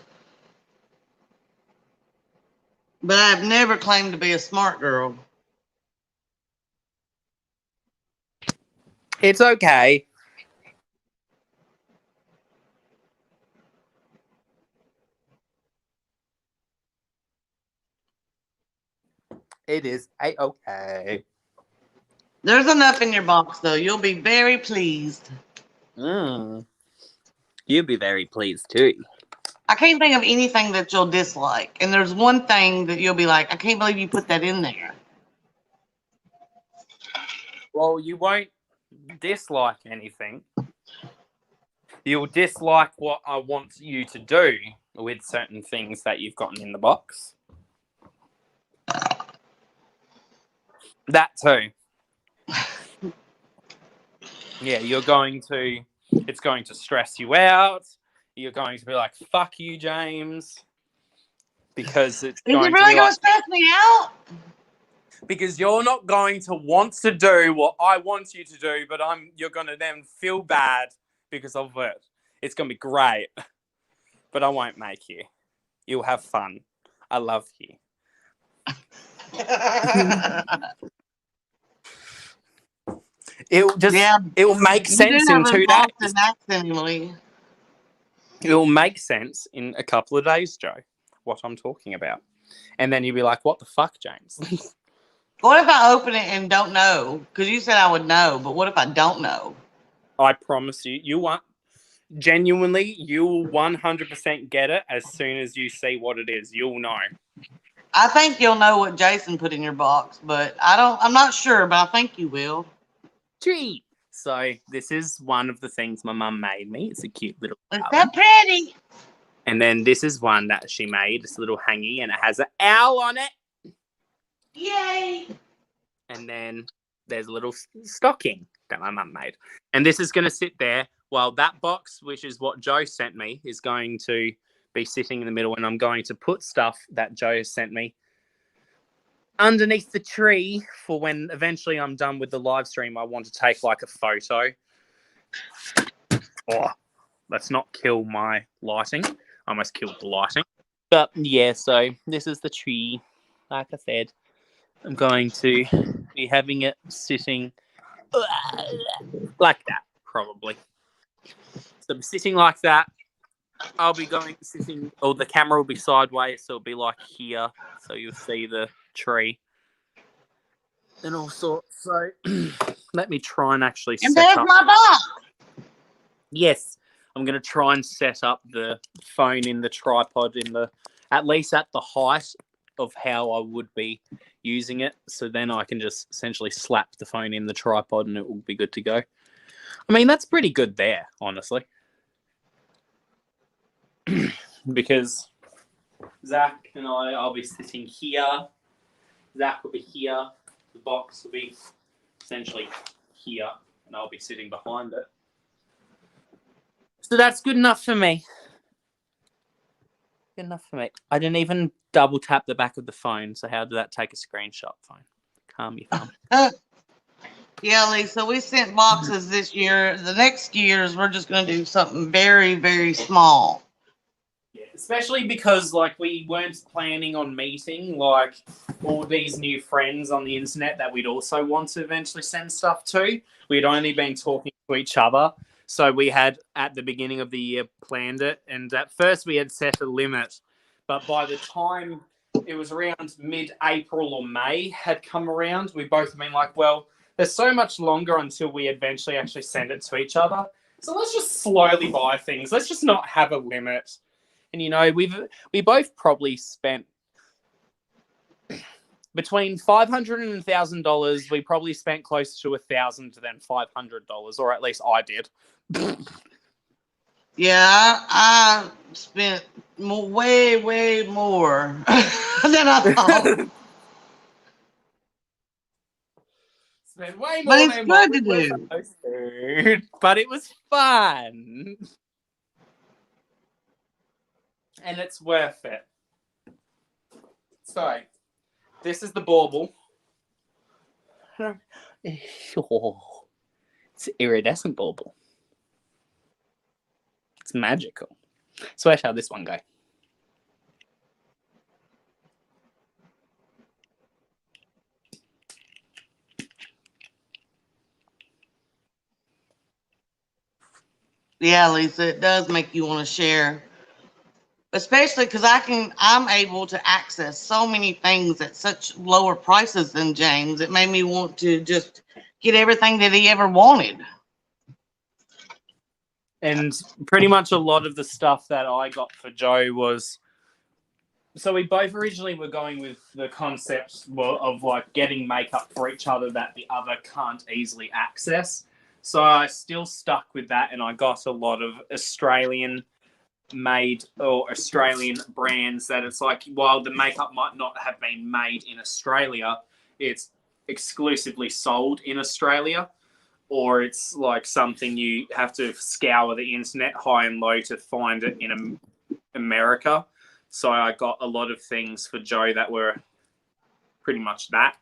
But I've never claimed to be a smart girl. It's okay. It is okay. There's enough in your box, though. You'll be very pleased. You'll be very pleased, too. I can't think of anything that you'll dislike. And there's one thing that you'll be like, I can't believe you put that in there. Well, you won't dislike anything. You'll dislike what I want you to do with certain things that you've gotten in the box. That too. Yeah, it's going to stress you out. You're going to be like, fuck you, James. Because it's Is it really going to stress me out? Because you're not going to want to do what I want you to do, but you're going to then feel bad because of it. It's going to be great. But I won't make you. You'll have fun. I love you. It will make sense in 2 days. It will make sense in a couple of days, Joe, what I'm talking about. And then you'll be like, what the fuck, James? What if I open it and don't know? Because you said I would know, but what if I don't know? I promise you, you'll 100% get it as soon as you see what it is. You'll know. I think you'll know what Jason put in your box, but I'm not sure, but I think you will. Tree. So this is one of the things my mum made me. It's a cute little Is that pretty? And then this is one that she made. It's a little hangy, and it has an owl on it. Yay! And then there's a little stocking that my mum made. And this is going to sit there while that box, which is what Joe sent me, is going to be sitting in the middle. And I'm going to put stuff that Joe has sent me underneath the tree for when eventually I'm done with the live stream. I want to take like a photo. Oh, let's not kill my lighting. I almost killed the lighting. But yeah, so this is the tree. Like I said, I'm going to be having it sitting like that, probably. So sitting like that. I'll be sitting, or the camera will be sideways, so it'll be like here. So you'll see the tree and all sorts. So let me try and actually set up. And there's my box. Yes, I'm going to try and set up the phone in the tripod at least at the height of how I would be using it. So then I can just essentially slap the phone in the tripod and it will be good to go. I mean, that's pretty good there, honestly. Because Zach and I'll be sitting here. Zach will be here. The box will be essentially here, and I'll be sitting behind it. So that's good enough for me. Good enough for me. I didn't even double tap the back of the phone, so how did that take a screenshot? Fine. Calm your thumb. Yeah, Lisa, we sent boxes this year. The next years, we're just going to do something very, very small. Yeah, especially because like we weren't planning on meeting like all these new friends on the internet that we'd also want to eventually send stuff to. We'd only been talking to each other. So we had at the beginning of the year planned it, and at first we had set a limit, but by the time it was around mid-April or May had come around, we both been like, well, there's so much longer until we eventually actually send it to each other. So let's just slowly buy things. Let's just not have a limit. And you know, we both probably spent between $500 and $1,000. We probably spent closer to $1,000 than $500, or at least I did. Yeah, I spent way more than I thought. Spent way But more it's than good what to we were do. supposed to. But it was fun. And it's worth it. So, this is the bauble. Oh, it's an iridescent bauble. It's magical. So where's how this one go? Yeah, Lisa, it does make you want to share. Especially because I'm able to access so many things at such lower prices than James. It made me want to just get everything that he ever wanted. And pretty much a lot of the stuff that I got for Joe was. So we both originally were going with the concept of like getting makeup for each other that the other can't easily access. So I still stuck with that, and I got a lot of Australian made or Australian brands that it's like while the makeup might not have been made in Australia, it's exclusively sold in Australia, or it's like something you have to scour the internet high and low to find it in America. So I got a lot of things for Joe that were pretty much that.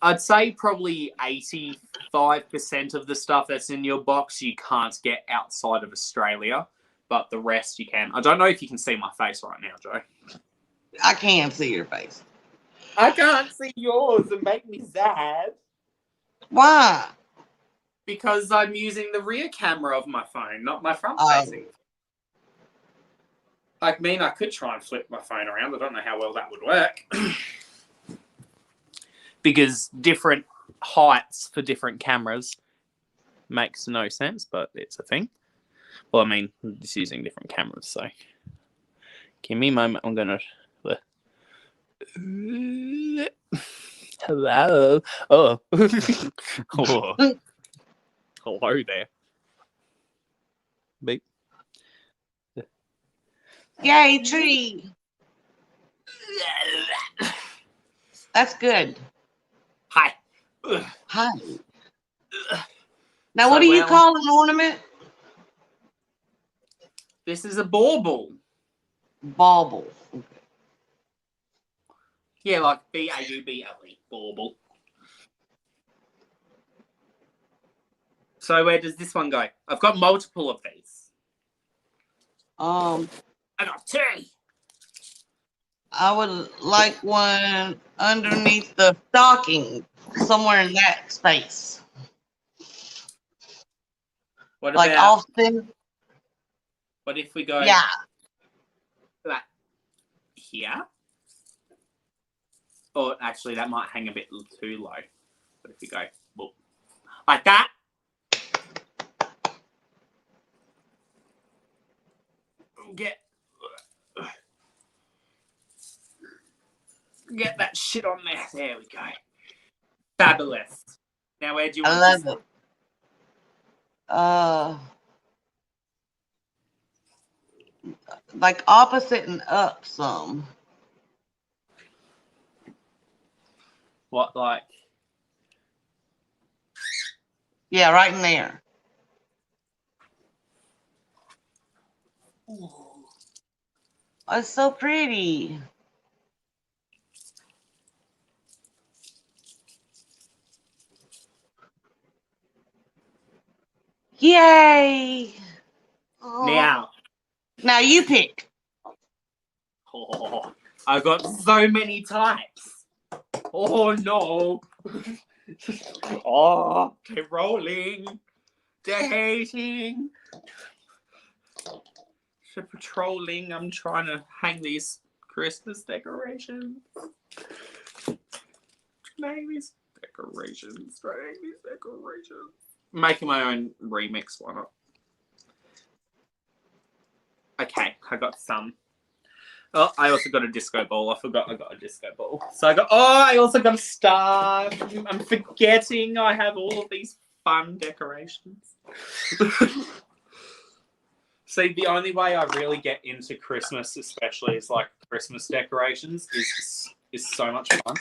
I'd say probably 85% of the stuff that's in your box you can't get outside of Australia, but the rest you can. I don't know if you can see my face right now, Joe. I can see your face. I can't see yours and make me sad. Why? Because I'm using the rear camera of my phone, not my front facing. I mean, I could try and flip my phone around. I don't know how well that would work. Because different heights for different cameras makes no sense, but it's a thing. Well, I mean, just using different cameras, so give me a moment. I'm gonna. Hello. Oh. Oh. Hello there. Beep. Yay, tree. That's good. Hi. Hi. Now, what do you call an ornament? This is a bauble. Bauble. Yeah, like B-A-U-B-L-E. Bauble. So where does this one go? I've got multiple of these. I got two. I would like one underneath the stocking, somewhere in that space. What like about Austin? What if we go? Yeah. Like here? Or actually, that might hang a bit too low. But if you go well, like that. Get that shit on there. There we go. Fabulous. Now, where do you want I this? love it. Like opposite and up some. What, like? Yeah, right in there. Ooh. Oh, it's so pretty. Yay! Now, Now you pick. oh, I've got so many types. Oh no. Oh, they're rolling. They're hating. They're patrolling. I'm trying to hang these Christmas decorations. Hang these decorations. Hang these decorations. I'm making my own remix one up. Okay, I got some. Oh, I also got a disco ball. I forgot I got a disco ball. So I also got a star. I'm forgetting I have all of these fun decorations. See, the only way I really get into Christmas, especially is like Christmas decorations, is so much fun.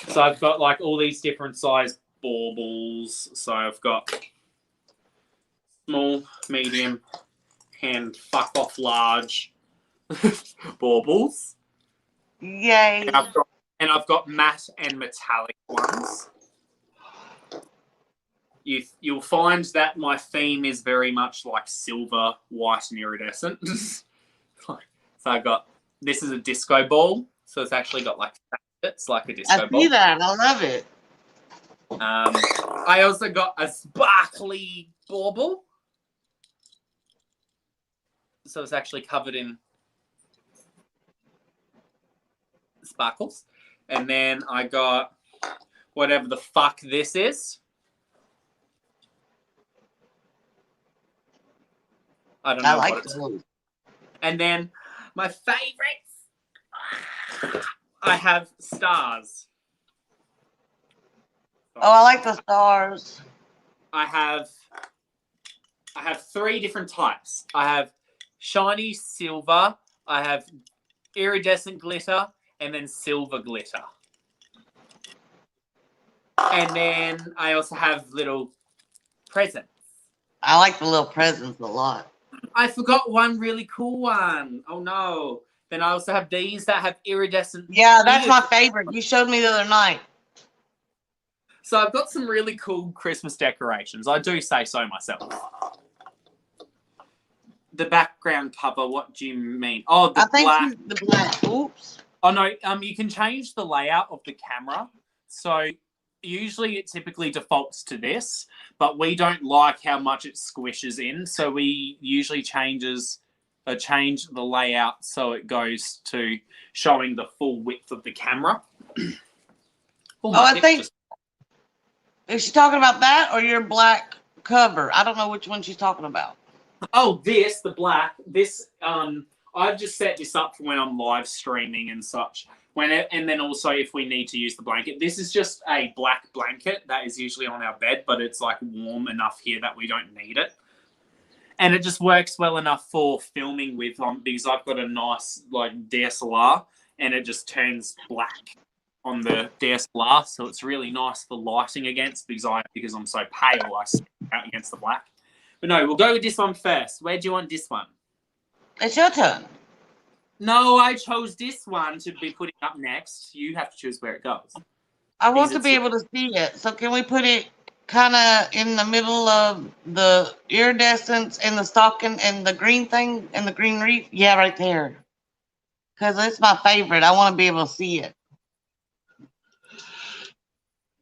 So I've got like all these different size baubles. So I've got small, medium, and fuck off large baubles. Yay! And I've got matte and metallic ones. You'll find that my theme is very much like silver, white, and iridescent. So I've got, this is a disco ball, so it's actually got like facets like a disco ball. I see that. I love it. I also got a sparkly bauble. So it's actually covered in sparkles. And then I got whatever the fuck this is. I don't know like what it's it. called. And then my favorites, I have stars. Oh, I like the stars. I have 3 different types. I have shiny silver, I have iridescent glitter, and then silver glitter. And then I also have little presents. I like the little presents a lot. I forgot one really cool one. Oh no. Then I also have these that have iridescent. Yeah, that's my favorite. You showed me the other night. So I've got some really cool Christmas decorations. I do say so myself. The background cover, what do you mean? Oh, the black. The black. Oops. Oh no, you can change the layout of the camera. So usually it typically defaults to this, but we don't like how much it squishes in. So we usually change the layout so it goes to showing the full width of the camera. I think, is she talking about that or your black cover? I don't know which one she's talking about. Oh, the black. This, I've just set this up for when I'm live streaming and such. And then also if we need to use the blanket. This is just a black blanket that is usually on our bed, but it's like warm enough here that we don't need it. And it just works well enough for filming with, because I've got a nice like DSLR and it just turns black on the DSLR. So it's really nice for lighting against, because I'm so pale, I stand out against the black. But no, we'll go with this one first. Where do you want this one? It's your turn. No, I chose this one to be putting up next. You have to choose where it goes. I want to be able to see it. So can we put it kind of in the middle of the iridescence and the stocking and the green thing and the green wreath? Yeah, right there. Because it's my favorite. I want to be able to see it.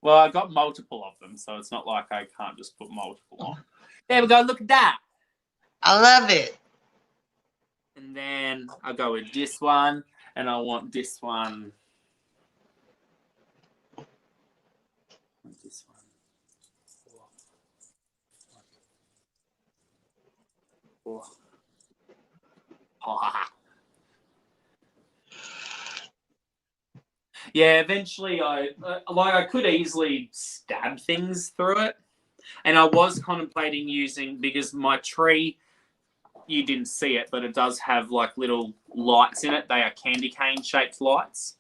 Well, I got multiple of them, so it's not like I can't just put multiple on. There we go. Look at that. I love it. And then I'll go with this one, and I want this one. This one. Oh. Yeah, eventually I could easily stab things through it. And I was contemplating using, because my tree, you didn't see it, but it does have like little lights in it. They are candy cane shaped lights.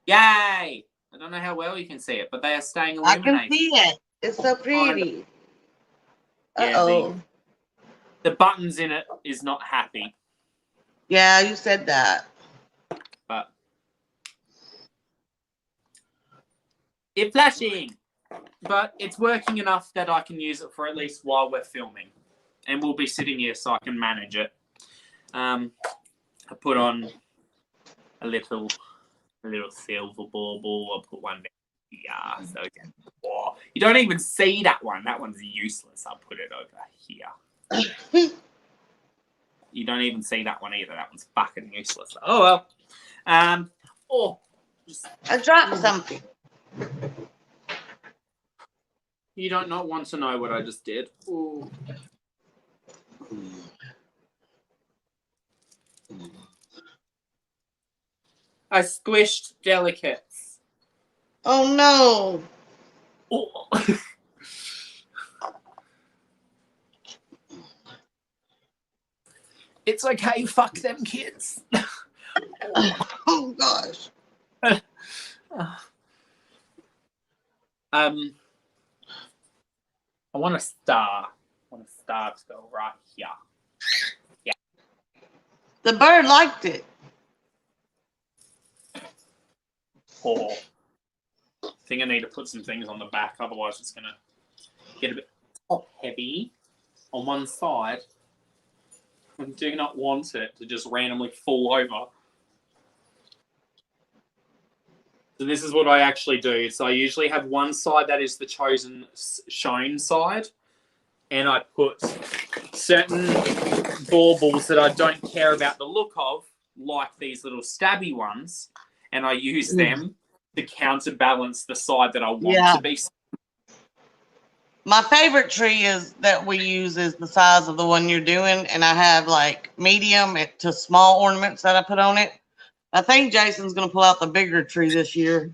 Yay! I don't know how well you can see it, but they are staying illuminated. I can see it. It's so pretty. Uh-oh. The buttons in it is not happy. Yeah, you said that. But it's flashing. But it's working enough that I can use it for at least while we're filming. And we'll be sitting here so I can manage it. I put on a little silver bauble. I'll put one down here. So again, oh, you don't even see that one. That one's useless. I'll put it over here. You don't even see that one either. That one's fucking useless. Oh well. I dropped something. You don't not want to know what I just did. Ooh. I squished delicates. Oh no. Oh. It's okay, fuck them kids. Oh gosh. I want a star. I want a star to go right here. Yeah. The bird liked it. Oh. I think I need to put some things on the back, otherwise it's gonna get a bit top heavy on one side. I do not want it to just randomly fall over. So this is what I actually do. So I usually have one side that is the shown side, and I put certain baubles that I don't care about the look of, like these little stabby ones, and I use them to counterbalance the side that I want to be. My favorite tree that we use is the size of the one you're doing, and I have like medium to small ornaments that I put on it. I think Jason's going to pull out the bigger tree this year.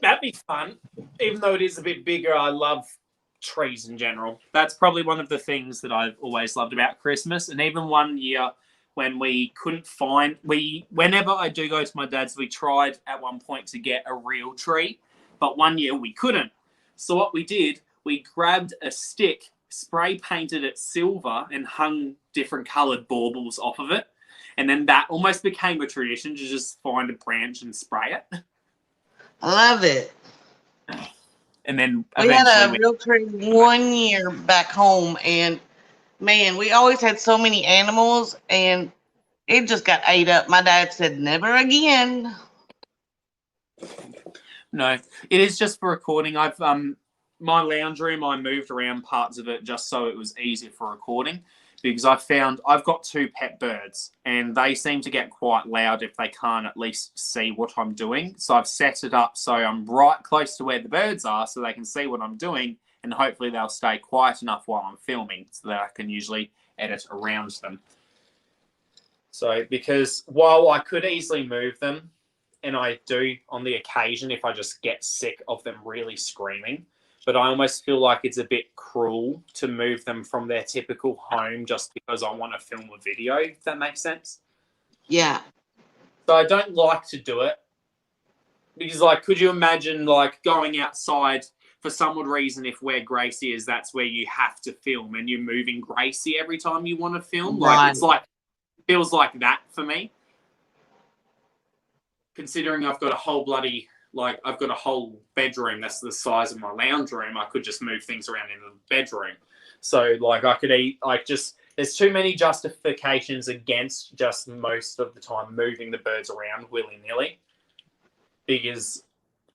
That'd be fun. Even though it is a bit bigger, I love trees in general. That's probably one of the things that I've always loved about Christmas. And even one year when we couldn't find, whenever I do go to my dad's, we tried at one point to get a real tree, but one year we couldn't. So what we did, we grabbed a stick, spray painted it silver, and hung different coloured baubles off of it. And then that almost became a tradition to just find a branch and spray it. I love it. And then we had a real tree 1 year back home, and man, we always had so many animals, and it just got ate up. My dad said, never again. No, it is just for recording. I've my lounge room, I moved around parts of it just so it was easier for recording, because I found I've got 2 pet birds and they seem to get quite loud if they can't at least see what I'm doing. So I've set it up so I'm right close to where the birds are so they can see what I'm doing, and hopefully they'll stay quiet enough while I'm filming so that I can usually edit around them. So because while I could easily move them, and I do on the occasion if I just get sick of them really screaming, but I almost feel like it's a bit cruel to move them from their typical home just because I want to film a video, if that makes sense. Yeah. So I don't like to do it because, like, could you imagine, like, going outside for some odd reason, if where Gracie is, that's where you have to film, and you're moving Gracie every time you want to film? Right. Like, it's like, feels like that for me. Considering I've got a whole bloody, like, I've got a whole bedroom that's the size of my lounge room, I could just move things around in the bedroom. So, like, I could there's too many justifications against just most of the time moving the birds around willy-nilly. Because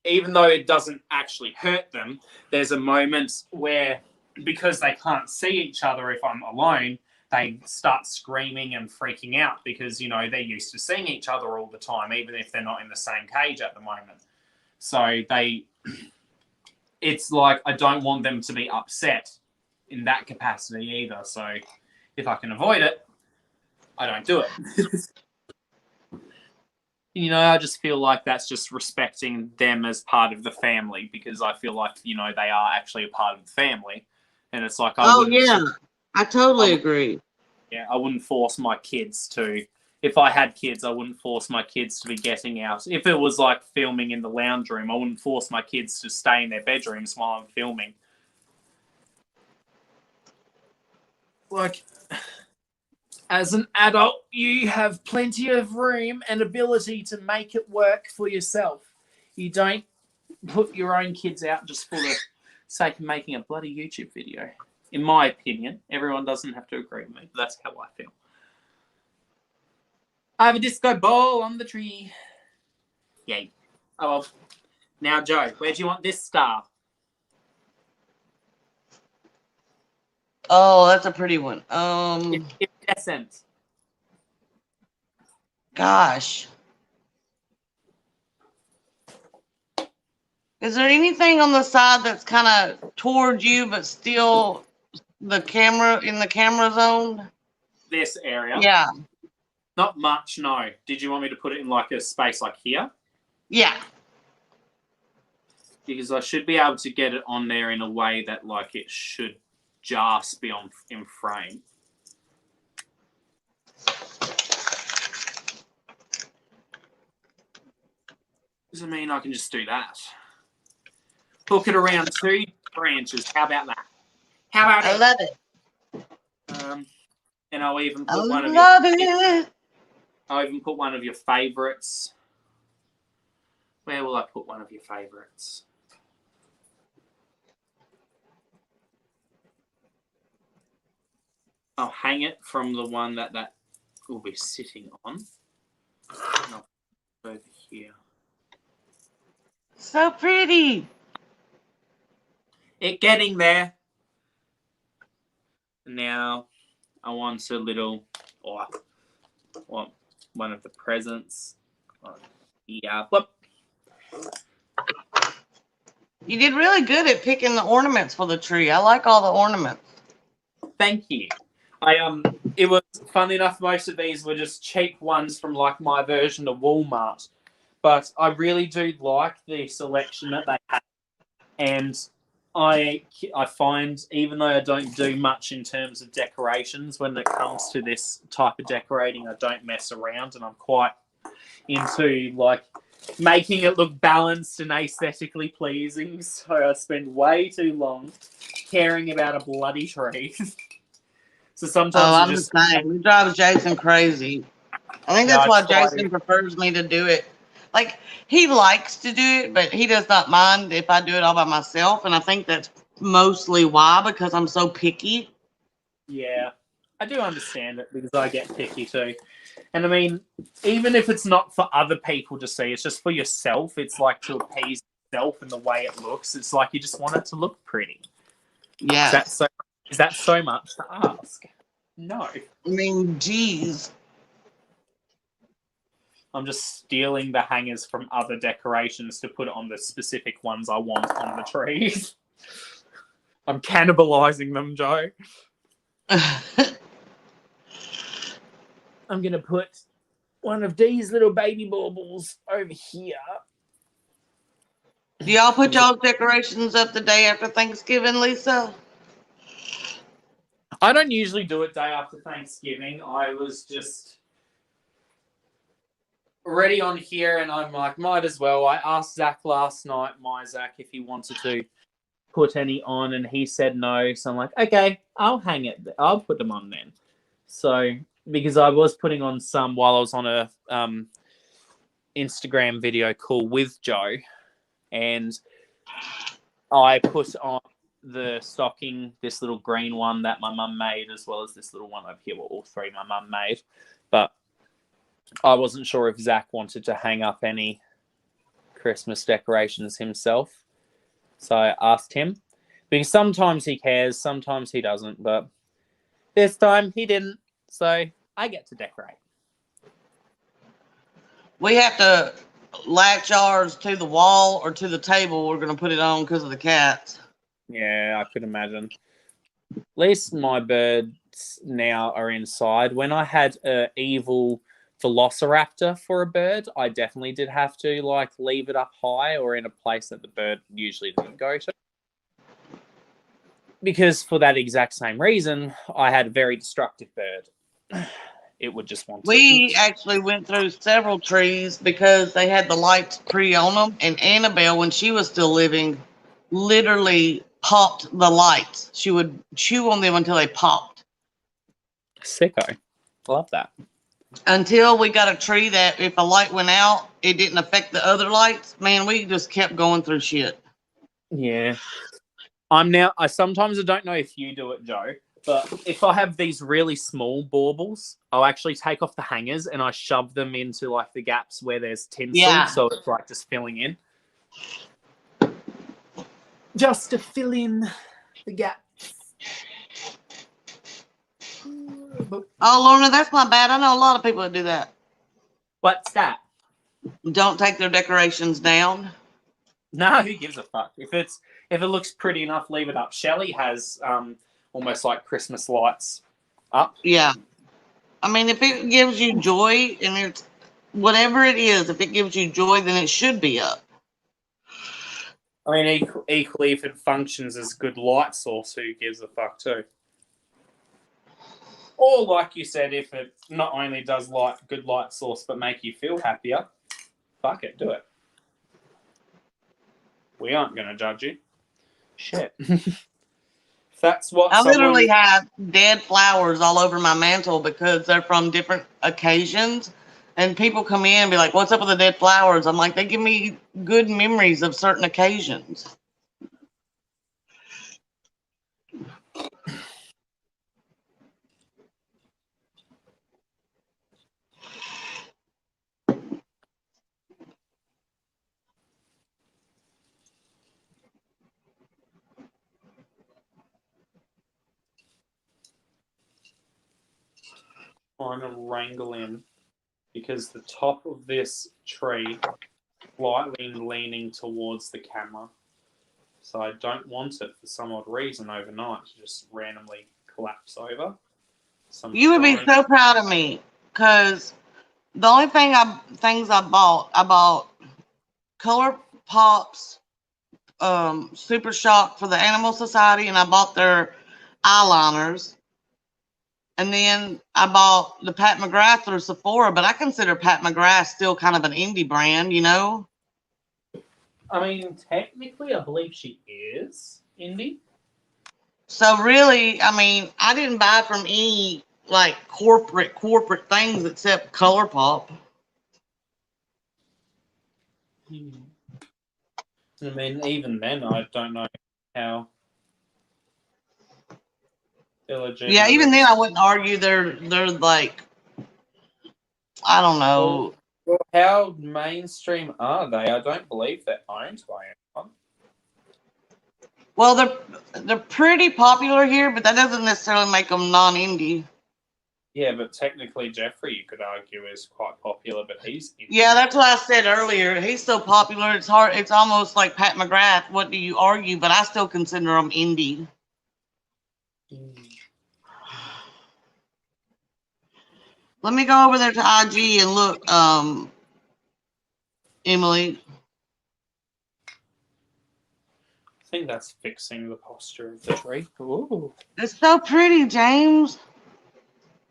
even though it doesn't actually hurt them, there's a moment where, because they can't see each other if I'm alone, they start screaming and freaking out because, you know, they're used to seeing each other all the time, even if they're not in the same cage at the moment. So it's like I don't want them to be upset in that capacity either. So if I can avoid it, I don't do it. You know, I just feel like that's just respecting them as part of the family, because I feel like, you know, they are actually a part of the family. And it's like, I totally agree. Yeah, I wouldn't force my kids to. If I had kids, I wouldn't force my kids to be getting out. If it was like filming in the lounge room, I wouldn't force my kids to stay in their bedrooms while I'm filming. like, as an adult, you have plenty of room and ability to make it work for yourself. You don't put your own kids out just for the sake of making a bloody YouTube video. In my opinion, everyone doesn't have to agree with me, but that's how I feel. I have a disco ball on the tree. Yay. Oh, well. Now, Joe, where do you want this star? Oh, that's a pretty one. Iridescent. Gosh. Is there anything on the side that's kind of toward you, but still the camera in the camera zone? This area? Yeah. Not much, no. Did you want me to put it in like a space like here? Yeah. Because I should be able to get it on there in a way that like it should just be in frame. Does it mean I can just do that? Hook it around 2 branches. How about that? How about I it? love it. And I'll even put I'll even put one of your favorites. Where will I put one of your favorites? I'll hang it from the one that will be sitting on. And I'll put it over here. So pretty. It getting there. Now I want a little, one of the presents. Yeah. Whoop. You did really good at picking the ornaments for the tree. I like all the ornaments. Thank you. It was fun enough. Most of these were just cheap ones from like my version of Walmart, but I really do like the selection that they have. And I find, even though I don't do much in terms of decorations, when it comes to this type of decorating, I don't mess around, and I'm quite into like making it look balanced and aesthetically pleasing. So I spend way too long caring about a bloody tree. So sometimes I'm the same. It drives Jason crazy. I think that's why Jason prefers me to do it. Like, he likes to do it, but he does not mind if I do it all by myself. And I think that's mostly why, because I'm so picky. Yeah, I do understand it because I get picky too. And I mean, even if it's not for other people to see, it's just for yourself. It's like to appease yourself and the way it looks. It's like you just want it to look pretty. Yeah. Is that so much to ask? No. I mean, geez. I'm just stealing the hangers from other decorations to put on the specific ones I want on the trees. I'm cannibalizing them, Joe. I'm going to put one of these little baby baubles over here. Do y'all put y'all decorations up the day after Thanksgiving, Lisa? I don't usually do it day after Thanksgiving. I was just ready on here, and I'm like, might as well. I asked Zach last night, Zach, if he wanted to put any on, and he said no. So I'm like, okay, I'll hang it. I'll put them on then. So, because I was putting on some while I was on a Instagram video call with Joe, and I put on the stocking, this little green one that my mum made, as well as this little one over here, all three my mum made. But I wasn't sure if Zach wanted to hang up any Christmas decorations himself. So I asked him, because sometimes he cares, sometimes he doesn't, but this time he didn't. So I get to decorate. We have to latch ours to the wall or to the table we're going to put it on because of the cats. Yeah, I could imagine. At least my birds now are inside. When I had an evil velociraptor for a bird, I definitely did have to like leave it up high or in a place that the bird usually didn't go to. Because for that exact same reason, I had a very destructive bird. It would just want to We actually went through several trees because they had the lights pre on them, and Annabelle, when she was still living, literally popped the lights. She would chew on them until they popped. Sicko. Love that. Until we got a tree that if a light went out, it didn't affect the other lights. Man, we just kept going through shit. Yeah. I sometimes don't know if you do it, Joe, but if I have these really small baubles, I'll actually take off the hangers and I shove them into like the gaps where there's tinsel, Yeah. so it's like just filling in. Just to fill in the gap. Oh, Lorna, that's not bad. I know a lot of people that do that. What's that? Don't take their decorations down. No, who gives a fuck? If it looks pretty enough, leave it up. Shelley has almost like Christmas lights up. Yeah. I mean, if it gives you joy and it's whatever it is, if it gives you joy, then it should be up. I mean, equally, if it functions as good light source, who gives a fuck too? Or like you said, if it not only does good light source but make you feel happier, fuck it, do it. We aren't going to judge you. Shit. If that's what I literally have dead flowers all over my mantle because they're from different occasions. And people come in and be like, what's up with the dead flowers? I'm like, they give me good memories of certain occasions. trying to wrangle in because the top of this tree slightly leaning towards the camera. So I don't want it for some odd reason overnight to just randomly collapse over. So you would be so proud of me because the only things I bought Color Pops, Super Shock for the Animal Society, and I bought their eyeliners. And then I bought the Pat McGrath through Sephora, but I consider Pat McGrath still kind of an indie brand, you know? I mean, technically, I believe she is indie. So really, I mean, I didn't buy from any like corporate things except Color Pop. I mean, even then, I don't know how illegitimate. Yeah, even then, I wouldn't argue they're like, I don't know. Well, how mainstream are they? I don't believe they're owned by anyone. Well, they're pretty popular here, but that doesn't necessarily make them non-indie. Yeah, but technically Jeffrey, you could argue, is quite popular, but he's indie. Yeah, that's what I said earlier. He's so popular, it's hard. It's almost like Pat McGrath. What do you argue? But I still consider him indie. Let me go over there to IG and look, Emily. I think that's fixing the posture of the tree. Ooh. It's so pretty, James.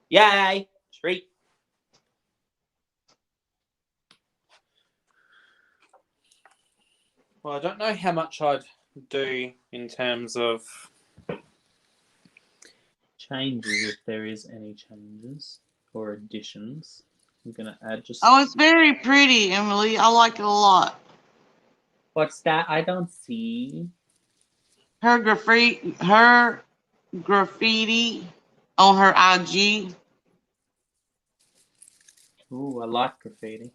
Yay! Tree. Well, I don't know how much I'd do in terms of changes, if there is any changes or additions. I'm going to add just... Oh, it's very pretty, Emily. I like it a lot. What's that? I don't see. Her graffiti on her IG. Ooh, I like graffiti.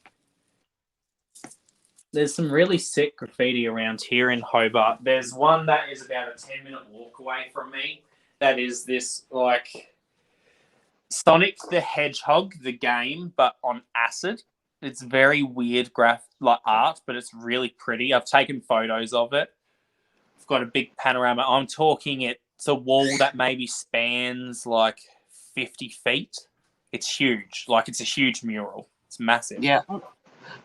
There's some really sick graffiti around here in Hobart. There's one that is about a 10-minute walk away from me. That is this, like, Sonic the Hedgehog, the game, but on acid. It's very weird art, but it's really pretty. I've taken photos of it. I've got a big panorama. I'm talking it's a wall that maybe spans like 50 feet. It's huge. Like, it's a huge mural. It's massive. Yeah.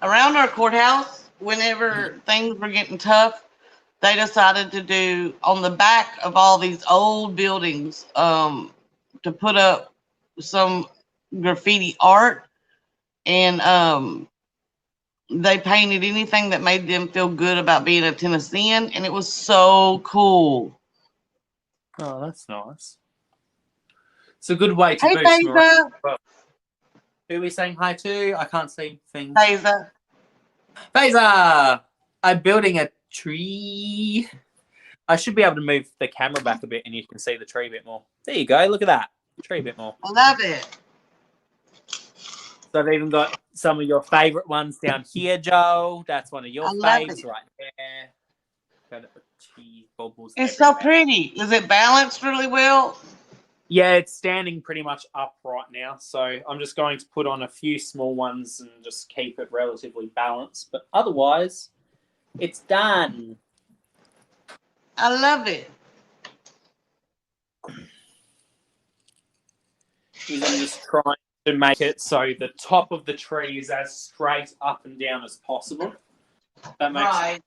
Around our courthouse, whenever things were getting tough, they decided to do on the back of all these old buildings to put up some graffiti art, and they painted anything that made them feel good about being a Tennessean, and it was so cool. Oh, that's nice. It's a good way to Hey, boost morale. Phaser. Who are we saying hi to? I can't see things. Phaser. Phaser! I'm building a tree. I should be able to move the camera back a bit and you can see the tree a bit more. There you go. Look at that. Tree a bit more. I love it. So I've even got some of your favourite ones down here, Joe. That's one of your faves right there. Got cheese bubbles It's everywhere. so pretty. Is it balanced really well? Yeah, it's standing pretty much up right now. So I'm just going to put on a few small ones and just keep it relatively balanced. But otherwise, it's done. I love it. I'm just trying to make it so the top of the tree is as straight up and down as possible. That makes Right.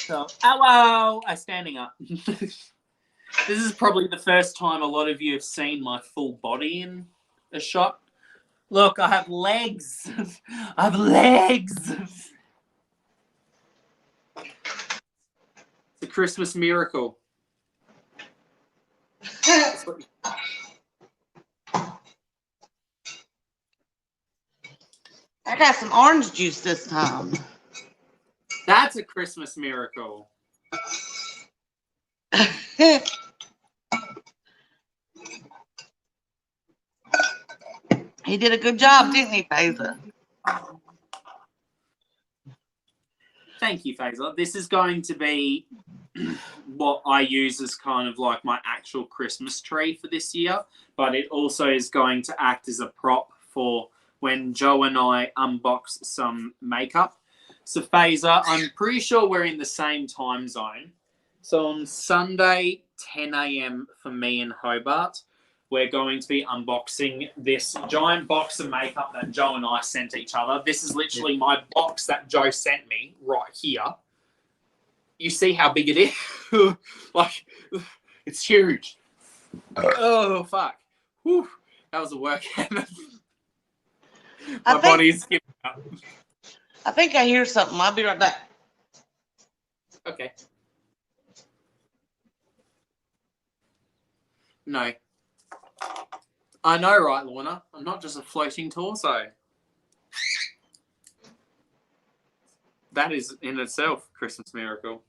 So, ow, I'm standing up. This is probably the first time a lot of you have seen my full body in a shot. Look, I have legs. I have legs. It's a Christmas miracle. I got some orange juice this time. That's a Christmas miracle. He did a good job, didn't he, Phaser? Thank you, Phaser. This is going to be what I use as kind of like my actual Christmas tree for this year, but it also is going to act as a prop for when Joe and I unbox some makeup. So, Phaser, I'm pretty sure we're in the same time zone. So on Sunday, 10 a.m. for me in Hobart, we're going to be unboxing this giant box of makeup that Joe and I sent each other. This is literally my box that Joe sent me right here. You see how big it is? Like, it's huge. Oh, fuck. Whew. That was a workout. My body's giving up. I think I hear something. I'll be right back. Okay. No. I know, right, Lorna? I'm not just a floating torso. That is in itself a Christmas miracle.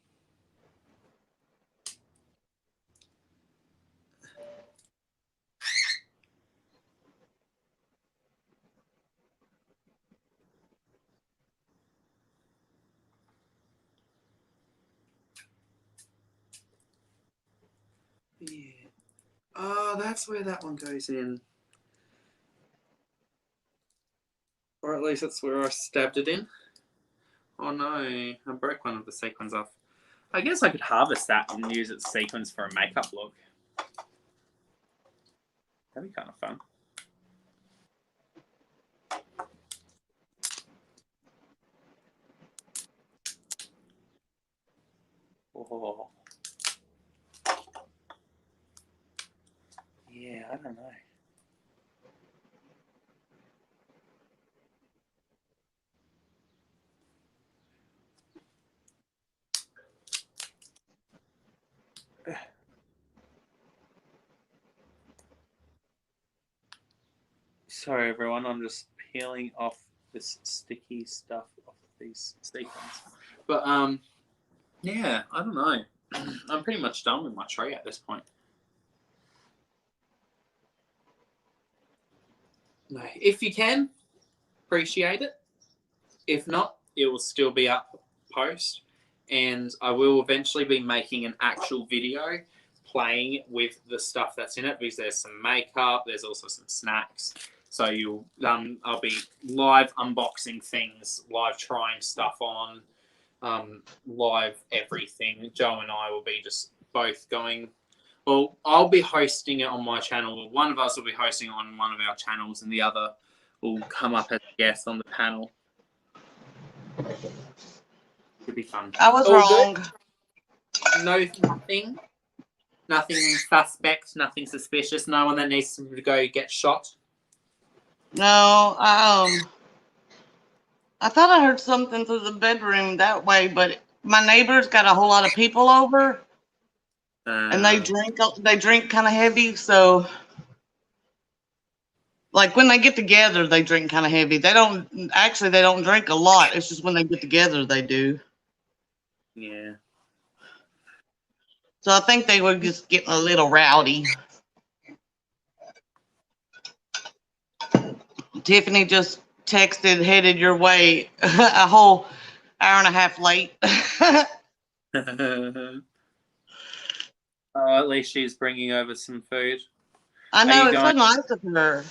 Yeah. Oh, that's where that one goes in. Or at least that's where I stabbed it in. Oh no, I broke one of the sequins off. I guess I could harvest that and use its sequins for a makeup look. That'd be kind of fun. Oh. Yeah, I don't know. Sorry, everyone. I'm just peeling off this sticky stuff off these sequins. But yeah, I don't know. I'm pretty much done with my tray at this point. No, if you can, appreciate it. If not, it will still be up post, and I will eventually be making an actual video playing with the stuff that's in it, because there's some makeup, there's also some snacks. So you'll I'll be live unboxing things, live trying stuff on, live everything. Joe and I will be just both going. Well, I'll be hosting it on my channel. One of us will be hosting it on one of our channels, and the other will come up as a guest on the panel. It'll be fun. I was wrong. Good. No, nothing suspect, nothing suspicious. No one that needs to go get shot. No, I thought I heard something through the bedroom that way, but my neighbor's got a whole lot of people over, and they drink kind of heavy. So, like when they get together, they drink kind of heavy. They don't drink a lot. It's just when they get together they do. Yeah. So I think they were just getting a little rowdy. Tiffany just texted, headed your way, a whole hour and a half late. Oh, at least she's bringing over some food. I know, it's so nice of her.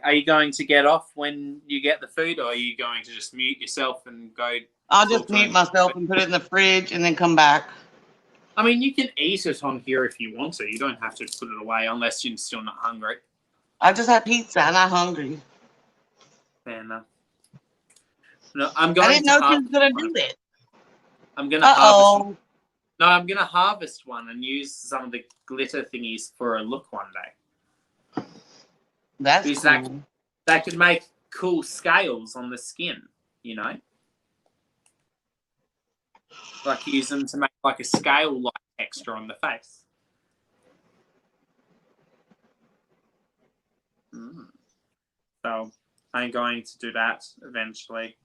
Are you going to get off when you get the food, or are you going to just mute yourself and go? I'll just mute myself and put it in the fridge and then come back. I mean, you can eat it on here if you want to. You don't have to put it away unless you're still not hungry. I just had pizza. I'm not hungry. Fair enough. No, I didn't know she was going to do it. I'm going to harvest. No, I'm going to harvest one and use some of the glitter thingies for a look one day. That's cool. That could make cool scales on the skin, you know? Like use them to make like a scale-like texture on the face. So I'm going to do that eventually.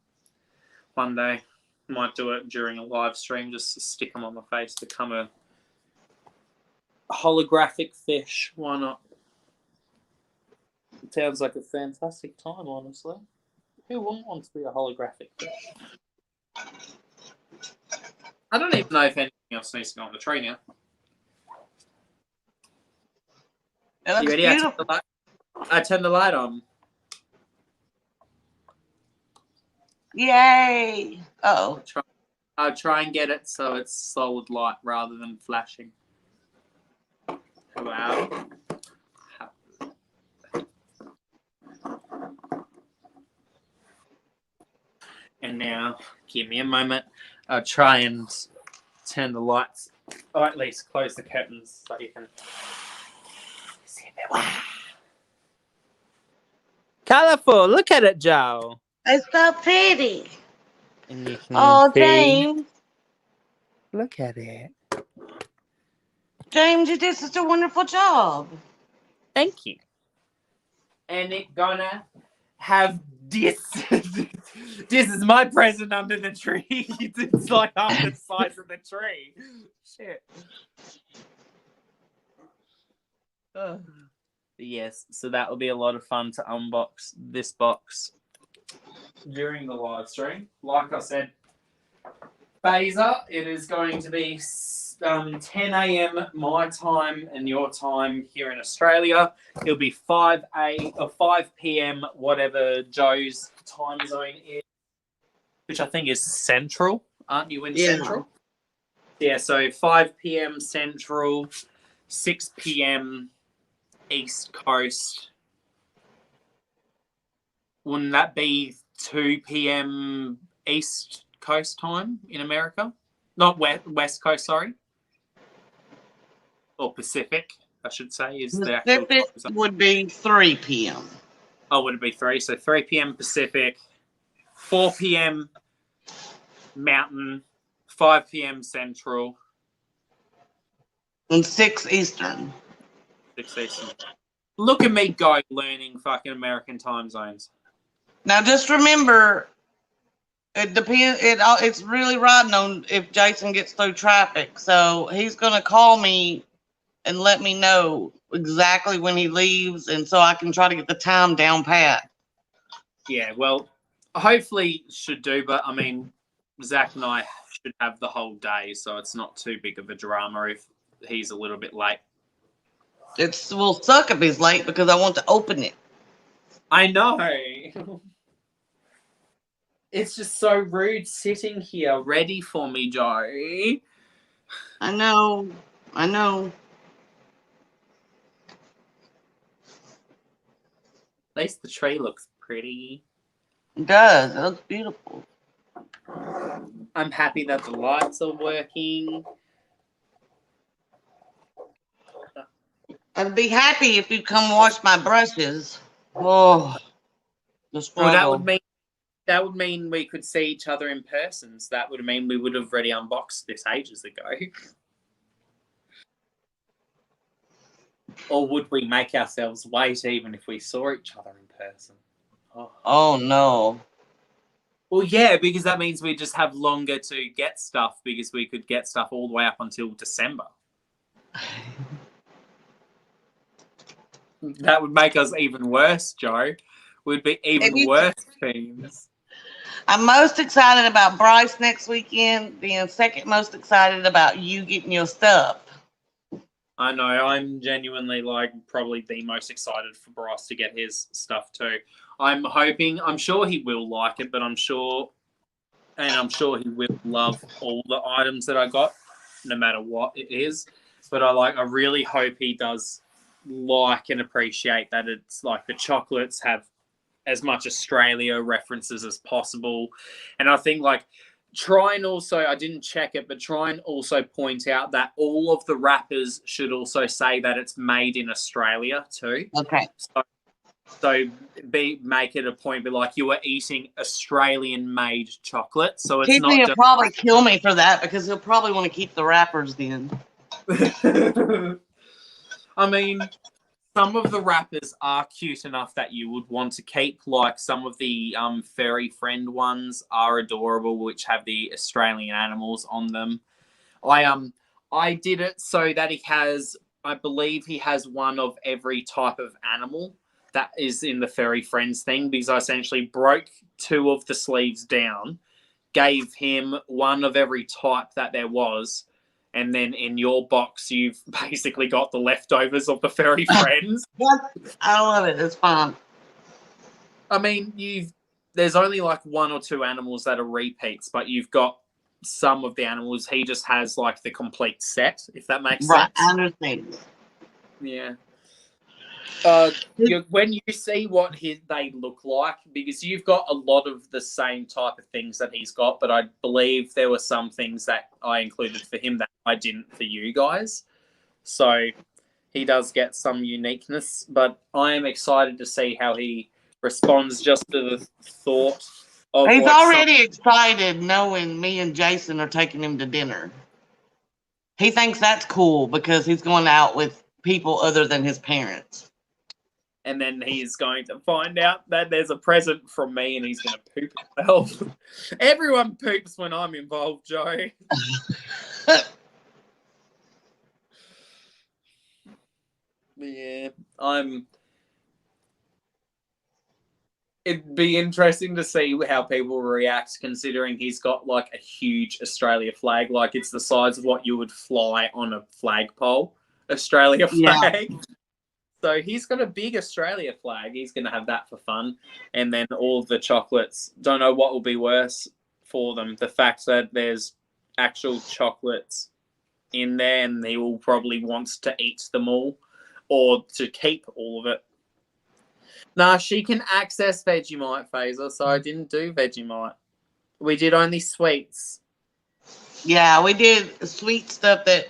One day. Might do it during a live stream just to stick them on my face to become a holographic fish. Why not? It sounds like a fantastic time, honestly. Who wouldn't want to be a holographic fish? I don't even know if anything else needs to go on the tree now. You ready? I turn the light on. Yay! Uh-oh. I'll try and get it so it's solid light rather than flashing. Wow. And now, give me a moment. I'll try and turn the lights, or at least close the curtains so you can see a bit. Wow. Colourful. Look at it, Joe. It's so pretty. And you can James. Look at it. James, you did such a wonderful job. Thank you. And it's gonna have this. This is my present under the tree. It's like half the size of the tree. Shit. Yes, so that will be a lot of fun to unbox this box during the live stream. Like I said, Phaser, it is going to be 10 a.m. my time and your time here in Australia. It'll be 5 p.m. whatever Joe's time zone is, which I think is Central. Aren't you in Central? Yeah, so 5 p.m. Central, 6 p.m. East Coast. Wouldn't that be 2 p.m. East Coast time in America? Not West Coast, sorry. Or Pacific, I should say, is the actual time zone. Would be 3 p.m. Oh, would it be 3? So 3 p.m. Pacific, 4 p.m. Mountain, 5 p.m. Central. And 6 Eastern. 6 Eastern. Look at me go learning fucking American time zones. Now just remember, it depends. It's really riding on if Jason gets through traffic. So he's gonna call me and let me know exactly when he leaves, and so I can try to get the time down pat. Yeah, well, hopefully should do, but I mean, Zach and I should have the whole day, so it's not too big of a drama if he's a little bit late. It will suck if he's late because I want to open it. I know. It's just so rude sitting here ready for me, Joe. I know. I know. At least the tree looks pretty. It does. It looks beautiful. I'm happy that the lights are working. I'd be happy if you'd come wash my brushes. Oh, the struggle. Well, that would mean That would mean we could see each other in person. So that would mean we would have already unboxed this ages ago. Or would we make ourselves wait even if we saw each other in person? Oh no. Well, yeah, because that means we just have longer to get stuff because we could get stuff all the way up until December. That would make us even worse, Joe. We'd be even worse teams. I'm most excited about Bryce next weekend, being second most excited about you getting your stuff. I know. I'm genuinely probably the most excited for Bryce to get his stuff too. I'm sure he will like it, but I'm sure he will love all the items that I got, no matter what it is. But I really hope he does like and appreciate that it's like the chocolates have as much Australia references as possible. And I think try and also, I didn't check it, but try and also point out that all of the wrappers should also say that it's made in Australia too. Okay. So make it a point, be like, you are eating Australian-made chocolate. So it's not He'll just probably kill me for that because he'll probably want to keep the wrappers then. I mean, some of the wrappers are cute enough that you would want to keep. Like some of the furry friend ones are adorable, which have the Australian animals on them. I did it so that I believe he has one of every type of animal that is in the furry friends thing, because I essentially broke 2 of the sleeves down, gave him one of every type that there was, and then in your box you've basically got the leftovers of the furry friends. I love it. It's fun. I mean, there's only 1 or 2 animals that are repeats, but you've got some of the animals. He just has the complete set, if that makes sense. I understand. Yeah. When you see what they look like, because you've got a lot of the same type of things that he's got, but I believe there were some things that I included for him that I didn't for you guys. So he does get some uniqueness, but I am excited to see how he responds just to the thought of he's already excited knowing me and Jason are taking him to dinner. He thinks that's cool because he's going out with people other than his parents. And then he's going to find out that there's a present from me and he's going to poop himself. Everyone poops when I'm involved, Joe. Yeah, it'd be interesting to see how people react, considering he's got a huge Australia flag. It's the size of what you would fly on a flagpole. Australia flag. Yeah. So he's got a big Australia flag. He's going to have that for fun. And then all of the chocolates, don't know what will be worse for them. The fact that there's actual chocolates in there and he will probably want to eat them all or to keep all of it. Nah, she can access Vegemite, Phaser, so I didn't do Vegemite. We did only sweets. Yeah, we did sweet stuff that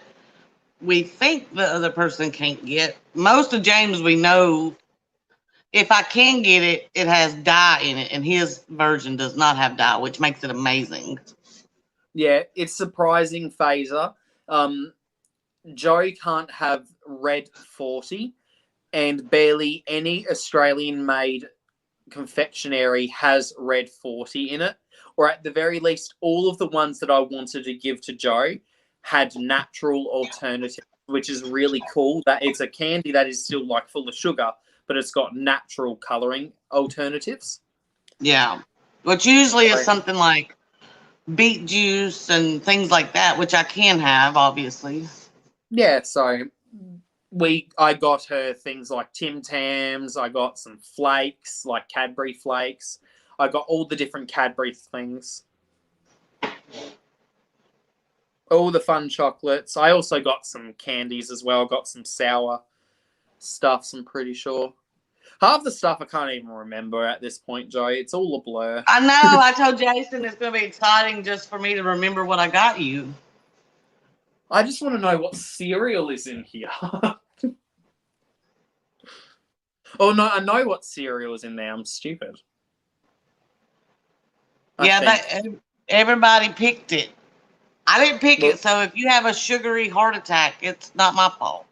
we think the other person can't get. Most of James, we know, if I can get it, it has dye in it, and his version does not have dye, which makes it amazing. Yeah, it's surprising, Phaser. Joe can't have red 40, and barely any Australian-made confectionery has red 40 in it. Or at the very least, all of the ones that I wanted to give to Joe had natural alternatives, which is really cool. That it's a candy that is still full of sugar, but it's got natural coloring alternatives. Yeah, which usually is something like beet juice and things like that, which I can have, obviously. Yeah, so I got her things like Tim Tams. I got some flakes, like Cadbury flakes. I got all the different Cadbury things. All the fun chocolates. I also got some candies as well. Got some sour stuffs, I'm pretty sure. Half the stuff I can't even remember at this point, Joe. It's all a blur. I know. I told Jason it's going to be exciting just for me to remember what I got you. I just want to know what cereal is in here. Oh, no, I know what cereal is in there. I'm stupid. Yeah, everybody picked it. I didn't pick Look, it, so if you have a sugary heart attack, it's not my fault.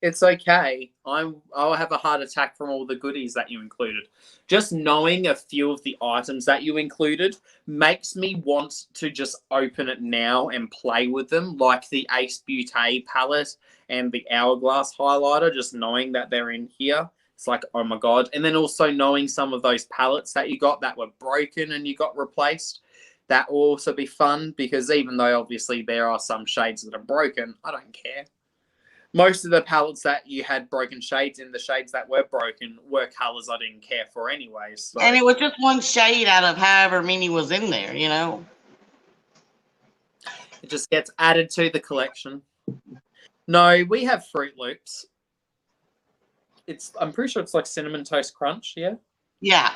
it's okay. I'll have a heart attack from all the goodies that you included. Just knowing a few of the items that you included makes me want to just open it now and play with them, like the Ace Beauté palette and the Hourglass highlighter. Just knowing that they're in here, it's like, oh my god. And then also knowing some of those palettes that you got that were broken and you got replaced. That will also be fun, because even though obviously there are some shades that are broken, I don't care. Most of the palettes that you had broken shades in, the shades that were broken were colors I didn't care for anyways. So. And it was just one shade out of however many was in there, you know? It just gets added to the collection. No, we have Fruit Loops. I'm pretty sure it's like Cinnamon Toast Crunch, yeah? Yeah.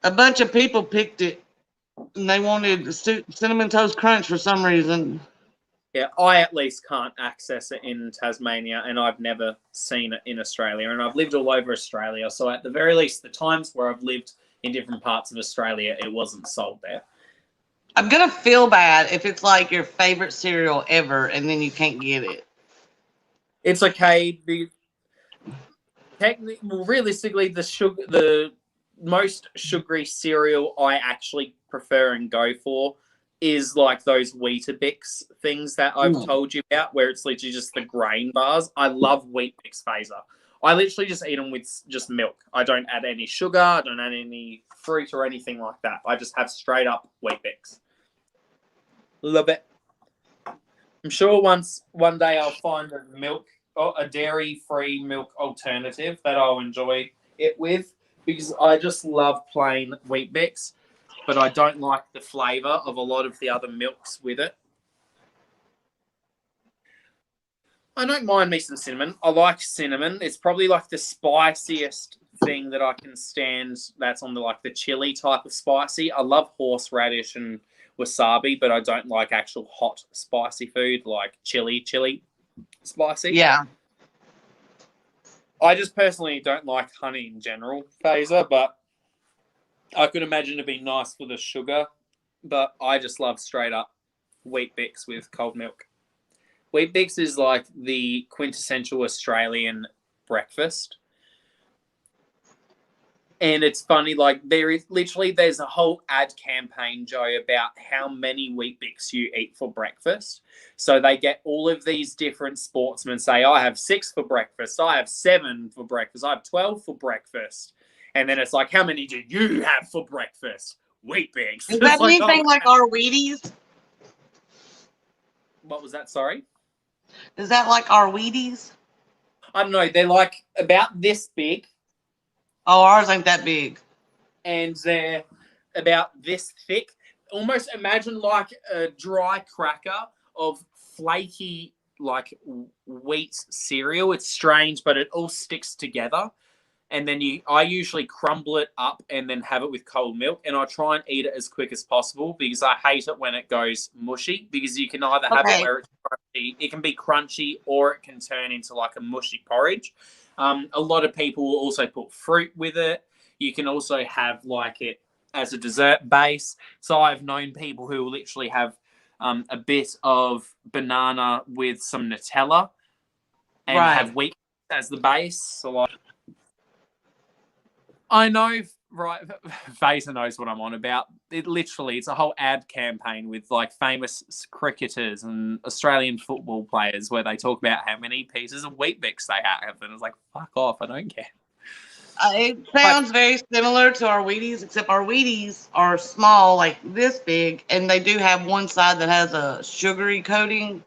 A bunch of people picked it, and they wanted Cinnamon Toast Crunch for some reason. Yeah, I at least can't access it in Tasmania, and I've never seen it in Australia, and I've lived all over Australia, so at the very least, the times where I've lived in different parts of Australia, it wasn't sold there. I'm going to feel bad if it's like your favorite cereal ever, and then you can't get it. It's okay. Realistically, the most sugary cereal I actually prefer and go for is like those Weetabix things that I've told you about, where it's literally just the grain bars. I love Weet-Bix Phaser. I literally just eat them with just milk. I don't add any sugar. I don't add any fruit or anything like that. I just have straight up Weet-Bix. Love it. I'm sure one day I'll find a dairy-free milk alternative that I'll enjoy it with, because I just love plain Weet-Bix. But I don't like the flavour of a lot of the other milks with it. I don't mind me some cinnamon. I like cinnamon. It's probably like the spiciest thing that I can stand. That's on the chili type of spicy. I love horseradish and wasabi, but I don't like actual hot spicy food like chili spicy. Yeah. I just personally don't like honey in general, Phaser, but I could imagine it'd be nice for the sugar, but I just love straight up Weet-Bix with cold milk. Weet-Bix is like the quintessential Australian breakfast. And it's funny, like there's a whole ad campaign, Joe, about how many Weet-Bix you eat for breakfast. So they get all of these different sportsmen say, I have 6 for breakfast, I have 7 for breakfast, I have 12 for breakfast. And then it's like, how many do you have for breakfast? Weet-Bix. Is that anything like our Wheaties? What was that? Sorry? Is that like our Wheaties? I don't know. They're like about this big. Oh, ours ain't that big. And they're about this thick. Almost imagine like a dry cracker of flaky, like wheat cereal. It's strange, but it all sticks together. And then I usually crumble it up and then have it with cold milk. And I try and eat it as quick as possible, because I hate it when it goes mushy, because you can either have it where it's crunchy, it can be crunchy, or it can turn into like a mushy porridge. A lot of people will also put fruit with it. You can also have like it as a dessert base. So I've known people who will literally have a bit of banana with some Nutella and have wheat as the base. So like, I know, right? Phaser knows what I'm on about. It's a whole ad campaign with like famous cricketers and Australian football players where they talk about how many pieces of Weet-Bix they have, and it's like, fuck off, I don't care. It sounds very similar to our Wheaties, except our Wheaties are small, like this big, and they do have one side that has a sugary coating,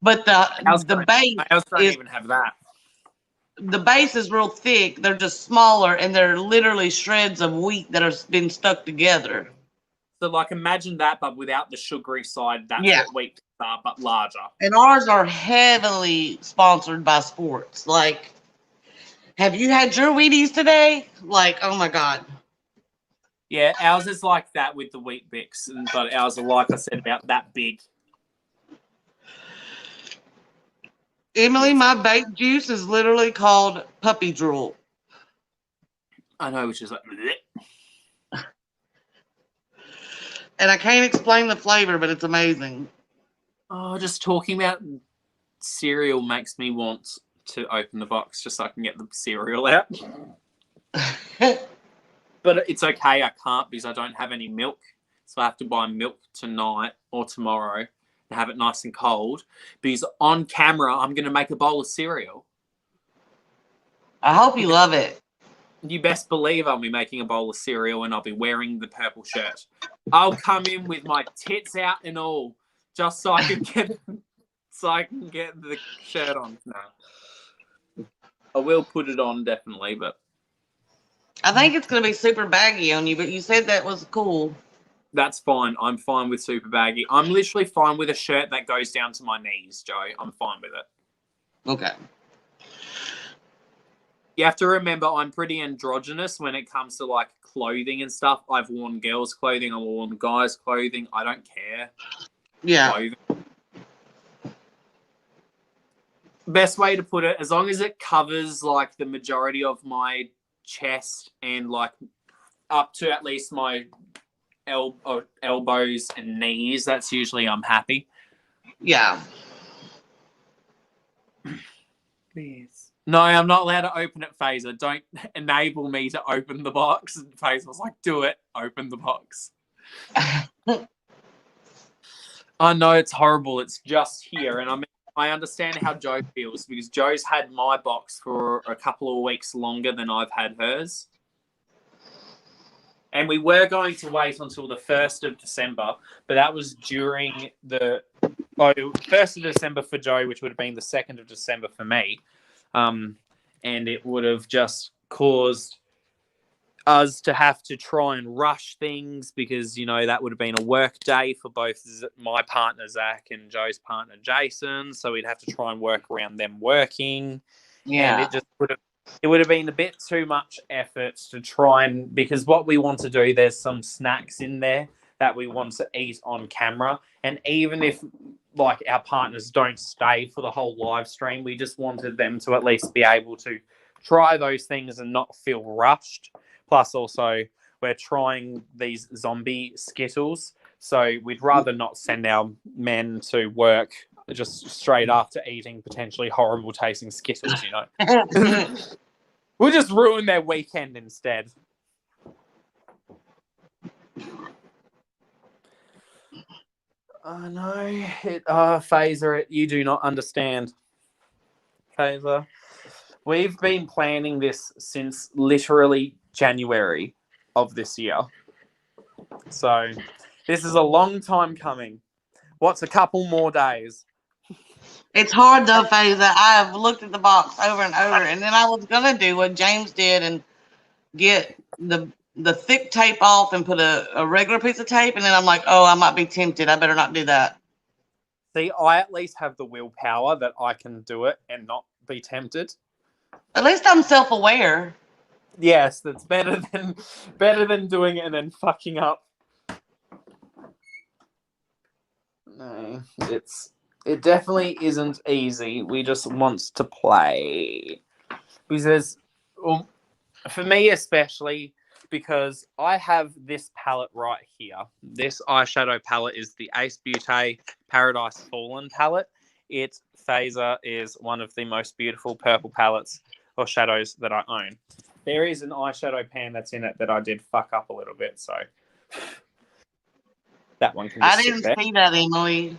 but the base don't even have that. The base is real thick. They're just smaller, and they're literally shreds of wheat that have been stuck together. So, like, imagine that, but without the sugary side. That's what Weet-Bix are, but larger. And ours are heavily sponsored by sports. Like, have you had your Wheaties today? Like, oh my God. Yeah, ours is like that with the Weet-Bix, but ours are, like I said, about that big. Emily, my baked juice is literally called puppy drool. I know, which is like, bleh. And I can't explain the flavor, but it's amazing. Oh, just talking about cereal makes me want to open the box just so I can get the cereal out. But it's okay, I can't because I don't have any milk. So I have to buy milk tonight or tomorrow and have it nice and cold. Because on camera, I'm going to make a bowl of cereal. I hope you love it. You best believe I'll be making a bowl of cereal and I'll be wearing the purple shirt. I'll come in with my tits out and all just so I can get the shirt on. No. I will put it on definitely, but I think it's going to be super baggy on you, but you said that was cool. that's fine. I'm fine with super baggy. I'm literally fine with a shirt that goes down to my knees, Joe. I'm fine with it. Okay. You have to remember I'm pretty androgynous when it comes to like clothing and stuff. I've worn girls' clothing. I've worn guys' clothing. I don't care. Yeah. Clothing. Best way to put it, as long as it covers like the majority of my chest and like up to at least my elbows and knees, that's usually I'm happy. Yeah. Please. No, I'm not allowed to open it, Phaser. Don't enable me to open the box. And Phaser was like, do it. Open the box. I know it's horrible. It's just here. And I mean, I understand how Joe feels because Joe's had my box for a couple of weeks longer than I've had hers. And we were going to wait until the 1st of December, but that was during the 1st of December for Joe, which would have been the 2nd of December for me. And it would have just caused us to have to try and rush things because, you know, that would have been a work day for both my partner, Zach, and Joe's partner, Jason. So we'd have to try and work around them working. Yeah. And it would have been a bit too much effort to try and, because what we want to do, there's some snacks in there that we want to eat on camera. And even if like our partners don't stay for the whole live stream, we just wanted them to at least be able to try those things and not feel rushed. Plus also we're trying these zombie Skittles. So we'd rather not send our men to work just straight after eating potentially horrible tasting Skittles, you know. We'll just ruin their weekend instead. I know. Phaser, you do not understand. Phaser. We've been planning this since literally January of this year. So this is a long time coming. What's a couple more days? It's hard though, Phaser. I've looked at the box over and over, and then I was gonna do what James did and get the thick tape off and put a regular piece of tape, and then I'm like, oh, I might be tempted. I better not do that. See, I at least have the willpower that I can do it and not be tempted. At least I'm self-aware. Yes, that's better than doing it and then fucking up. No, it definitely isn't easy. We just want to play. Because for me especially, because I have this palette right here. This eyeshadow palette is the Ace Beauté Paradise Fallen palette. It, Phaser, is one of the most beautiful purple palettes or shadows that I own. There is an eyeshadow pan that's in it that I did fuck up a little bit, so that one can just I sit didn't there. see that, Emily,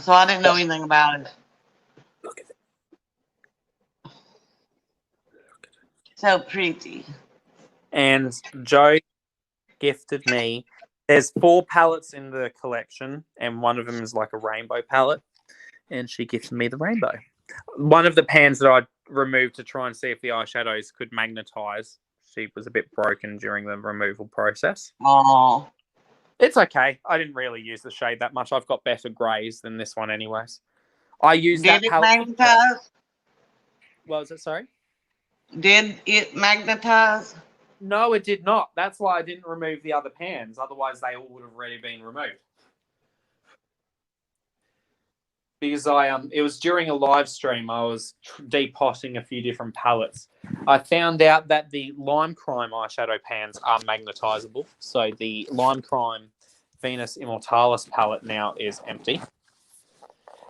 so I didn't know anything about it. Look at it. So pretty. And Joe gifted me. There's 4 palettes in the collection, and one of them is like a rainbow palette. And she gifted me the rainbow. One of the pans that I removed to try and see if the eyeshadows could magnetize, she was a bit broken during the removal process. Oh. It's okay. I didn't really use the shade that much. I've got better greys than this one anyways. I used that Did it palette. magnetize? What was it, sorry? Did it magnetize? No, it did not. That's why I didn't remove the other pans. Otherwise, they all would have already been removed. Because it was during a live stream. I was depotting a few different palettes. I found out that the Lime Crime eyeshadow pans are magnetizable. So the Lime Crime Venus Immortalis palette now is empty.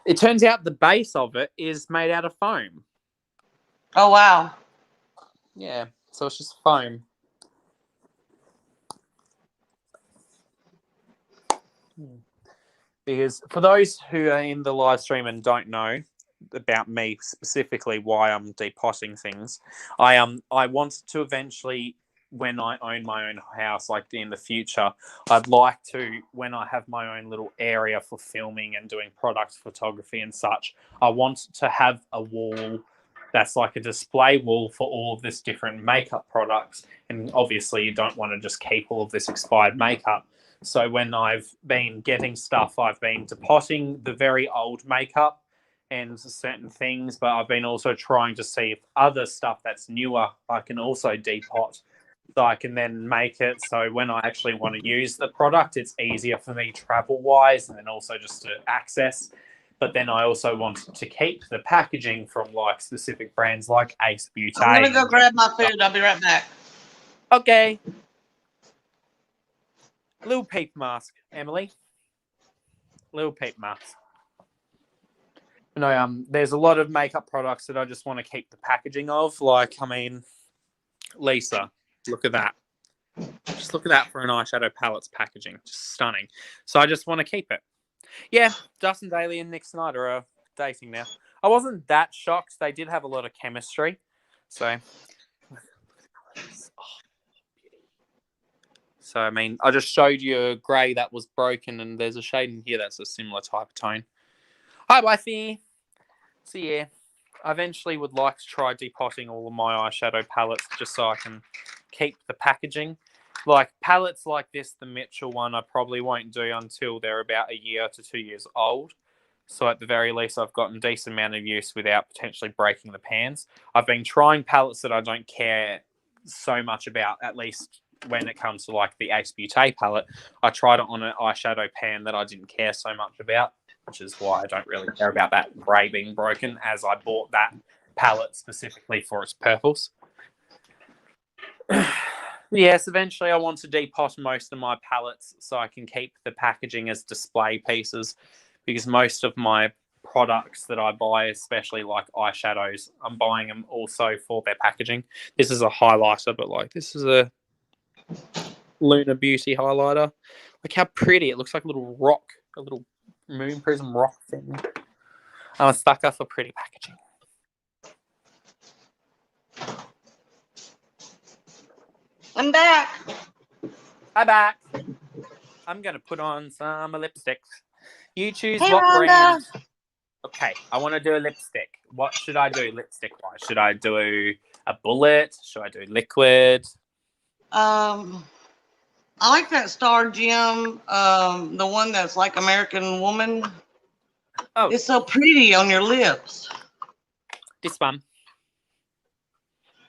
It turns out the base of it is made out of foam. Oh, wow. Yeah, so it's just foam. Because for those who are in the live stream and don't know about me specifically why I'm depotting things, I want to eventually, when I own my own house, like in the future, I'd like to, when I have my own little area for filming and doing product photography and such, I want to have a wall that's like a display wall for all of this different makeup products. And obviously you don't want to just keep all of this expired makeup. So when I've been getting stuff, I've been depotting the very old makeup and certain things, but I've been also trying to see if other stuff that's newer I can also depot, so I can then make it so when I actually want to use the product, it's easier for me travel-wise and then also just to access. But then I also want to keep the packaging from like specific brands like Ace Beauty. I'm going to go grab my food. I'll be right back. Okay. Little peep mask, Emily. Little peep mask. No, there's a lot of makeup products that I just want to keep the packaging of. Like, I mean, Lisa, look at that. Just look at that for an eyeshadow palette's packaging. Just stunning. So I just want to keep it. Yeah, Dustin Daly and Nick Snyder are dating now. I wasn't that shocked. They did have a lot of chemistry. So, I mean, I just showed you a grey that was broken, and there's a shade in here that's a similar type of tone. Hi, wifey. So, yeah, I eventually would like to try depotting all of my eyeshadow palettes just so I can keep the packaging. Like, palettes like this, the Mitchell one, I probably won't do until they're about a year to 2 years old. So at the very least, I've gotten a decent amount of use without potentially breaking the pans. I've been trying palettes that I don't care so much about, at least when it comes to like the Ace Beauty palette. I tried it on an eyeshadow pan that I didn't care so much about, which is why I don't really care about that grey being broken, as I bought that palette specifically for its purpose. Yes, eventually I want to depot most of my palettes so I can keep the packaging as display pieces, because most of my products that I buy, especially like eyeshadows, I'm buying them also for their packaging. This is a highlighter, but like this is a Lunar Beauty highlighter. Look how pretty. It looks like a little rock, a little moon prism rock thing. I'm a sucker for pretty packaging. I'm back. Hi, back. I'm going to put on some lipsticks. You choose Hey, what Rhonda. brand. Okay, I want to do a lipstick. What should I do lipstick-wise? Should I do a bullet? Should I do liquid? I like that Star Gem, the one that's like American Woman. Oh, It's so pretty on your lips. this one.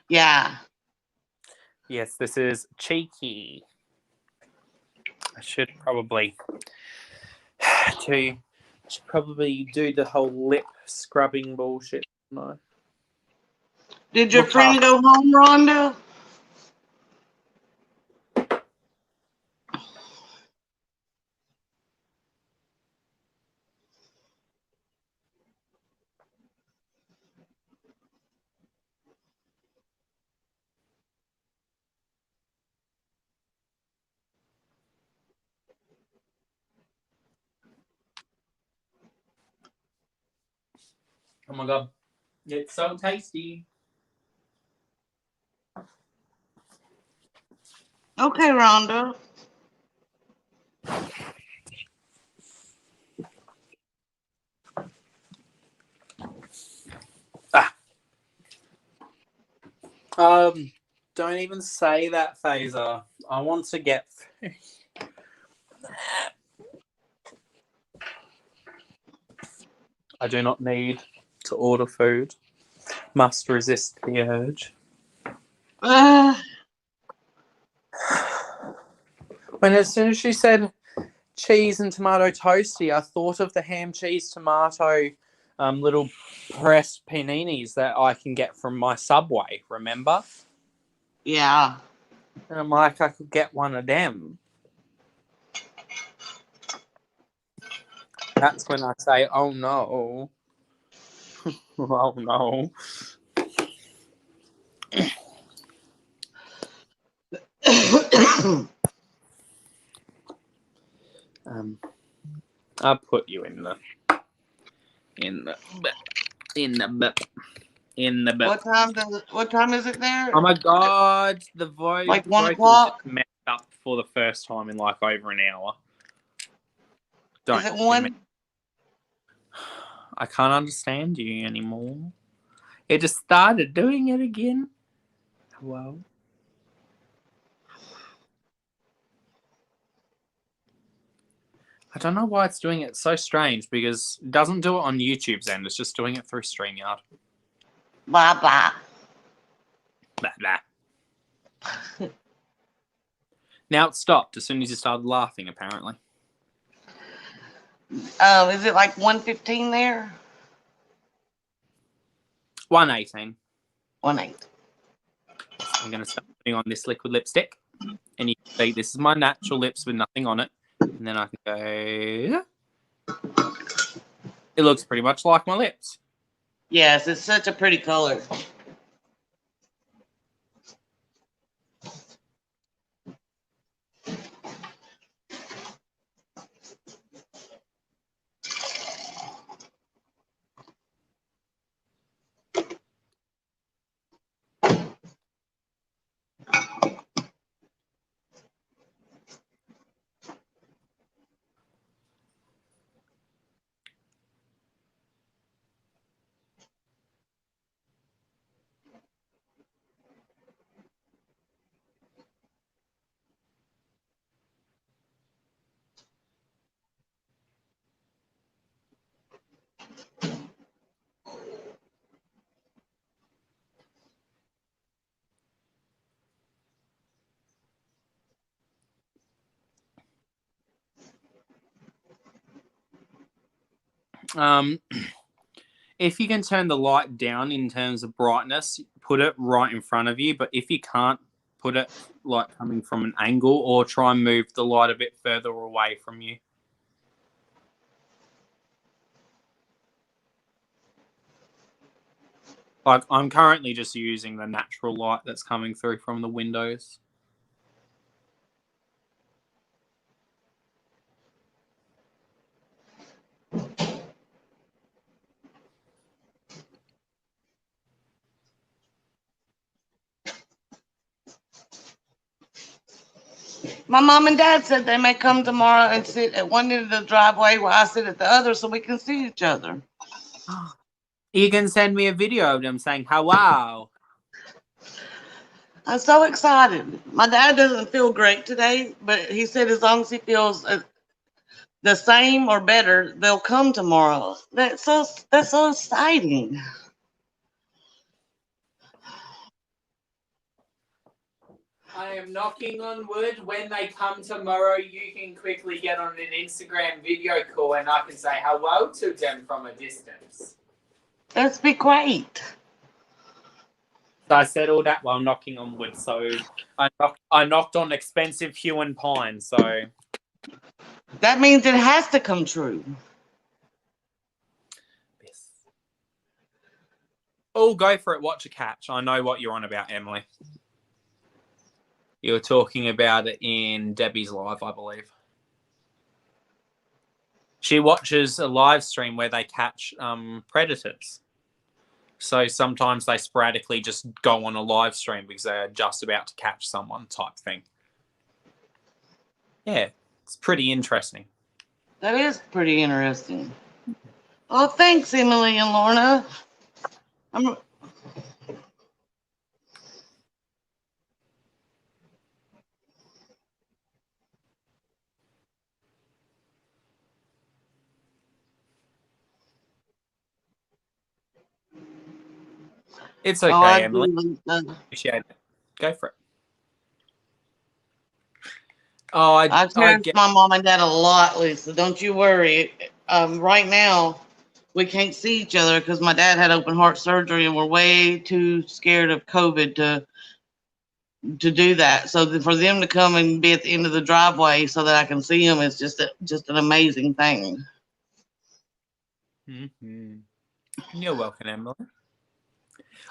Yeah. Yes, this is cheeky. I should probably do the whole lip scrubbing bullshit. No. Did your Look friend up. go home, Rhonda? Oh my god. It's so tasty. Okay, Rhonda. Don't even say that, Phaser. I want to get. I do not need to order food. Must resist the urge. When as soon as she said cheese and tomato toasty, I thought of the ham, cheese, tomato little pressed paninis that I can get from my Subway, remember? Yeah. And I'm like, I could get one of them. That's when I say, oh no. Oh no. I'll put you in the What time is it there? Oh my god, the vote Like 1 just o'clock? messed up for the first time in like over an hour. Is it 1? I can't understand you anymore. It just started doing it again. Hello? I don't know why it's doing it. It's so strange because it doesn't do it on YouTube's end. It's just doing it through StreamYard. Blah, blah. Blah, blah. Now it stopped as soon as you started laughing, apparently. Is it like 1:15 there? 1:18. 1:08. I'm going to start putting on this liquid lipstick. And you can see this is my natural lips with nothing on it. And then I can go... It looks pretty much like my lips. Yes, it's such a pretty color. If you can turn the light down in terms of brightness, put it right in front of you. But if you can't, put it like coming from an angle or try and move the light a bit further away from you. Like I'm currently just using the natural light that's coming through from the windows. My mom and dad said they may come tomorrow and sit at one end of the driveway while I sit at the other so we can see each other. You can send me a video of them saying hello. I'm so excited. My dad doesn't feel great today, but he said as long as he feels the same or better, they'll come tomorrow. That's so exciting. I am knocking on wood. When they come tomorrow, you can quickly get on an Instagram video call and I can say hello to them from a distance. That'd be great. So I said all that while knocking on wood. So I knocked on expensive hue and pine. So that means it has to come true. yes. Oh, go for it. Watch a catch. I know what you're on about, Emily. You were talking about it in Debbie's live, I believe. She watches a live stream where they catch predators. So sometimes they sporadically just go on a live stream because they're just about to catch someone type thing. Yeah, it's pretty interesting. That is pretty interesting. Oh, thanks, Emily and Lorna. It's okay, Emily. Appreciate it. Go for it. Oh, I've cherished my mom and dad a lot, Lisa. Don't you worry. Right now, we can't see each other because my dad had open heart surgery and we're way too scared of COVID to do that. So for them to come and be at the end of the driveway so that I can see them is just an amazing thing. Mm-hmm. You're welcome, Emily.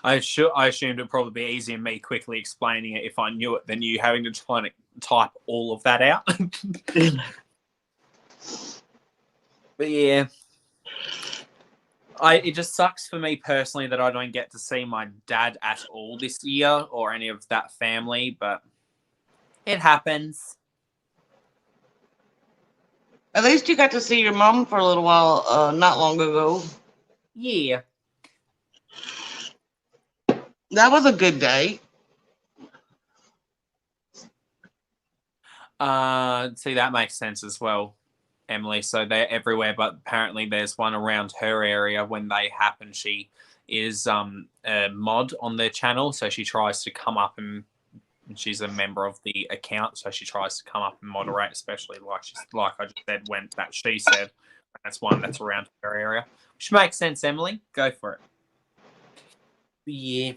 I assumed it'd probably be easier me quickly explaining it if I knew it than you having to try and type all of that out. But yeah, it just sucks for me personally that I don't get to see my dad at all this year or any of that family, but it happens. At least you got to see your mom for a little while, not long ago. Yeah. That was a good day. See, that makes sense as well, Emily. So they're everywhere, but apparently there's one around her area. When they happen, she is a mod on their channel, so she tries to come up and she's a member of the account, so she tries to come up and moderate, especially like I just said when that she said. That's one that's around her area, which makes sense. Emily, go for it. Yeah.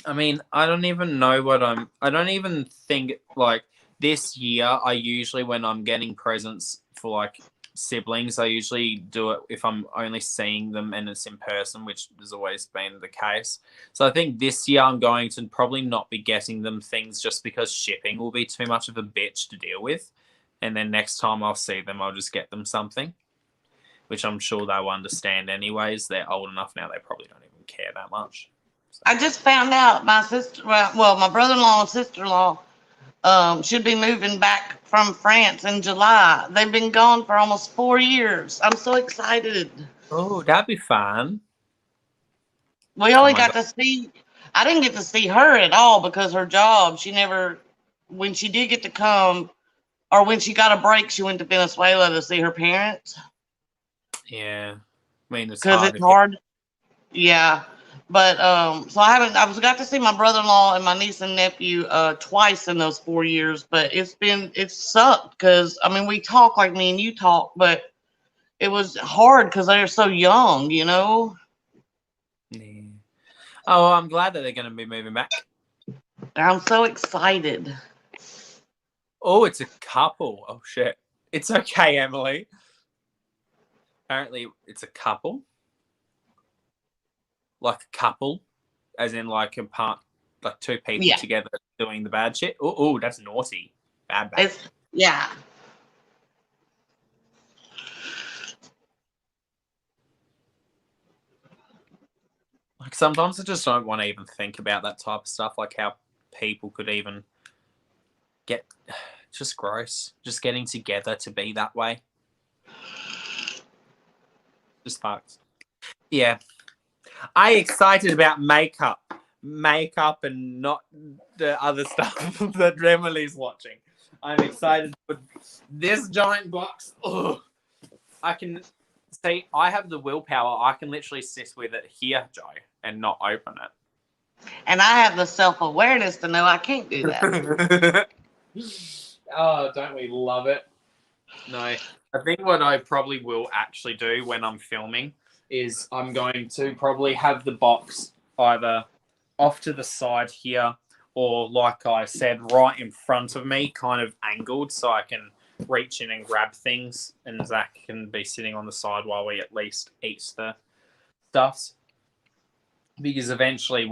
I mean, I don't even know what I don't even think, like, this year, I usually, when I'm getting presents for, like, siblings, I usually do it if I'm only seeing them and it's in person, which has always been the case. So I think this year I'm going to probably not be getting them things just because shipping will be too much of a bitch to deal with. And then next time I'll see them, I'll just get them something, which I'm sure they'll understand anyways. They're old enough now, they probably don't even care that much. I just found out my sister, well, my brother-in-law and sister-in-law should be moving back from France in July. They've been gone for almost 4 years. I'm so excited. Oh, that'd be fun. We only got to see, I didn't get to see her at all because her job, she never, when she did get to come, or when she got a break, she went to Venezuela to see her parents. Yeah. I mean, it's because hard. it's hard. Yeah. But so I got to see my brother-in-law and my niece and nephew twice in those 4 years, but it's sucked because I mean we talk like me and you talk, but it was hard because they're so young, you know. Yeah. Oh, well, I'm glad that they're going to be moving back. I'm so excited. Oh, it's a couple. Oh shit! It's okay, Emily. Apparently, it's a couple. Like a couple, as in like a part, like two people together doing the bad shit. Oh, that's naughty. Bad. Yeah. Like sometimes I just don't want to even think about that type of stuff. Like how people could even get just gross. Just getting together to be that way. Just fucked. Yeah. I excited about makeup and not the other stuff that Emily's watching. I'm excited for this giant box. Ugh. I can see I have the willpower. I can literally sit with it here, Joe, and not open it. And I have the self-awareness to know I can't do that. Oh, don't we love it? No. I think what I probably will actually do when I'm filming is I'm going to probably have the box either off to the side here or, like I said, right in front of me, kind of angled so I can reach in and grab things, and Zach can be sitting on the side while we at least eat the stuffs. Because eventually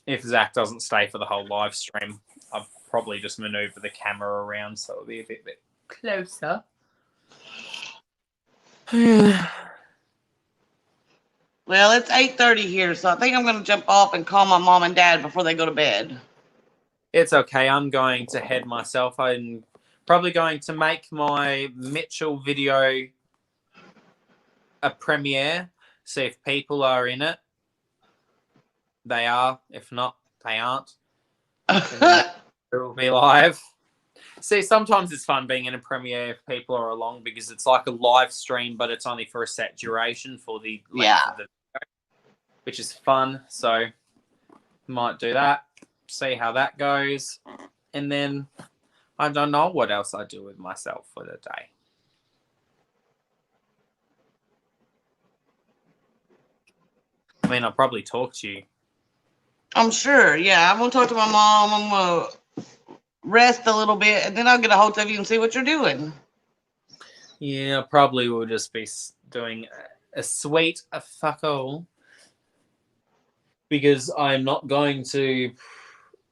if Zach doesn't stay for the whole live stream, I'll probably just maneuver the camera around so it'll be a bit closer. Well, it's 8:30 here, so I think I'm going to jump off and call my mom and dad before they go to bed. It's okay. I'm going to head myself. I'm probably going to make my Mitchell video a premiere. See if people are in it. They are. If not, they aren't. It will be live. See, sometimes it's fun being in a premiere if people are along because it's like a live stream, but it's only for a set duration for the length of the video, which is fun. So might do that. See how that goes. And then I don't know what else I do with myself for the day. I mean, I'll probably talk to you. I'm sure. Yeah, I'm going to talk to my mom. I'm going to rest a little bit, and then I'll get a hold of you and see what you're doing. Yeah, probably will just be doing a sweet fuck all because I'm not going to.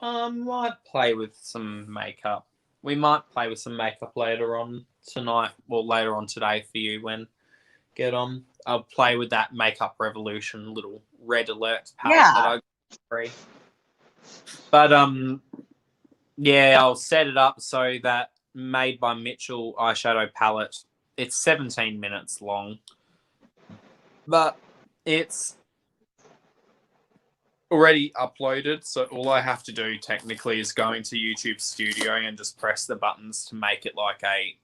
Might play with some makeup. We might play with some makeup later on tonight or later on today for you when get on. I'll play with that Makeup Revolution little red alert palette that I got free. But yeah, I'll set it up so that Made by Mitchell eyeshadow palette. It's 17 minutes long, but it's already uploaded. So all I have to do technically is go into YouTube Studio and just press the buttons to make it like a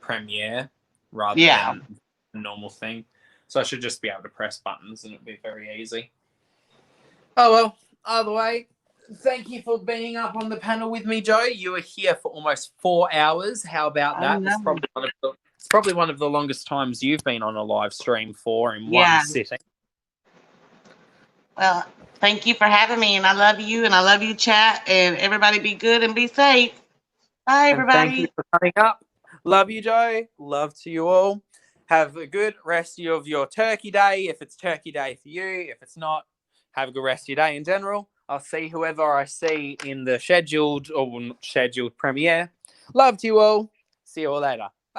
Premiere rather than a normal thing. So I should just be able to press buttons and it'll be very easy. Oh well, either way, thank you for being up on the panel with me, Joe. You were here for almost 4 hours. How about that? It's probably one of the longest times you've been on a live stream for in one sitting. Well, thank you for having me, and I love you, chat, and everybody be good and be safe. Bye, everybody. And thank you for coming up. Love you, Joe. Love to you all. Have a good rest of your Turkey Day, if it's Turkey Day for you. If it's not, have a good rest of your day in general. I'll see whoever I see in the scheduled or scheduled premiere. Love to you all. See you all later.